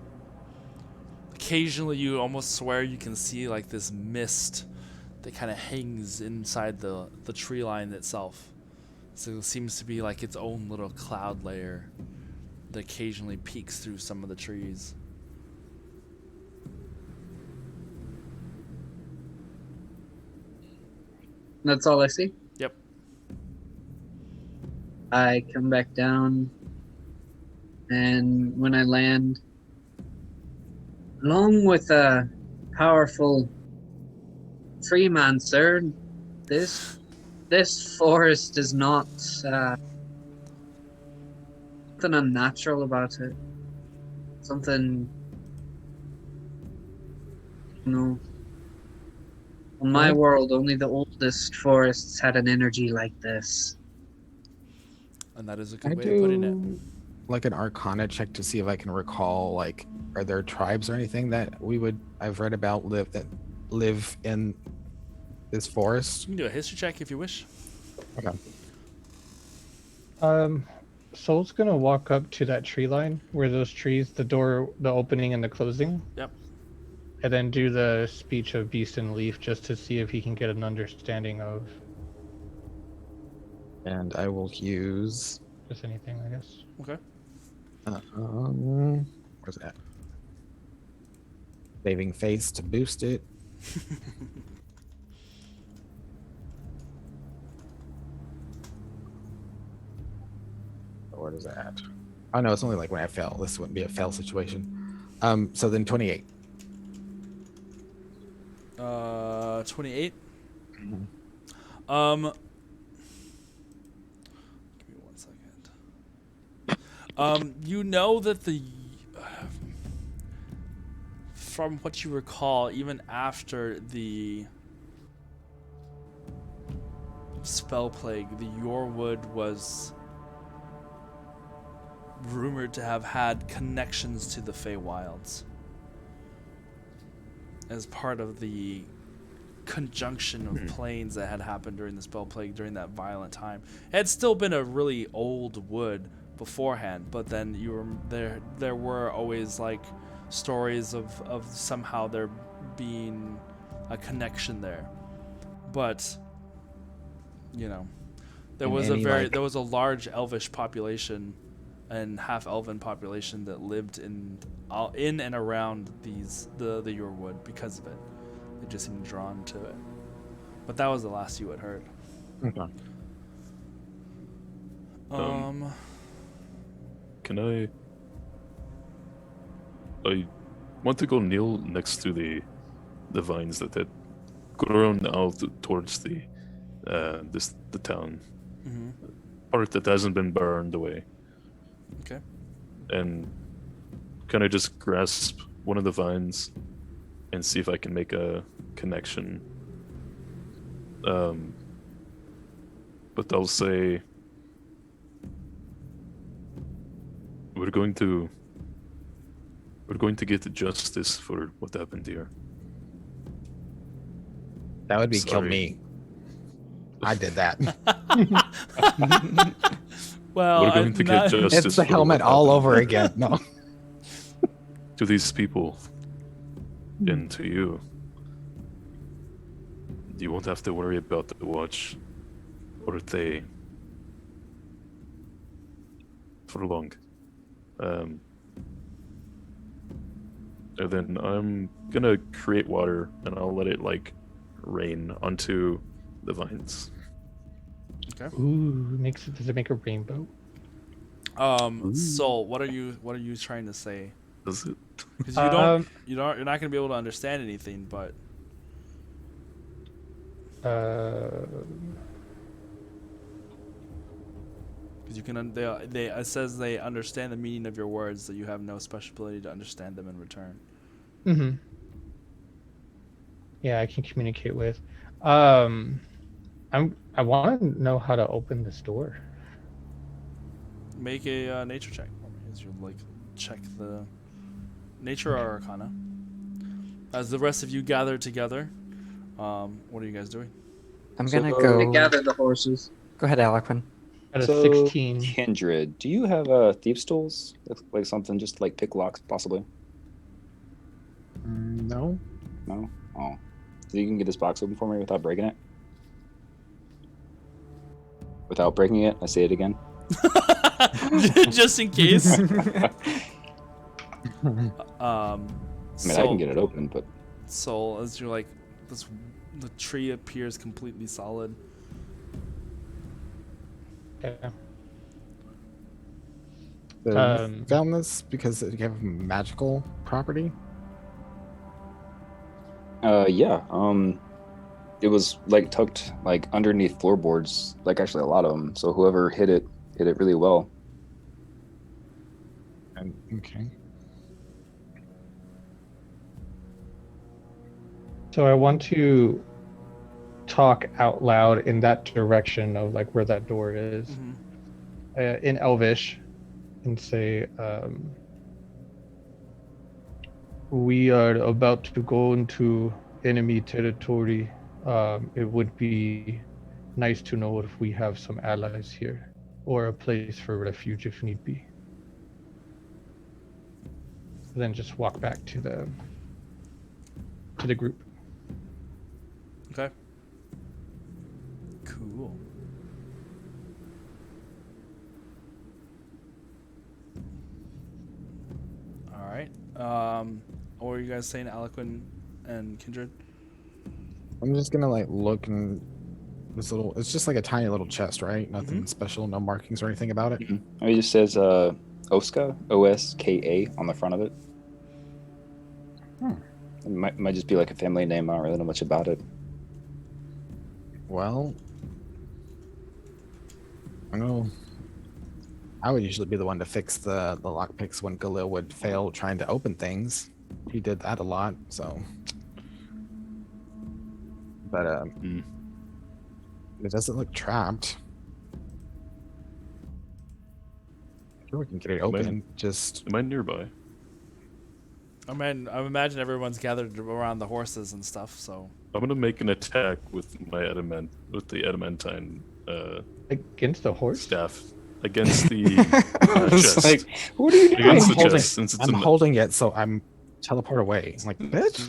Occasionally, you almost swear you can see like this mist that kind of hangs inside the tree line itself. So it seems to be like its own little cloud layer that occasionally peeks through some of the trees. That's all I see. Yep. I come back down, and when I land, along with a powerful freemancer, this forest is not something unnatural about it. Something, you know. In my world, only the oldest forests had an energy like this. And that is a I good way of putting it. do like an Arcana check to see if I can recall. Like, are there tribes or anything that I've read about that live in this forest? You can do a history check if you wish. Okay. Soul's gonna walk up to that tree line where those trees, the door, the opening and the closing. Yep. And then do the speech of Beast and Leaf just to see if he can get an understanding of And I will use. just anything, I guess. Okay. Where's that? Saving face to boost it. Where is that? Oh no, it's only like when I fail. This wouldn't be a fail situation. So then 28. 28. Mhm. Give me 1 second. You know that from what you recall, even after the spell plague, the Yorewood was rumored to have had connections to the Feywilds as part of the conjunction of planes that had happened during the spell plague during that violent time. It had still been a really old wood beforehand, but then there were always like stories of somehow there being a connection there. But you know, there And was any, like- there was a large elvish population and half elven population that lived in and around the Yorewood because of it. They just seemed drawn to it. But that was the last you had heard. Okay. Can I want to go kneel next to the vines that had grown out towards the town part that hasn't been burned away. Okay. And can I just grasp one of the vines and see if I can make a connection? But I'll say we're going to get justice for what happened here. That would be kill Sorry. me. I did that. Well, We're going to get justice. It's the for helmet what all happened over again. No. to these people and to you. You won't have to worry about the watch or they for long. And then I'm gonna create water and I'll let it like rain onto the vines. Ooh, does it make a rainbow? Soul, what are you trying to say? Does it? Because you're not gonna be able to understand anything, but because you can they it says they understand the meaning of your words, that you have no special ability to understand them in return. Mm-hmm. Yeah, I can communicate with. I want to know how to open this door. Make a nature check for me as you like check the nature or arcana. As the rest of you gather together, what are you guys doing? I'm gonna So- To go. gather the horses. Go ahead, Alcuin. At a So, 16. Kindred, do you have thieves' tools? Like something just to, like pick locks, possibly? No. No? Oh. So you can get this box open for me without breaking it? Without breaking it? I say it again. Just in case. I mean, I can get it open, but Soul, as you're like the tree appears completely solid. Yeah. So Um, you found this because it gave a magical property. yeah. It was like tucked like underneath floorboards, like actually a lot of them. So whoever hit it really well. And okay. So I want to talk out loud in that direction of like where that door is, in Elvish, and say, "We are about to go into enemy territory. It would be nice to know if we have some allies here, or a place for refuge if need be." Then just walk back to the group. Okay. Cool. All right. What were you guys saying, Alcuin and Kindred? I'm just gonna like look in this little. It's just like a tiny little chest, right? Nothing special, no markings or anything about it. It just says Oska, Oska, on the front of it. It might just be like a family name. I don't really know much about it. Well, I know. I would usually be the one to fix the lockpicks when Galil would fail trying to open things. He did that a lot, so. But it doesn't look trapped. Sure, we can get it open. Just Am I nearby? I imagine everyone's gathered around the horses and stuff. So I'm gonna make an attack with my the adamantine Against the horse? staff against the It's chest. like, what are you doing? Against the holding- chest, since it's I'm an holding it, so I'm teleport away. I'm like, bitch.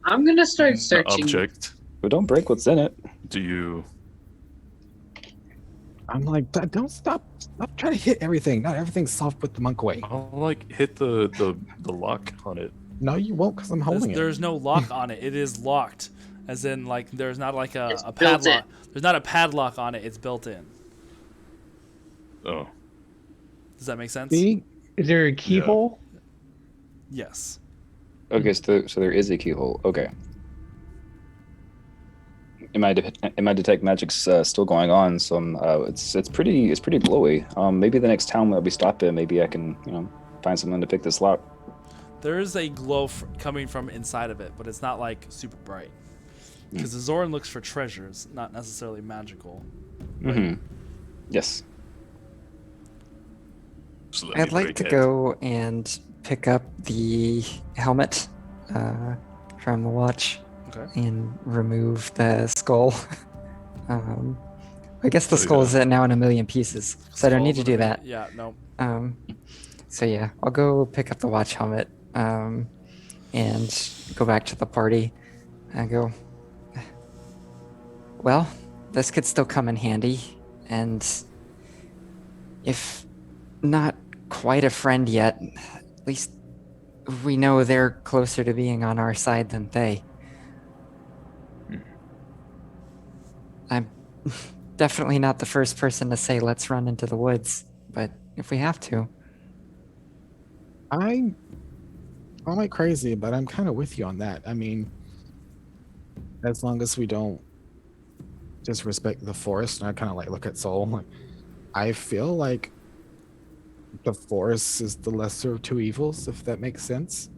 I'm gonna start searching. object. But don't break what's in it. Do you? I'm like, don't stop trying to hit everything. Not everything's soft with the monk way. I'll like hit the lock on it. No, you won't, because I'm holding it. there's no lock on it. It is locked, as in like there's not like It's a built padlock. There's not a padlock on it. It's built in. Oh, Does that make sense? See? Is there a keyhole? Yes. Okay, so there is a keyhole. Okay. In my detect magic's still going on, so it's pretty glowy. Maybe the next town that we stop in, maybe I can find someone to pick this lock. There is a glow coming from inside of it, but it's not like super bright. Because the Zoran looks for treasures, not necessarily magical. Yes. so let me I'd like break to it. go and pick up the helmet from the watch. Okay. and remove the skull. um, I guess the Oh, skull is yeah. now in a million pieces, so I don't need to Skulls do and that. Yeah, no. So yeah, I'll go pick up the watch helmet and go back to the party. I go, well, this could still come in handy, and if not quite a friend yet, at least we know they're closer to being on our side than they. I'm definitely not the first person to say let's run into the woods, but if we have to. I'm like crazy, but I'm kind of with you on that. I mean, as long as we don't disrespect the forest, and I kind of like look at Soul. Like, I feel like the forest is the lesser of two evils, if that makes sense.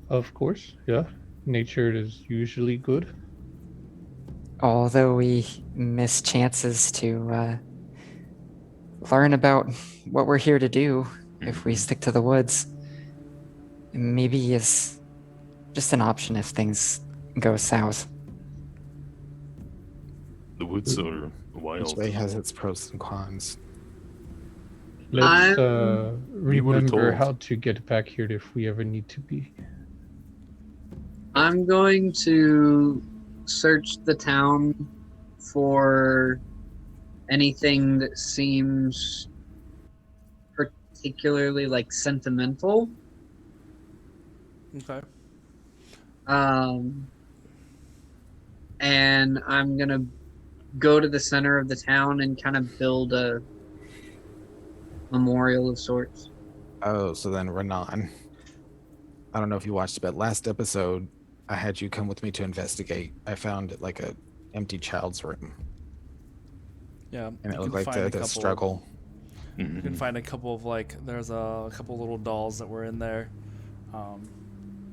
Of course, yeah. Nature is usually good. Although we miss chances to learn about what we're here to do if we stick to the woods. Maybe is just an option if things go south. The woods are Each wild. way has its pros and cons. Let's I'm- remember told. how to get back here if we ever need to be. I'm going to search the town for anything that seems particularly like sentimental. Okay. And I'm gonna go to the center of the town and kind of build a memorial of sorts. Oh, so then Renan. I don't know if you watched, but last episode, I had you come with me to investigate. I found like a empty child's room, Yeah. and you it looked can like find a the couple- struggle. You can find a couple of like, there's a couple little dolls that were in there.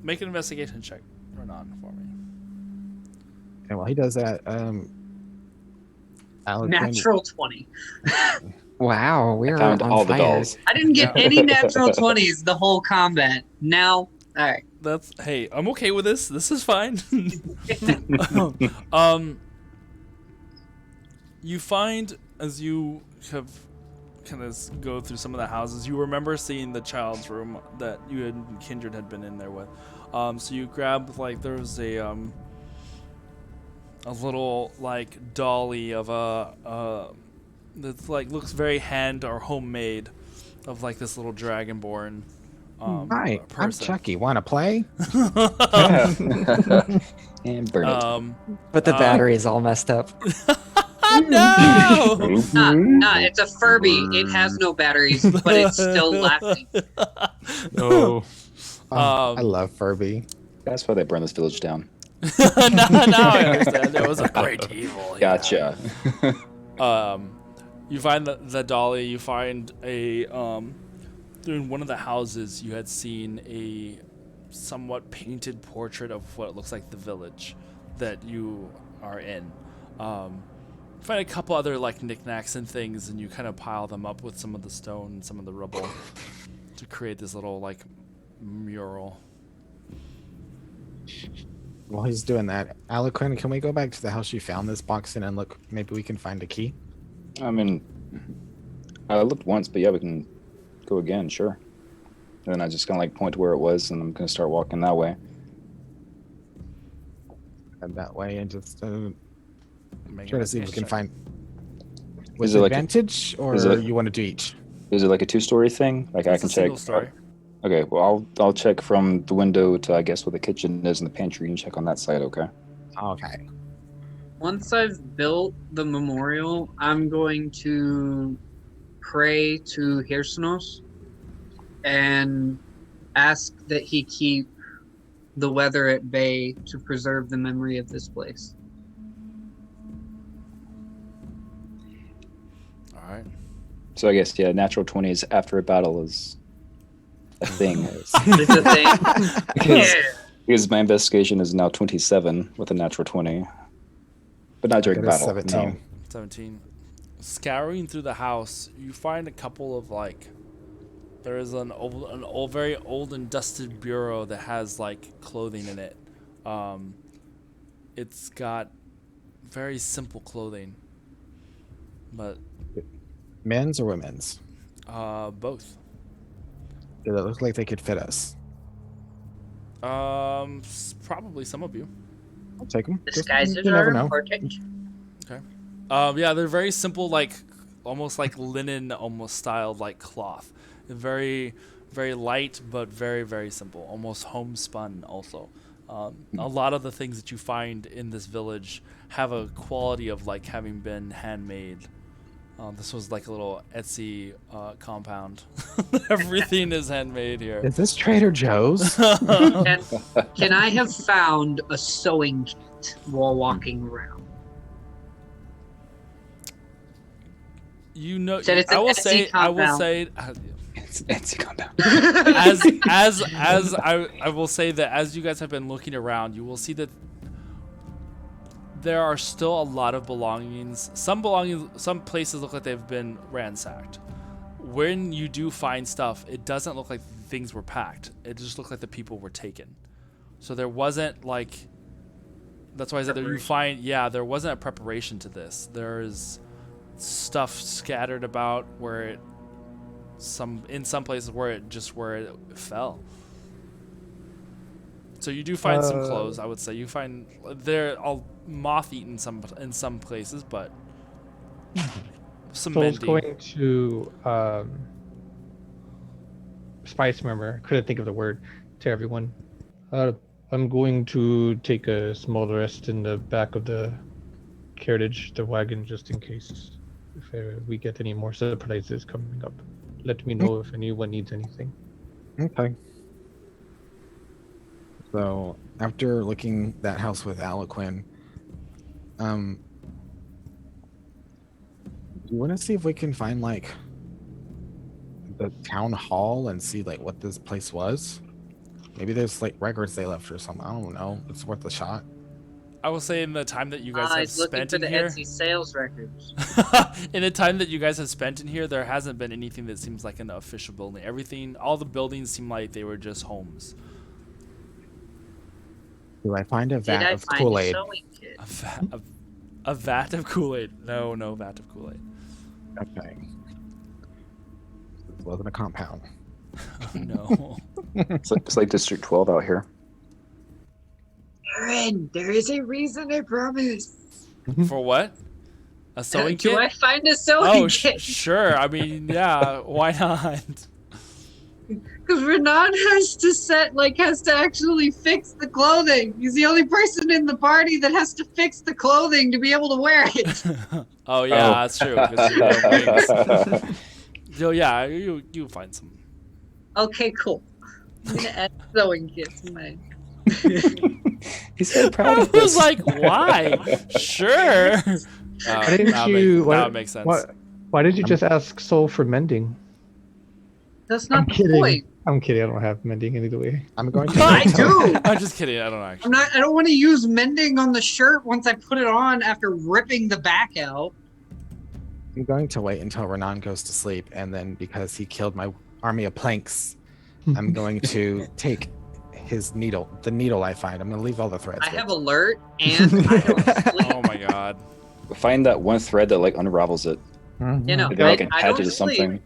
Make an investigation check, Renan, for me. And while he does that, Alec, Natural 20. Wow, I we're found on all the fire. dolls. I didn't get any natural 20s the whole combat. Now, all right. That's hey, I'm okay with this. This is fine. You find as you have kind of go through some of the houses, you remember seeing the child's room that you and Kindred had been in there with. So you grab like there was a little like dolly of a that like looks very hand or homemade of like this little dragonborn. Hi, I'm person. Chucky. Want to play? And burn it. But the battery is all messed up. No! Nah, it's a Furby. It has no batteries, but it's still laughing. Oh, Oh, I love Furby. That's why they burned this village down. no, I understand. It was a great evil. Yeah. Gotcha. You find the dolly. You find a in one of the houses. You had seen a somewhat painted portrait of what looks like the village that you are in. You find a couple other like knickknacks and things, and you kind of pile them up with some of the stone and some of the rubble to create this little like mural. While he's doing that, Aliquin, can we go back to the house you found this box in and look? Maybe we can find a key. I mean, I looked once, but yeah, we can go again, sure. And then I just kind of like point to where it was, and I'm gonna start walking that way. Head that way and just Make try an to see if we can investigation find. With Is it like a- advantage, or is it- you want to do each? Is it like a two-story thing? Like check. I It's can a single check. story. Okay, well I'll check from the window to I guess where the kitchen is and the pantry, and check on that side. Okay. Okay. Once I've built the memorial, I'm going to pray to Hirsonos and ask that he keep the weather at bay to preserve the memory of this place. All right. So I guess yeah, natural 20s after a battle is a thing. It's a thing. because, because my investigation is now 27 with a natural 20, but not during Got a battle. 17. No. 17. Scouring through the house, you find a couple of like. There is an old, very old and dusted bureau that has like clothing in it. it's got very simple clothing, but Men's or women's? both. Do they look like they could fit us? Probably some of you. I'll take them. Disguises You are never know. important. Okay. Yeah, they're very simple, like almost like linen, almost styled like cloth. Very, very light, but very, very simple. Almost homespun. Also, a lot of the things that you find in this village have a quality of like having been handmade. This was like a little Etsy compound. Everything is handmade here. Is this Trader Joe's? Can I have found a sewing kit while walking around? You know, Said it's I an will Etsy say, I will compound. say, It's compound. as I will say that as you guys have been looking around, you will see that there are still a lot of belongings. Some places look like they've been ransacked. When you do find stuff, it doesn't look like things were packed. It just looked like the people were taken. So there wasn't like. That's why I said that you find. Yeah, there wasn't a preparation to this. There's stuff scattered about where it. In some places where it fell. So you do find some clothes. I would say you find they're all moth-eaten in some places, but some So I was mending. going to spice murmur. Couldn't think of the word to everyone. I'm going to take a small rest in the back of the carriage, the wagon, just in case if we get any more surprises coming up. Let me know if anyone needs anything. Okay. So after looking that house with Aliquin, do you want to see if we can find like the town hall and see like what this place was? Maybe there's like records they left or something. I don't know. It's worth a shot. I will say in the time that you guys have He's looking spent for in the here, Etsy sales records. in the time that you guys have spent in here, there hasn't been anything that seems like an official building. All the buildings seem like they were just homes. Do I find a Did at I of find a Kool-Aid? sewing kit? A vat of Kool-Aid? No vat of Kool-Aid. Okay. It wasn't a compound. No. It's like District 12 out here. Aaron, there is a reason, I promise. For what? A sewing Do kit? I find a sewing kit? Sure. I mean, yeah. Why not? Because Renan has to actually fix the clothing. He's the only person in the party that has to fix the clothing to be able to wear it. Oh yeah, that's true. 'Cause you wear wings. So yeah, you find some. Okay, cool. I'm gonna add sewing kits to mine. He's so proud I of this. was like, why? Sure. Why didn't you? Now it makes sense. Why did you just ask Soul for mending? That's I'm not the kidding. point. I'm kidding. I don't have mending either way. I'm going to. I do. I'm just kidding. I don't know. Actually. I don't want to use mending on the shirt once I put it on after ripping the back out. I'm going to wait until Renan goes to sleep, and then because he killed my army of planks, I'm going to take his needle, the needle I find. I'm going to leave all the threads. I with have alert and I don't sleep. Oh my god. Find that one thread that like unravels it. You know, Maybe like I attach don't it to sleep. something.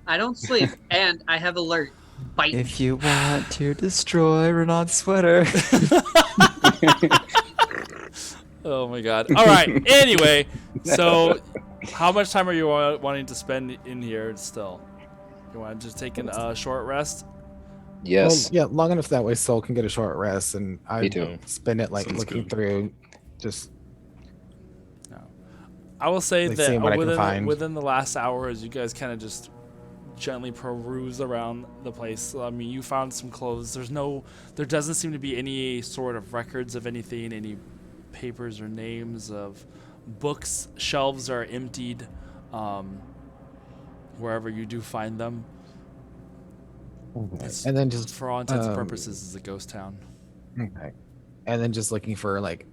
I don't sleep, and I have alert. Bite. If you want to destroy Renan's sweater. Oh my god. All right. Anyway, so how much time are you wanting to spend in here still? You want to just take a short rest? Yes. Well, yeah, long enough that way Soul can get a short rest, and I Me too. spend it like Sounds looking good. through, just I will say Like seeing what I that can find. within the last hour, as you guys kind of just gently peruse around the place. I mean, you found some clothes. There doesn't seem to be any sort of records of anything, any papers or names of books. Shelves are emptied, wherever you do find them. It's, and then just for all intents and purposes, is a ghost town. okay, and then just looking for like,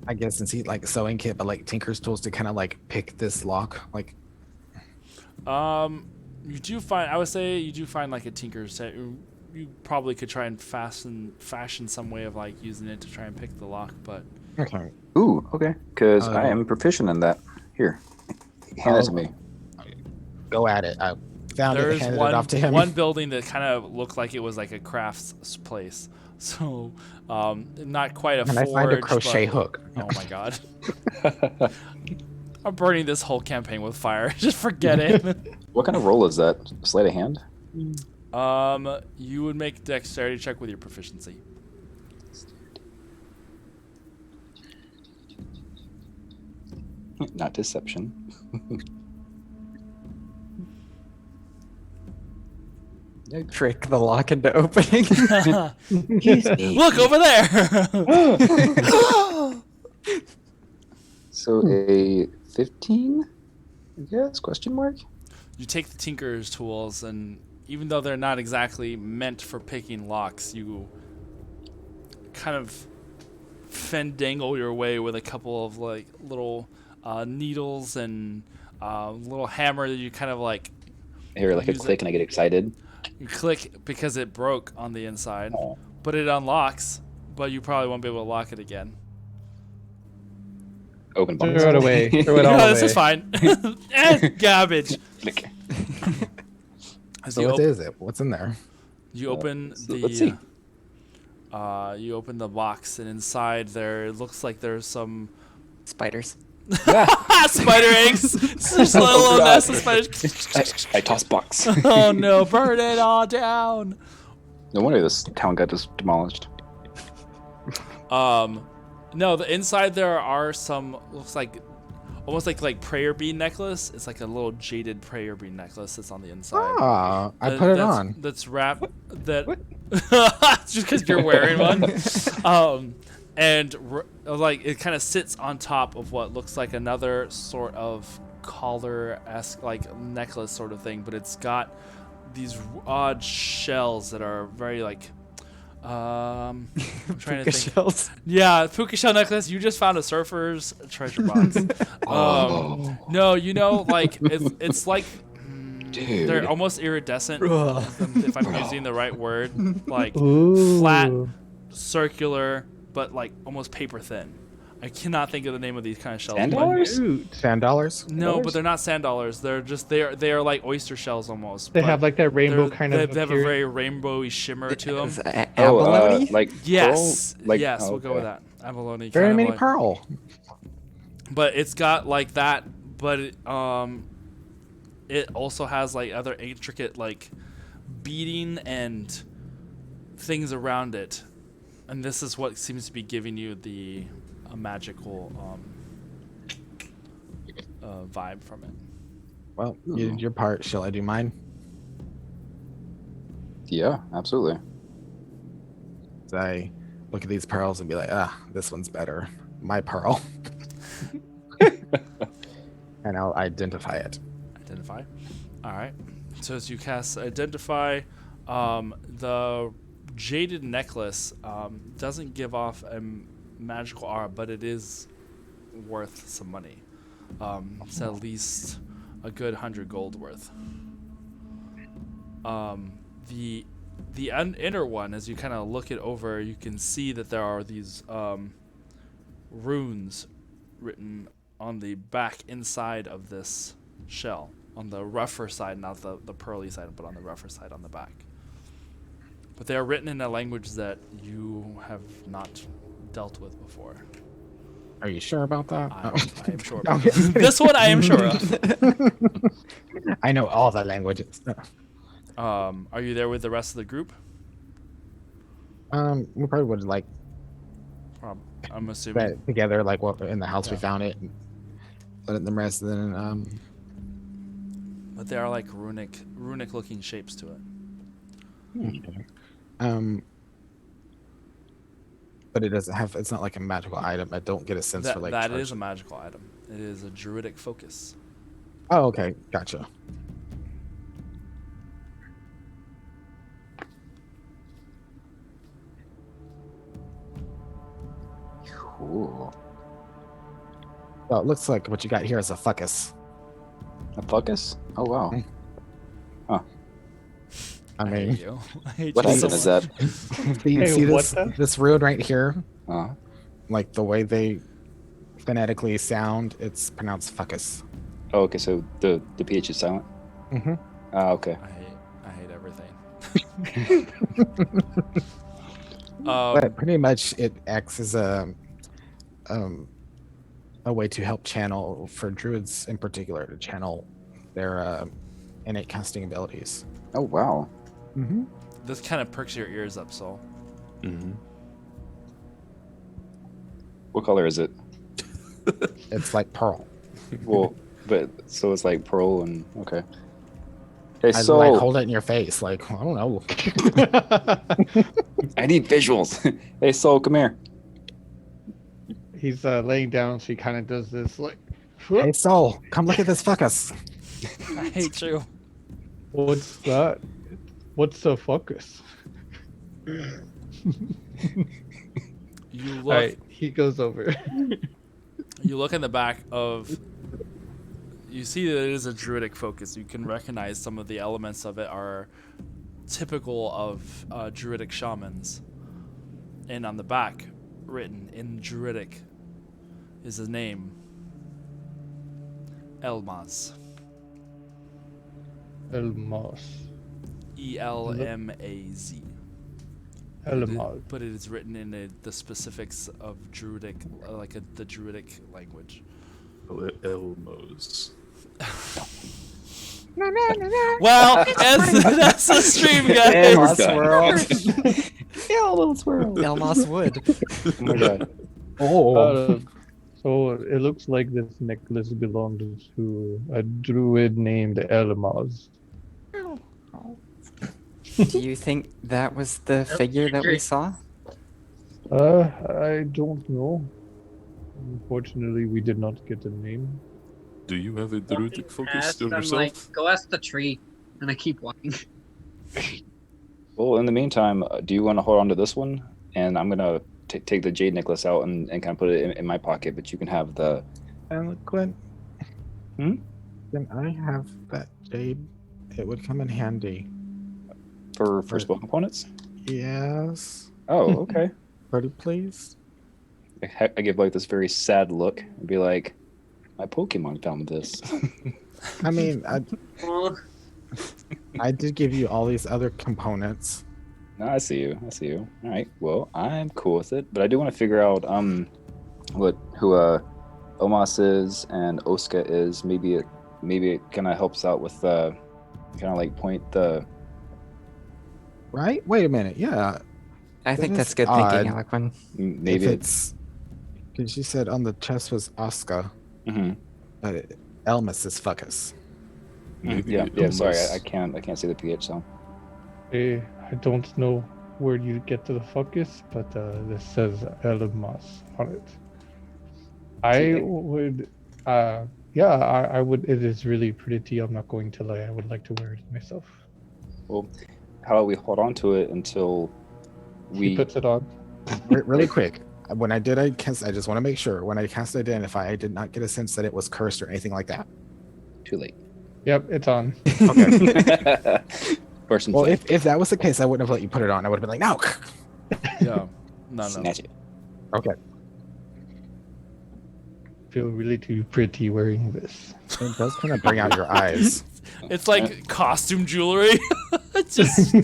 I guess since he like sewing kit, but like tinker's tools to kind of like pick this lock, like. You do find, I would say, you do find like a tinker's you probably could try and fashion some way of like using it to try and pick the lock, but Okay. Ooh, okay. Because I Um, am proficient in that. Here, hand it to me. Go at it. I found it, there's handed it off to him. one building that kind of looked like it was like a crafts place. So, not quite a And I forge. find a crochet but- hook. Oh my god. I'm burning this whole campaign with fire. Just forget it. What kind of roll is that? Sleight of hand? You would make a dexterity check with your proficiency. Not deception. Trick the lock into opening. Look over there. So a 15? Yes? Question mark? You take the tinker's tools, and even though they're not exactly meant for picking locks, you kind of fandangle your way with a couple of like little needles and little hammer that you kind of like I hear like a Use click it. and I get excited. you click because it broke on the inside, Oh. but it unlocks. But you probably won't be able to lock it again. Open box. Throw it away. Throw it all No, away. this is fine. Garbage. Click. As So you what op- is it? What's in there? You open so let's see. you open the box, and inside there it looks like there's some Spiders. spider eggs. It's just a little God. nest of spiders. I toss box. Oh no! Burn it all down. No wonder this town got just demolished. No, the inside there are some looks like almost like prayer bead necklace. It's like a little jaded prayer bead necklace that's on the inside. Ah, I put it That's- on. That's wrapped. That just because you're wearing one. And like it kind of sits on top of what looks like another sort of collar-esque like necklace sort of thing, but it's got these odd shells that are very like. I'm trying to think. Shells. Yeah, puka shell necklace. You just found a surfer's treasure box. No, you know, like it's like Dude. they're almost iridescent. If I'm using the right word, like Ooh. flat, circular, but like almost paper thin. I cannot think of the name of these kind of shells. Sand but- dollars? $10? No, but they're not sand dollars. They're just they are like oyster shells almost. They but have like that rainbow they're- kind they, of. They have a appearance. very rainbowy shimmer to them. Is Oh, abalone? like Yes, pearl? Like, yes, oh, we'll go with okay. that. Abalone. Very kind of many like- pearl. But it's got like that, but it also has like other intricate like beading and things around it, and this is what seems to be giving you the magical vibe from it. Well, you did your part. Shall I do mine? Yeah, absolutely. So I look at these pearls and be like, this one's better. My pearl. And I'll identify it. Identify. All right. So as you cast identify, the jaded necklace doesn't give off a magical aura, but it is worth some money. It's at least a good 100 gold worth. The inner one, as you kind of look it over, you can see that there are these runes written on the back inside of this shell, on the rougher side, not the pearly side, but on the rougher side on the back. But they are written in a language that you have not dealt with before. Are you sure about that? I am sure. No, About this one I am sure of. I know all the languages. Are you there with the rest of the group? We probably would like I'm assuming. that together, like what in the house we Yeah. found it. And let them rest, and then But they are like runic looking shapes to it. but it doesn't have. It's not like a magical item. I don't get a sense for like. That charge- is a magical item. It is a druidic focus. Oh, okay, gotcha. Cool. Well, it looks like what you got here is a fuckus. A fuckus? Oh wow. I I mean, hate you. I hate What you island so is much. that? do you Hey, see what this the- this rune right here? Uh, Like the way they phonetically sound, it's pronounced fuckus. oh, okay. So the ph is silent. Mm-hmm. Okay. I hate everything. But pretty much it acts as um a way to help channel for druids in particular to channel their innate casting abilities. Oh wow. Mm-hmm. This kind of perks your ears up, Soul. Mm-hmm. What color is it? It's like pearl. Well, but so it's like pearl and okay. Hey, I so like hold it in your face, like I don't know. I need visuals. Hey, Soul, come here. He's laying down, so he kind of does this like. Hey Soul, come look at this fuckus. I hate you. What's that? What's the focus? You look. Alright, he goes over. You look in the back of. You see that it is a druidic focus. You can recognize some of the elements of it are typical of druidic shamans. And on the back, written in druidic, is his name, Elmas. Elmas. Elmaz. Elmas. But it is written in the specifics of druidic, the druidic language. Elmos. Well, that's the stream, guys. And we're Elmas done. World. Elmas Wood. Oh my god. Uh, so it looks like this necklace belongs to a druid named Elmas. Do you think that was the figure that we saw? I don't know. Unfortunately, we did not get a name. Do you have a druidic focus Ask, still I'm yourself? like, go ask the tree, and I keep walking. Well, in the meantime, do you want to hold on to this one? And I'm gonna take the jade necklace out and kind of put it in my pocket. But you can have the. Eloquent. Hmm? Can I have that jade? It would come in handy. For spell components. Yes. Oh, okay. Pretty please. I give like this very sad look and be like, my Pokemon found this. I mean, Aw. I did give you all these other components. No, I see you. I see you. All right. Well, I'm cool with it, but I do want to figure out who Omas is and Oska is. Maybe it kind of helps out with kind of like point the. Right? Wait a minute. Yeah. I think That that's is good thinking, odd. Eloquin. Maybe If it's because you said on the chest was Oscar, Mhm. but Elmas is fuckus. Maybe Yeah. Sorry, Elmos- I can't say the ph sound. I don't know where you get to the focus, but this says Elmas on it. I would, I would. It is really pretty. I'm not going to lie. I would like to wear it myself. Well, how about we hold on to it until He we. puts it on. Really quick. When I did, I just want to make sure. When I cast Identify, I did not get a sense that it was cursed or anything like that. Too late. Yep, it's on. Okay. First and Well, flank. if that was the case, I wouldn't have let you put it on. I would have been like, no. Yeah. No. Snatch it. Okay. Feel really too pretty wearing this. It does kind of bring out your eyes. It's like costume jewelry. It's just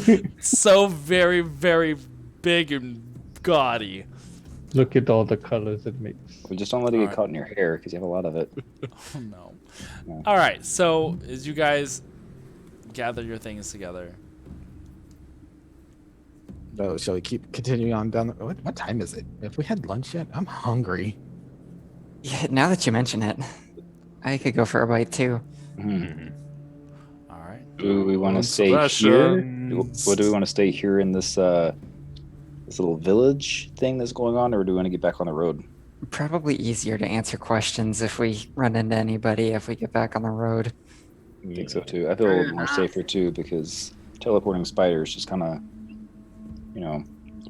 so very, very big and gaudy. Look at all the colors it makes. We just don't let it get Alright. caught in your hair because you have a lot of it. Oh no. No. All right. So as you guys gather your things together, So shall we keep continuing on down? What time is it? If we had lunch yet, I'm hungry. Yeah, now that you mention it, I could go for a bite too. Mhm. all right. Do we want to Once stay here? rations. What do we want to stay here in this this little village thing that's going on, or do we want to get back on the road? Probably easier to answer questions if we run into anybody if we get back on the road. I think so too. I feel a little more safer too because teleporting spiders just kind of,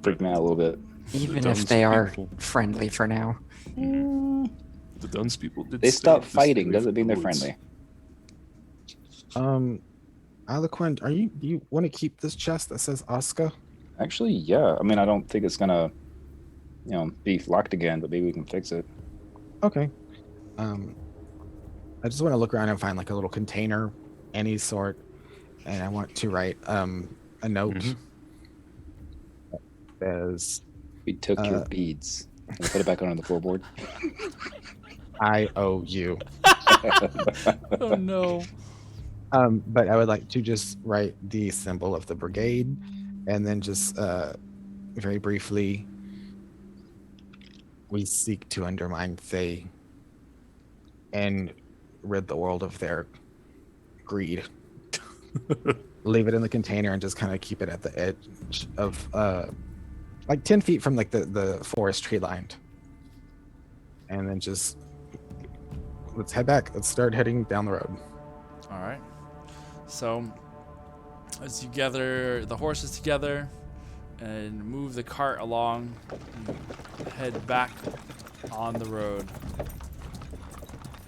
freak me out a little bit. Even Duns if they are people. friendly for now. The Duns people did They stay stop this fighting way doesn't for mean they're woods. friendly. Alaquin, do you want to keep this chest that says Oscar? Actually, yeah. I mean, I don't think it's gonna, be locked again, but maybe we can fix it. Okay. I just want to look around and find like a little container, any sort, and I want to write a note. Says, We took your beads. Can we put it back on the floorboard? I owe you. Oh no. But I would like to just write the symbol of the brigade, and then just very briefly, we seek to undermine Thay and rid the world of their greed. Leave it in the container and just kind of keep it at the edge of like 10 feet from like the forest tree lined. And then just let's head back. Let's start heading down the road. All right. So as you gather the horses together and move the cart along, you head back on the road.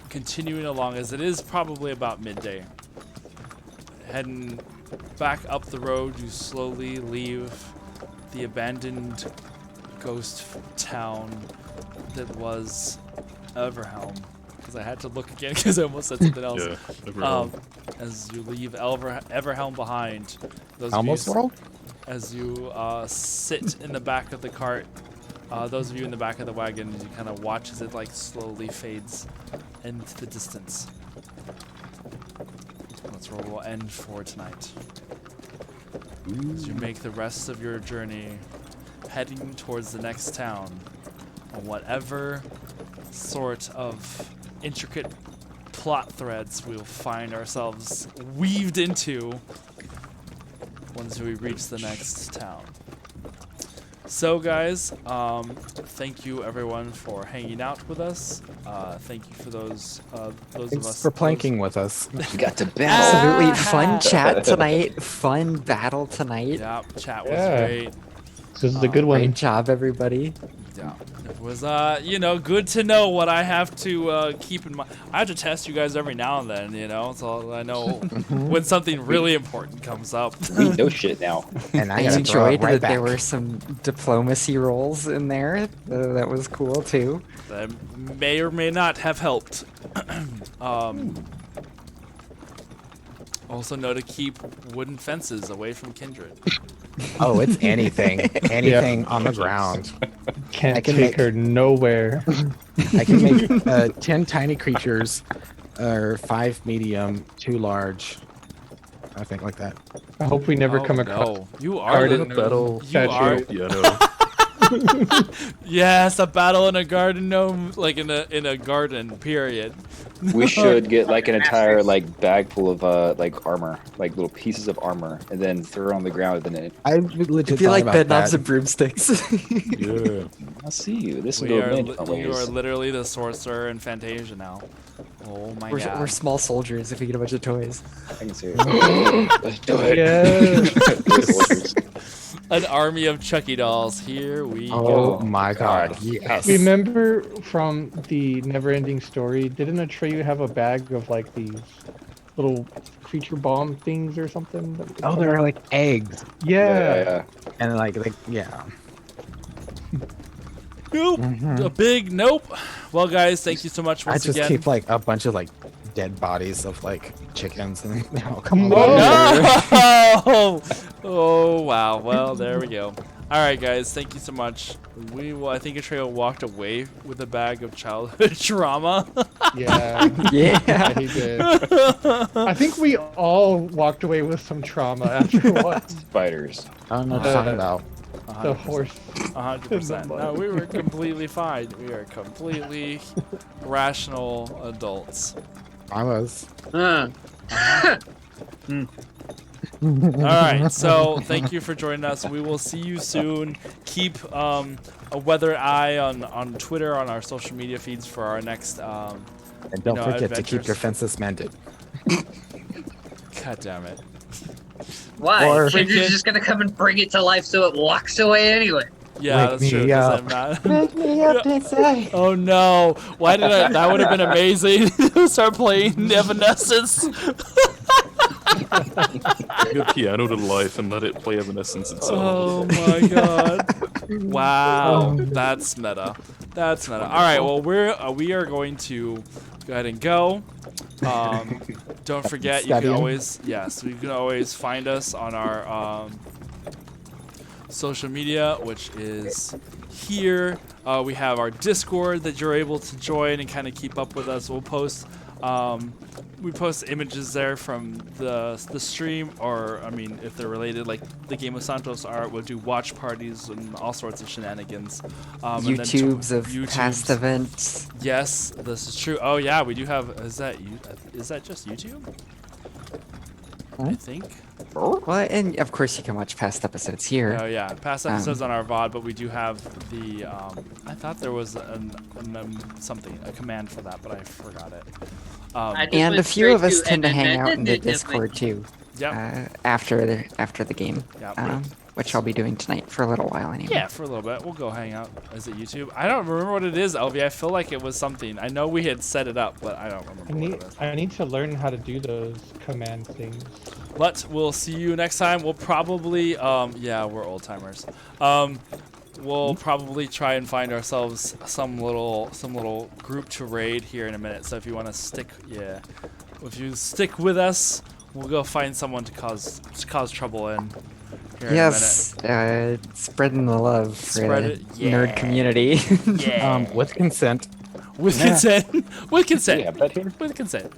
Continuing along, as it is probably about midday. Heading back up the road, you slowly leave the abandoned ghost town that was Everhelm. Because I had to look again because I almost said something else. Yeah, Everhelm. As you leave Everhelm behind, Almost world? as you sit in the back of the cart, those of you in the back of the wagon, you kind of watch as it like slowly fades into the distance. That's where we'll end for tonight. As you make the rest of your journey, heading towards the next town, on whatever sort of intricate plot threads we'll find ourselves weaved into once we reach the next town. So guys, thank you everyone for hanging out with us. Thank you for those of Thanks us for planking with us. We got to battle. Absolutely fun chat tonight. Fun battle tonight. Yeah, chat was Yeah. great. This is a good one. Great job, everybody. Yeah, it was good to know what I have to keep in mind. I have to test you guys every now and then, so I know when something really important comes up. We know shit now. And I I gotta throw it enjoyed right that back. there were some diplomacy rolls in there. That was cool too. That may or may not have helped. Also know to keep wooden fences away from kindred. Oh, it's anything on the ground. Can't I can take make- her nowhere. I can make 10 tiny creatures, or 5 medium, 2 large. I think like that. I hope we never come across. No. You are Garden the battle You are. statue. Yeah, no. Yes, a battle in a garden gnome, like in a garden. Period. We should get like an entire bag full of armor, like little pieces of armor, and then throw it on the ground. And then I legit It'd be thought like about bed knobs that. and broomsticks. Yeah. I'll see you. This will We go are, in different you are ways. literally the sorcerer in Fantasia now. Oh my god. We're small soldiers if we get a bunch of toys. I can see it. Let's do it. Yeah. An army of Chucky dolls. Here we Oh go. my god, God. yes. Remember from the Neverending Story, didn't Atreyu have a bag of like these little creature bomb things or something? Oh, they're like eggs. Yeah. And yeah. Nope. Mhm. A big nope. Well, guys, thank you so much I once just again. keep like a bunch of dead bodies of chickens and Come on. No! Oh wow. Well, there we go. All right, guys. Thank you so much. I think Atreyu walked away with a bag of childhood trauma. Yeah. Yeah. He did. I think we all walked away with some trauma after what? Spiders. I don't know what you're talking about. The horse. 100%. No, we were completely fine. We are completely rational adults. I was. All right, so thank you for joining us. We will see you soon. Keep a weather eye on Twitter, on our social media feeds for our next. And don't forget to keep your adventures. fences mended. God damn it. Why? Or- Kindred's just gonna come and bring it to life so it walks away anyway. Yeah, Wake that's me true. 'cause up. I'm not. Wake me up, Pixie. Oh no! Why did I? That would have been amazing. Start playing Evanescence. Bring a piano to life and let it play Evanescence itself. Oh my god! Wow, that's meta. That's meta. All right, well we are going to go ahead and go. Don't forget, you can Studying. always you can always find us on our social media, which is here. We have our Discord that you're able to join and kind of keep up with us. We'll post we post images there from the stream, or I mean, if they're related, like the Game of Santos art. We'll do watch parties and all sorts of shenanigans. And then YouTubes of past YouTubes. events. Yes, this is true. Oh yeah, we do have. Is that just YouTube? I think. Well, and of course you can watch past episodes here. Oh yeah, past episodes on our VOD, but we do have the. I thought there was a command for that, but I forgot it. I just And a went few straight of us to tend to an hang out in the amendment. Discord too. Yep. After the game. Yep. Which I'll be doing tonight for a little while anyway. Yeah, for a little bit. We'll go hang out. Is it YouTube? I don't remember what it is, LV. I feel like it was something. I know we had set it up, but I don't remember what it is. I need to learn how to do those command things. But we'll see you next time. We'll probably, yeah, we're old timers. We'll probably try and find ourselves some little group to raid here in a minute. So if you want to stick, if you stick with us, we'll go find someone to cause trouble in. Yes, spreading the love for the nerd community. Yeah. With consent. With consent. With consent. Yeah, bet here. With consent.